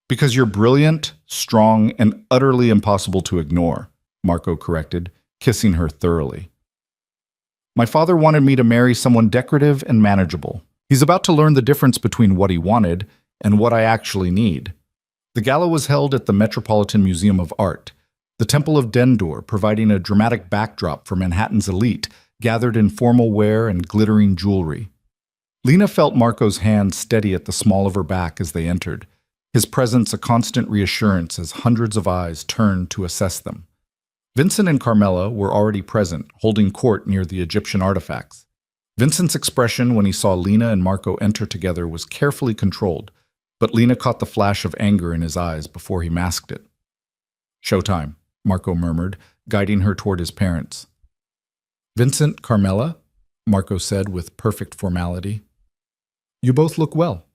Because you're brilliant, strong, and utterly impossible to ignore, Marco corrected, kissing her thoroughly. My father wanted me to marry someone decorative and manageable. He's about to learn the difference between what he wanted and what I actually need. The gala was held at the Metropolitan Museum of Art, the Temple of Dendur providing a dramatic backdrop for Manhattan's elite, gathered in formal wear and glittering jewelry. Lena felt Marco's hand steady at the small of her back as they entered, his presence a constant reassurance as hundreds of eyes turned to assess them. Vincent and Carmela were already present, holding court near the Egyptian artifacts. Vincent's expression when he saw Lena and Marco enter together was carefully controlled, but Lena caught the flash of anger in his eyes before he masked it. Showtime, Marco murmured, guiding her toward his parents. Vincent, Carmela, Marco said with perfect formality. You both look well.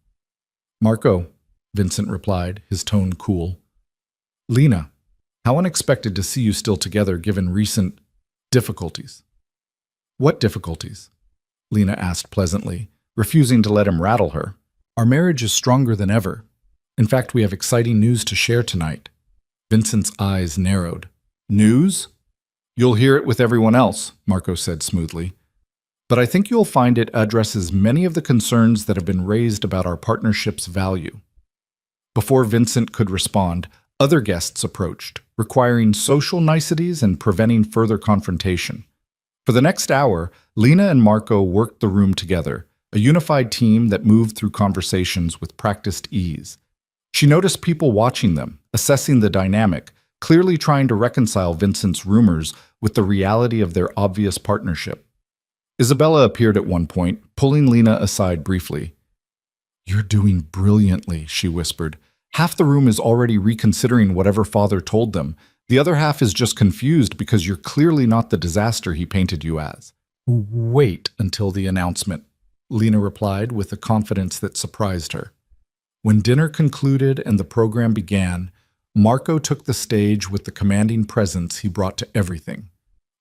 Marco, Vincent replied, his tone cool. Lena, how unexpected to see you still together given recent difficulties. What difficulties? Lena asked pleasantly, refusing to let him rattle her. Our marriage is stronger than ever. In fact, we have exciting news to share tonight. Vincent's eyes narrowed. News? You'll hear it with everyone else, Marco said smoothly. But I think you'll find it addresses many of the concerns that have been raised about our partnership's value. Before Vincent could respond, other guests approached, requiring social niceties and preventing further confrontation. For the next hour, Lena and Marco worked the room together, a unified team that moved through conversations with practiced ease. She noticed people watching them, assessing the dynamic, clearly trying to reconcile Vincent's rumors with the reality of their obvious partnership. Isabella appeared at one point, pulling Lena aside briefly. You're doing brilliantly, she whispered. Half the room is already reconsidering whatever father told them. The other half is just confused because you're clearly not the disaster he painted you as. Wait until the announcement, Lena replied with a confidence that surprised her. When dinner concluded and the program began, Marco took the stage with the commanding presence he brought to everything.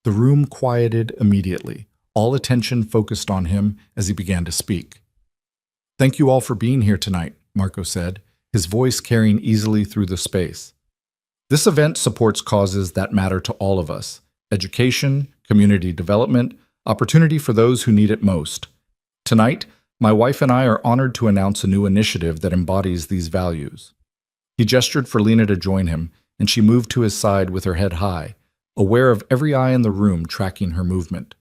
The room quieted immediately, all attention focused on him as he began to speak. Thank you all for being here tonight, Marco said, his voice carrying easily through the space. This event supports causes that matter to all of us: education, community development, opportunity for those who need it most. Tonight, my wife and I are honored to announce a new initiative that embodies these values. He gestured for Lena to join him, and she moved to his side with her head high, aware of every eye in the room tracking her movement.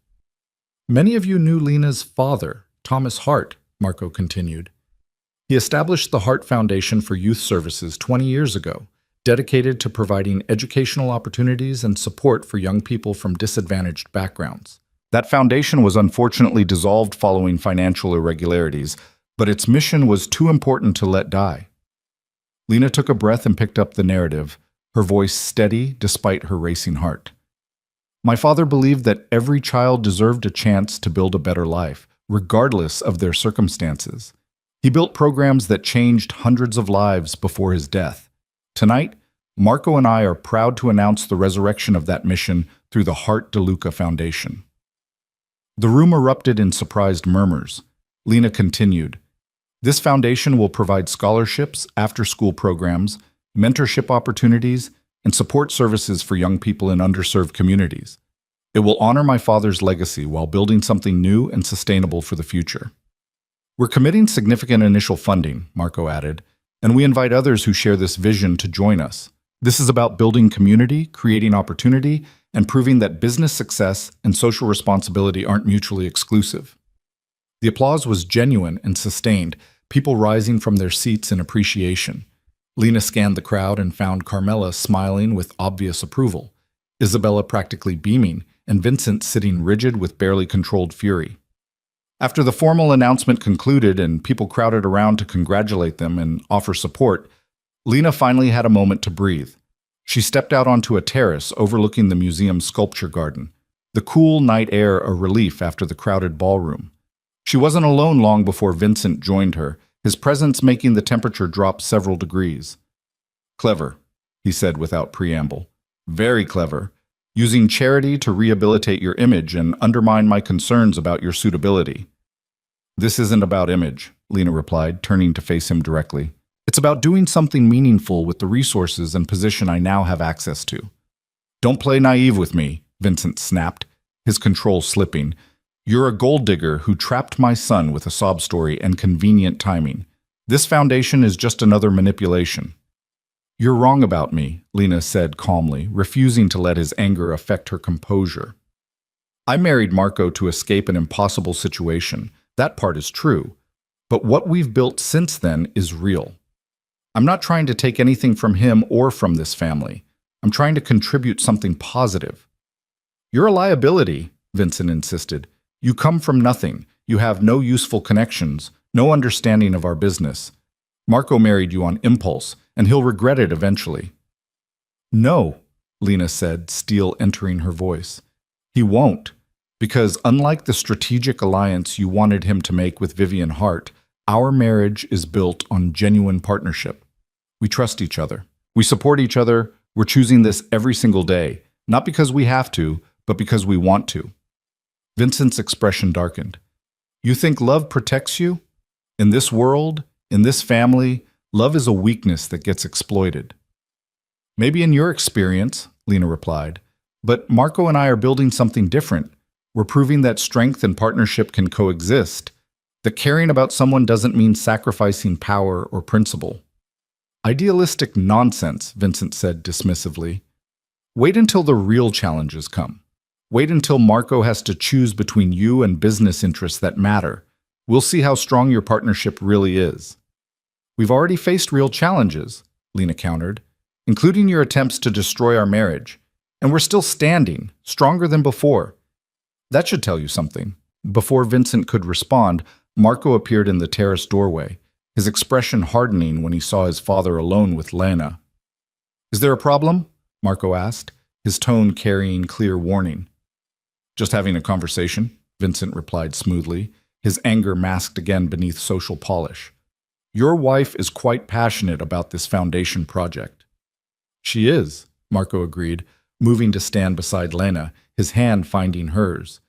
Many of you knew Lena's father, Thomas Hart, Marco continued. He established the Hart Foundation for Youth Services 20 years ago, dedicated to providing educational opportunities and support for young people from disadvantaged backgrounds. That foundation was unfortunately dissolved following financial irregularities, but its mission was too important to let die. Lena took a breath and picked up the narrative, her voice steady despite her racing heart. My father believed that every child deserved a chance to build a better life, regardless of their circumstances. He built programs that changed hundreds of lives before his death. Tonight, Marco and I are proud to announce the resurrection of that mission through the Hart DeLuca Foundation. The room erupted in surprised murmurs. Lena continued, This foundation will provide scholarships, after-school programs, mentorship opportunities, and support services for young people in underserved communities. It will honor my father's legacy while building something new and sustainable for the future. We're committing significant initial funding, Marco added, and we invite others who share this vision to join us. This is about building community, creating opportunity, and proving that business success and social responsibility aren't mutually exclusive. The applause was genuine and sustained, people rising from their seats in appreciation. Lena scanned the crowd and found Carmela smiling with obvious approval, Isabella practically beaming, and Vincent sitting rigid with barely controlled fury. After the formal announcement concluded and people crowded around to congratulate them and offer support, Lena finally had a moment to breathe. She stepped out onto a terrace overlooking the museum's sculpture garden, the cool night air a relief after the crowded ballroom. She wasn't alone long before Vincent joined her, his presence making the temperature drop several degrees. Clever, he said without preamble. Very clever. Using charity to rehabilitate your image and undermine my concerns about your suitability. This isn't about image, Lena replied, turning to face him directly. It's about doing something meaningful with the resources and position I now have access to. Don't play naive with me, Vincent snapped, his control slipping. You're a gold digger who trapped my son with a sob story and convenient timing. This foundation is just another manipulation. You're wrong about me, Lena said calmly, refusing to let his anger affect her composure. I married Marco to escape an impossible situation. That part is true. But what we've built since then is real. I'm not trying to take anything from him or from this family. I'm trying to contribute something positive. You're a liability, Vincent insisted. You come from nothing. You have no useful connections, no understanding of our business. Marco married you on impulse, and he'll regret it eventually. No, Lena said, steel entering her voice. He won't, because unlike the strategic alliance you wanted him to make with Vivian Hart, our marriage is built on genuine partnership. We trust each other. We support each other. We're choosing this every single day, not because we have to, but because we want to. Vincent's expression darkened. You think love protects you? In this world, in this family, love is a weakness that gets exploited. Maybe in your experience, Lena replied, but Marco and I are building something different. We're proving that strength and partnership can coexist, that caring about someone doesn't mean sacrificing power or principle. Idealistic nonsense, Vincent said dismissively. Wait until the real challenges come. Wait until Marco has to choose between you and business interests that matter. We'll see how strong your partnership really is. We've already faced real challenges, Lena countered, including your attempts to destroy our marriage. And we're still standing, stronger than before. That should tell you something. Before Vincent could respond, Marco appeared in the terrace doorway, his expression hardening when he saw his father alone with Lena. Is there a problem? Marco asked, his tone carrying clear warning. Just having a conversation, Vincent replied smoothly, his anger masked again beneath social polish. Your wife is quite passionate about this foundation project. She is, Marco agreed, moving to stand beside Lena, his hand finding hers.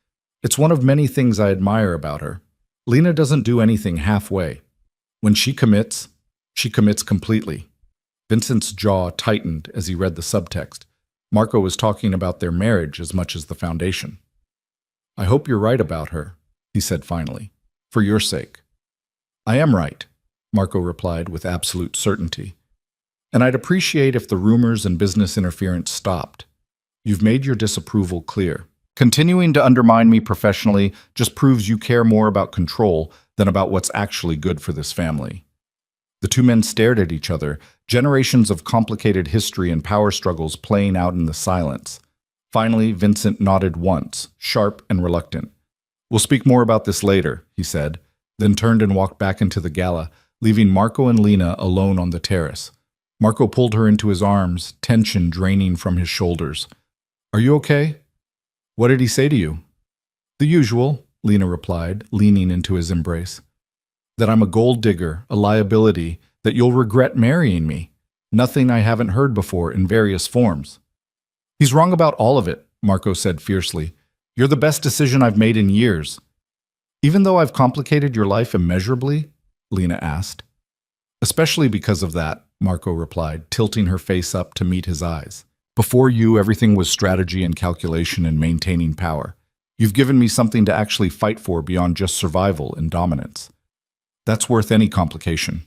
It's one of many things I admire about her. Lena doesn't do anything halfway. When she commits completely. Vincent's jaw tightened as he read the subtext. Marco was talking about their marriage as much as the foundation. I hope you're right about her, he said finally, for your sake. I am right, Marco replied with absolute certainty. And I'd appreciate if the rumors and business interference stopped. You've made your disapproval clear. Continuing to undermine me professionally just proves you care more about control than about what's actually good for this family. The two men stared at each other, generations of complicated history and power struggles playing out in the silence. Finally, Vincent nodded once, sharp and reluctant. We'll speak more about this later, he said, then turned and walked back into the gala, leaving Marco and Lena alone on the terrace. Marco pulled her into his arms, tension draining from his shoulders. Are you okay? What did he say to you? The usual, Lena replied, leaning into his embrace. That I'm a gold digger, a liability, that you'll regret marrying me. Nothing I haven't heard before in various forms. He's wrong about all of it, Marco said fiercely. You're the best decision I've made in years. Even though I've complicated your life immeasurably? Lena asked. Especially because of that, Marco replied, tilting her face up to meet his eyes. Before you, everything was strategy and calculation and maintaining power. You've given me something to actually fight for beyond just survival and dominance. That's worth any complication.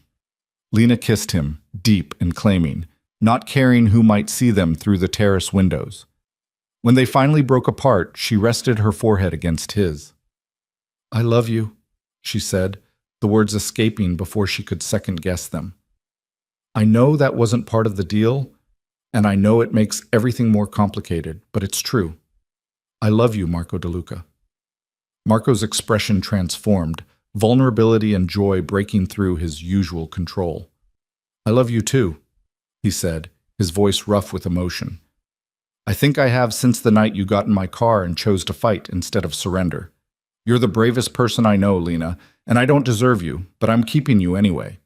Lena kissed him, deep and claiming, not caring who might see them through the terrace windows. When they finally broke apart, she rested her forehead against his. I love you, she said, the words escaping before she could second-guess them. I know that wasn't part of the deal, and I know it makes everything more complicated, but it's true. I love you, Marco DeLuca. Marco's expression transformed, vulnerability and joy breaking through his usual control. I love you too, he said, his voice rough with emotion. I think I have since the night you got in my car and chose to fight instead of surrender. You're the bravest person I know, Lena, and I don't deserve you, but I'm keeping you anyway.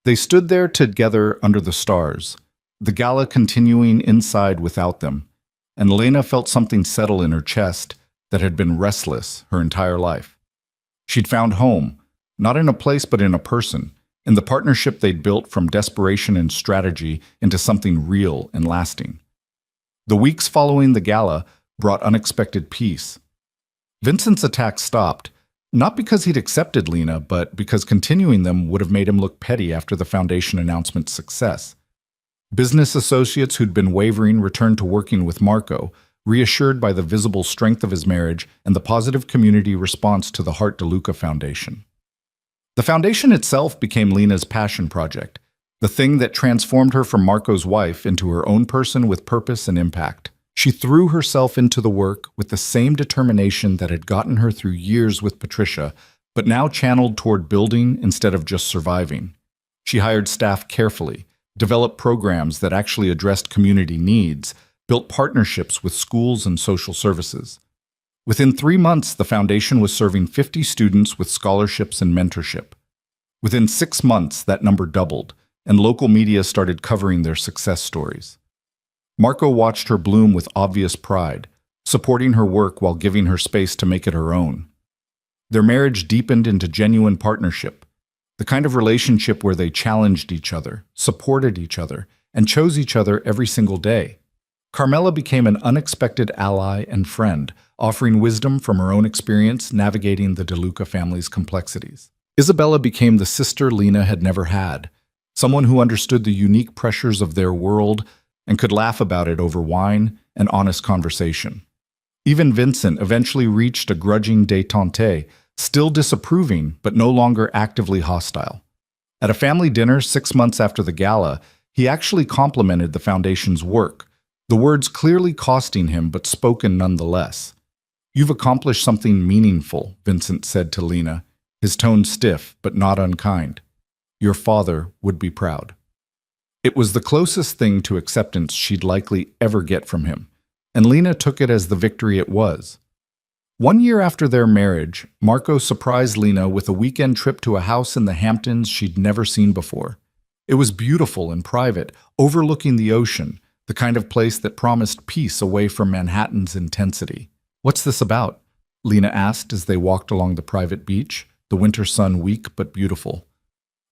They stood there together under the stars, the gala continuing inside without them, and Lena felt something settle in her chest that had been restless her entire life. She'd found home, not in a place but in a person, in the partnership they'd built from desperation and strategy into something real and lasting. The weeks following the gala brought unexpected peace. Vincent's attacks stopped, not because he'd accepted Lena, but because continuing them would have made him look petty after the foundation announcement's success. Business associates who'd been wavering returned to working with Marco, reassured by the visible strength of his marriage and the positive community response to the Hart DeLuca Foundation. The foundation itself became Lena's passion project, the thing that transformed her from Marco's wife into her own person with purpose and impact. She threw herself into the work with the same determination that had gotten her through years with Patricia, but now channeled toward building instead of just surviving. She hired staff carefully, developed programs that actually addressed community needs, built partnerships with schools and social services. Within 3 months, the foundation was serving 50 students with scholarships and mentorship. Within 6 months, that number doubled, and local media started covering their success stories. Marco watched her bloom with obvious pride, supporting her work while giving her space to make it her own. Their marriage deepened into genuine partnership, the kind of relationship where they challenged each other, supported each other, and chose each other every single day. Carmela became an unexpected ally and friend, offering wisdom from her own experience navigating the DeLuca family's complexities. Isabella became the sister Lena had never had, someone who understood the unique pressures of their world and could laugh about it over wine and honest conversation. Even Vincent eventually reached a grudging détente, still disapproving but no longer actively hostile. At a family dinner 6 months after the gala, he actually complimented the foundation's work, the words clearly costing him but spoken nonetheless. "You've accomplished something meaningful," Vincent said to Lena, his tone stiff but not unkind. "Your father would be proud." It was the closest thing to acceptance she'd likely ever get from him, and Lena took it as the victory it was. 1 year after their marriage, Marco surprised Lena with a weekend trip to a house in the Hamptons she'd never seen before. It was beautiful and private, overlooking the ocean, the kind of place that promised peace away from Manhattan's intensity. "What's this about?" Lena asked as they walked along the private beach, the winter sun weak but beautiful.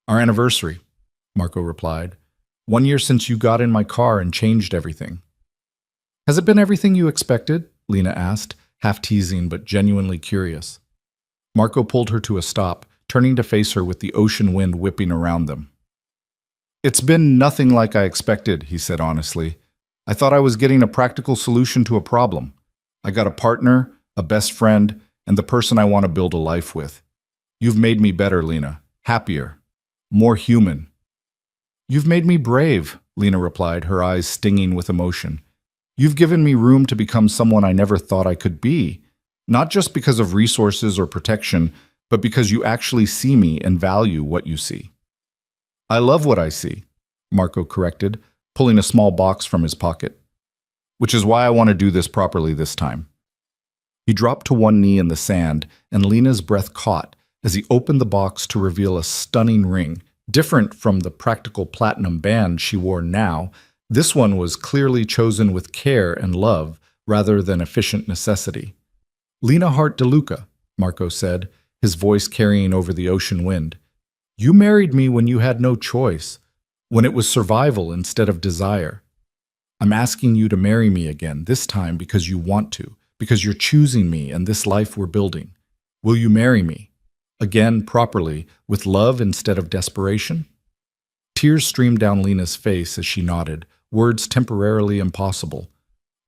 "Our anniversary," Marco replied. "1 year since you got in my car and changed everything." "Has it been everything you expected?" Lena asked, half teasing but genuinely curious. Marco pulled her to a stop, turning to face her with the ocean wind whipping around them. "It's been nothing like I expected," he said honestly. "I thought I was getting a practical solution to a problem. I got a partner, a best friend, and the person I want to build a life with. You've made me better, Lena. Happier. More human." "You've made me brave," Lena replied, her eyes stinging with emotion. "You've given me room to become someone I never thought I could be, not just because of resources or protection, but because you actually see me and value what you see." "I love what I see," Marco corrected, pulling a small box from his pocket. "Which is why I want to do this properly this time." He dropped to one knee in the sand, and Lena's breath caught as he opened the box to reveal a stunning ring. Different from the practical platinum band she wore now, this one was clearly chosen with care and love rather than efficient necessity. "Lena Hart DeLuca," Marco said, his voice carrying over the ocean wind. "You married me when you had no choice, when it was survival instead of desire. I'm asking you to marry me again, this time because you want to, because you're choosing me and this life we're building. Will you marry me? Again, properly, with love instead of desperation?" Tears streamed down Lena's face as she nodded, words temporarily impossible.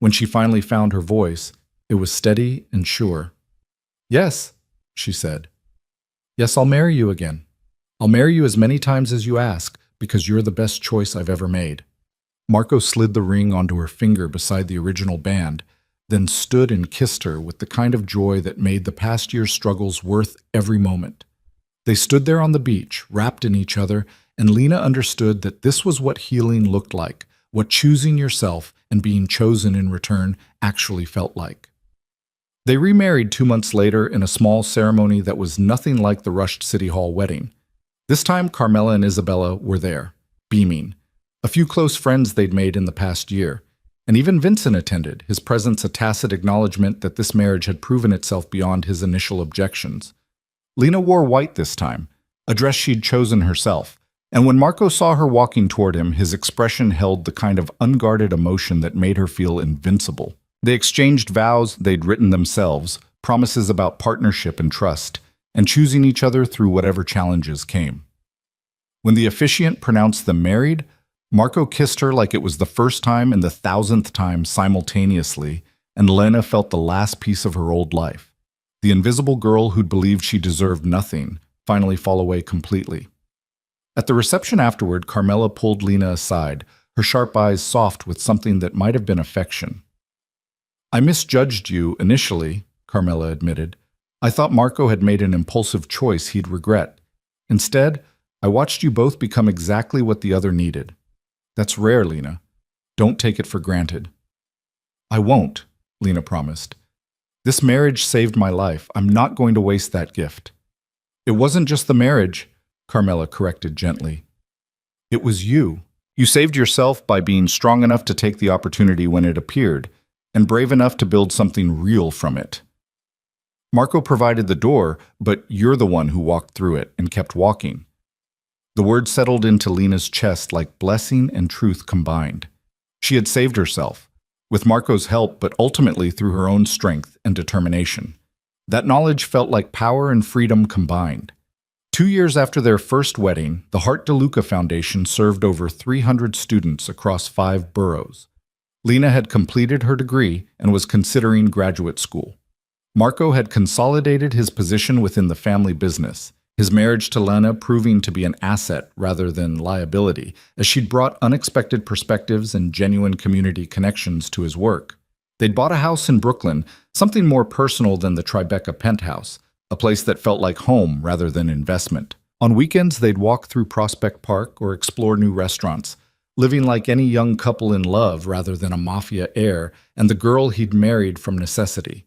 When she finally found her voice, it was steady and sure. "Yes," she said. "Yes, I'll marry you again. I'll marry you as many times as you ask, because you're the best choice I've ever made." Marco slid the ring onto her finger beside the original band, then stood and kissed her with the kind of joy that made the past year's struggles worth every moment. They stood there on the beach, wrapped in each other, and Lena understood that this was what healing looked like, what choosing yourself and being chosen in return actually felt like. They remarried 2 months later in a small ceremony that was nothing like the rushed City Hall wedding. This time, Carmela and Isabella were there, beaming. A few close friends they'd made in the past year. And even Vincent attended, his presence a tacit acknowledgement that this marriage had proven itself beyond his initial objections. Lena wore white this time, a dress she'd chosen herself, and when Marco saw her walking toward him, his expression held the kind of unguarded emotion that made her feel invincible. They exchanged vows they'd written themselves, promises about partnership and trust, and choosing each other through whatever challenges came. When the officiant pronounced them married, Marco kissed her like it was the first time and the 1,000th time simultaneously, and Lena felt the last piece of her old life. The invisible girl who'd believed she deserved nothing finally fall away completely. At the reception afterward, Carmela pulled Lena aside, her sharp eyes soft with something that might have been affection. "I misjudged you initially," Carmela admitted. "I thought Marco had made an impulsive choice he'd regret. Instead, I watched you both become exactly what the other needed. That's rare, Lena. Don't take it for granted." I won't, Lena promised. This marriage saved my life. I'm not going to waste that gift. It wasn't just the marriage, Carmela corrected gently. It was you. You saved yourself by being strong enough to take the opportunity when it appeared, and brave enough to build something real from it. Marco provided the door, but you're the one who walked through it and kept walking. The words settled into Lena's chest like blessing and truth combined. She had saved herself, with Marco's help, but ultimately through her own strength and determination. That knowledge felt like power and freedom combined. 2 years after their first wedding, the Heart DeLuca Foundation served over 300 students across 5 boroughs. Lena had completed her degree and was considering graduate school. Marco had consolidated his position within the family business, his marriage to Lena proving to be an asset rather than liability, as she'd brought unexpected perspectives and genuine community connections to his work. They'd bought a house in Brooklyn, something more personal than the Tribeca penthouse, a place that felt like home rather than investment. On weekends, they'd walk through Prospect Park or explore new restaurants, living like any young couple in love rather than a Mafia heir and the girl he'd married from necessity.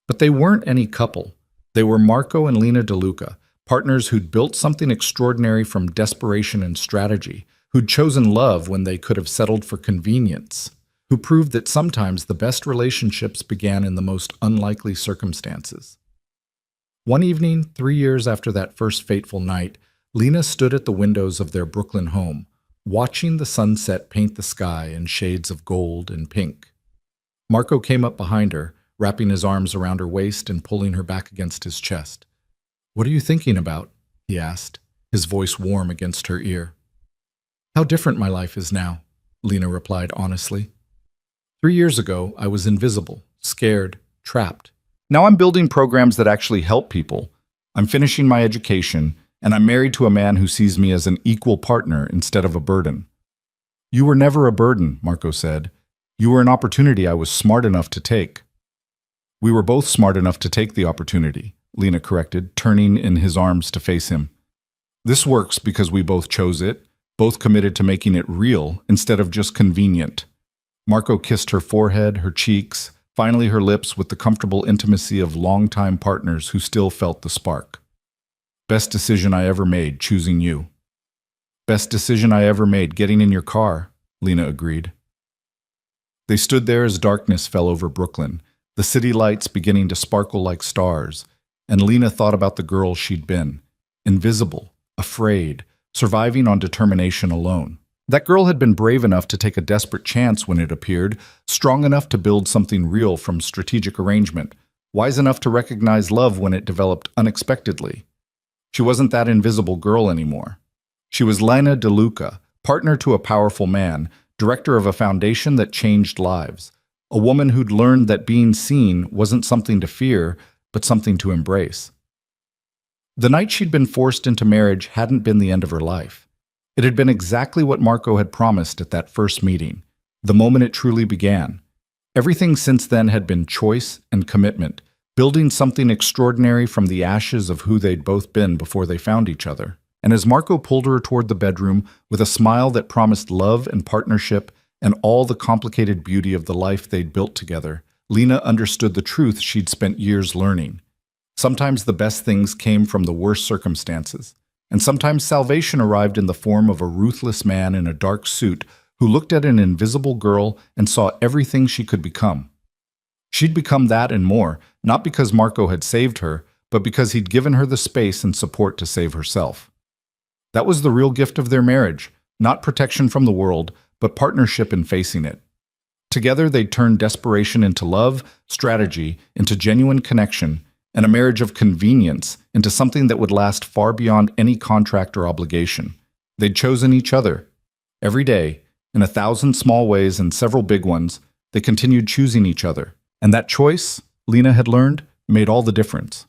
But they weren't any couple. They were Marco and Lena DeLuca, partners who'd built something extraordinary from desperation and strategy, who'd chosen love when they could have settled for convenience, who proved that sometimes the best relationships began in the most unlikely circumstances. One evening, 3 years after that first fateful night, Lena stood at the windows of their Brooklyn home, watching the sunset paint the sky in shades of gold and pink. Marco came up behind her, wrapping his arms around her waist and pulling her back against his chest. "What are you thinking about?" he asked, his voice warm against her ear. "How different my life is now," Lena replied honestly. 3 years ago, I was invisible, scared, trapped. Now I'm building programs that actually help people. I'm finishing my education, and I'm married to a man who sees me as an equal partner instead of a burden. "You were never a burden," Marco said. "You were an opportunity I was smart enough to take." "We were both smart enough to take the opportunity," Lena corrected, turning in his arms to face him. "This works because we both chose it, both committed to making it real instead of just convenient." Marco kissed her forehead, her cheeks, finally her lips with the comfortable intimacy of longtime partners who still felt the spark. "Best decision I ever made, choosing you." "Best decision I ever made, getting in your car," Lena agreed. They stood there as darkness fell over Brooklyn, the city lights beginning to sparkle like stars, and Lena thought about the girl she'd been, invisible, afraid, surviving on determination alone. That girl had been brave enough to take a desperate chance when it appeared, strong enough to build something real from strategic arrangement, wise enough to recognize love when it developed unexpectedly. She wasn't that invisible girl anymore. She was Lena DeLuca, partner to a powerful man, director of a foundation that changed lives, a woman who'd learned that being seen wasn't something to fear, but something to embrace. The night she'd been forced into marriage hadn't been the end of her life. It had been exactly what Marco had promised at that first meeting, the moment it truly began. Everything since then had been choice and commitment, building something extraordinary from the ashes of who they'd both been before they found each other. And as Marco pulled her toward the bedroom with a smile that promised love and partnership and all the complicated beauty of the life they'd built together, Lena understood the truth she'd spent years learning. Sometimes the best things came from the worst circumstances, and sometimes salvation arrived in the form of a ruthless man in a dark suit who looked at an invisible girl and saw everything she could become. She'd become that and more, not because Marco had saved her, but because he'd given her the space and support to save herself. That was the real gift of their marriage, not protection from the world, but partnership in facing it. Together, they'd turned desperation into love, strategy into genuine connection, and a marriage of convenience into something that would last far beyond any contract or obligation. They'd chosen each other. Every day, in 1,000 small ways and several big ones, they continued choosing each other. And that choice, Lena had learned, made all the difference.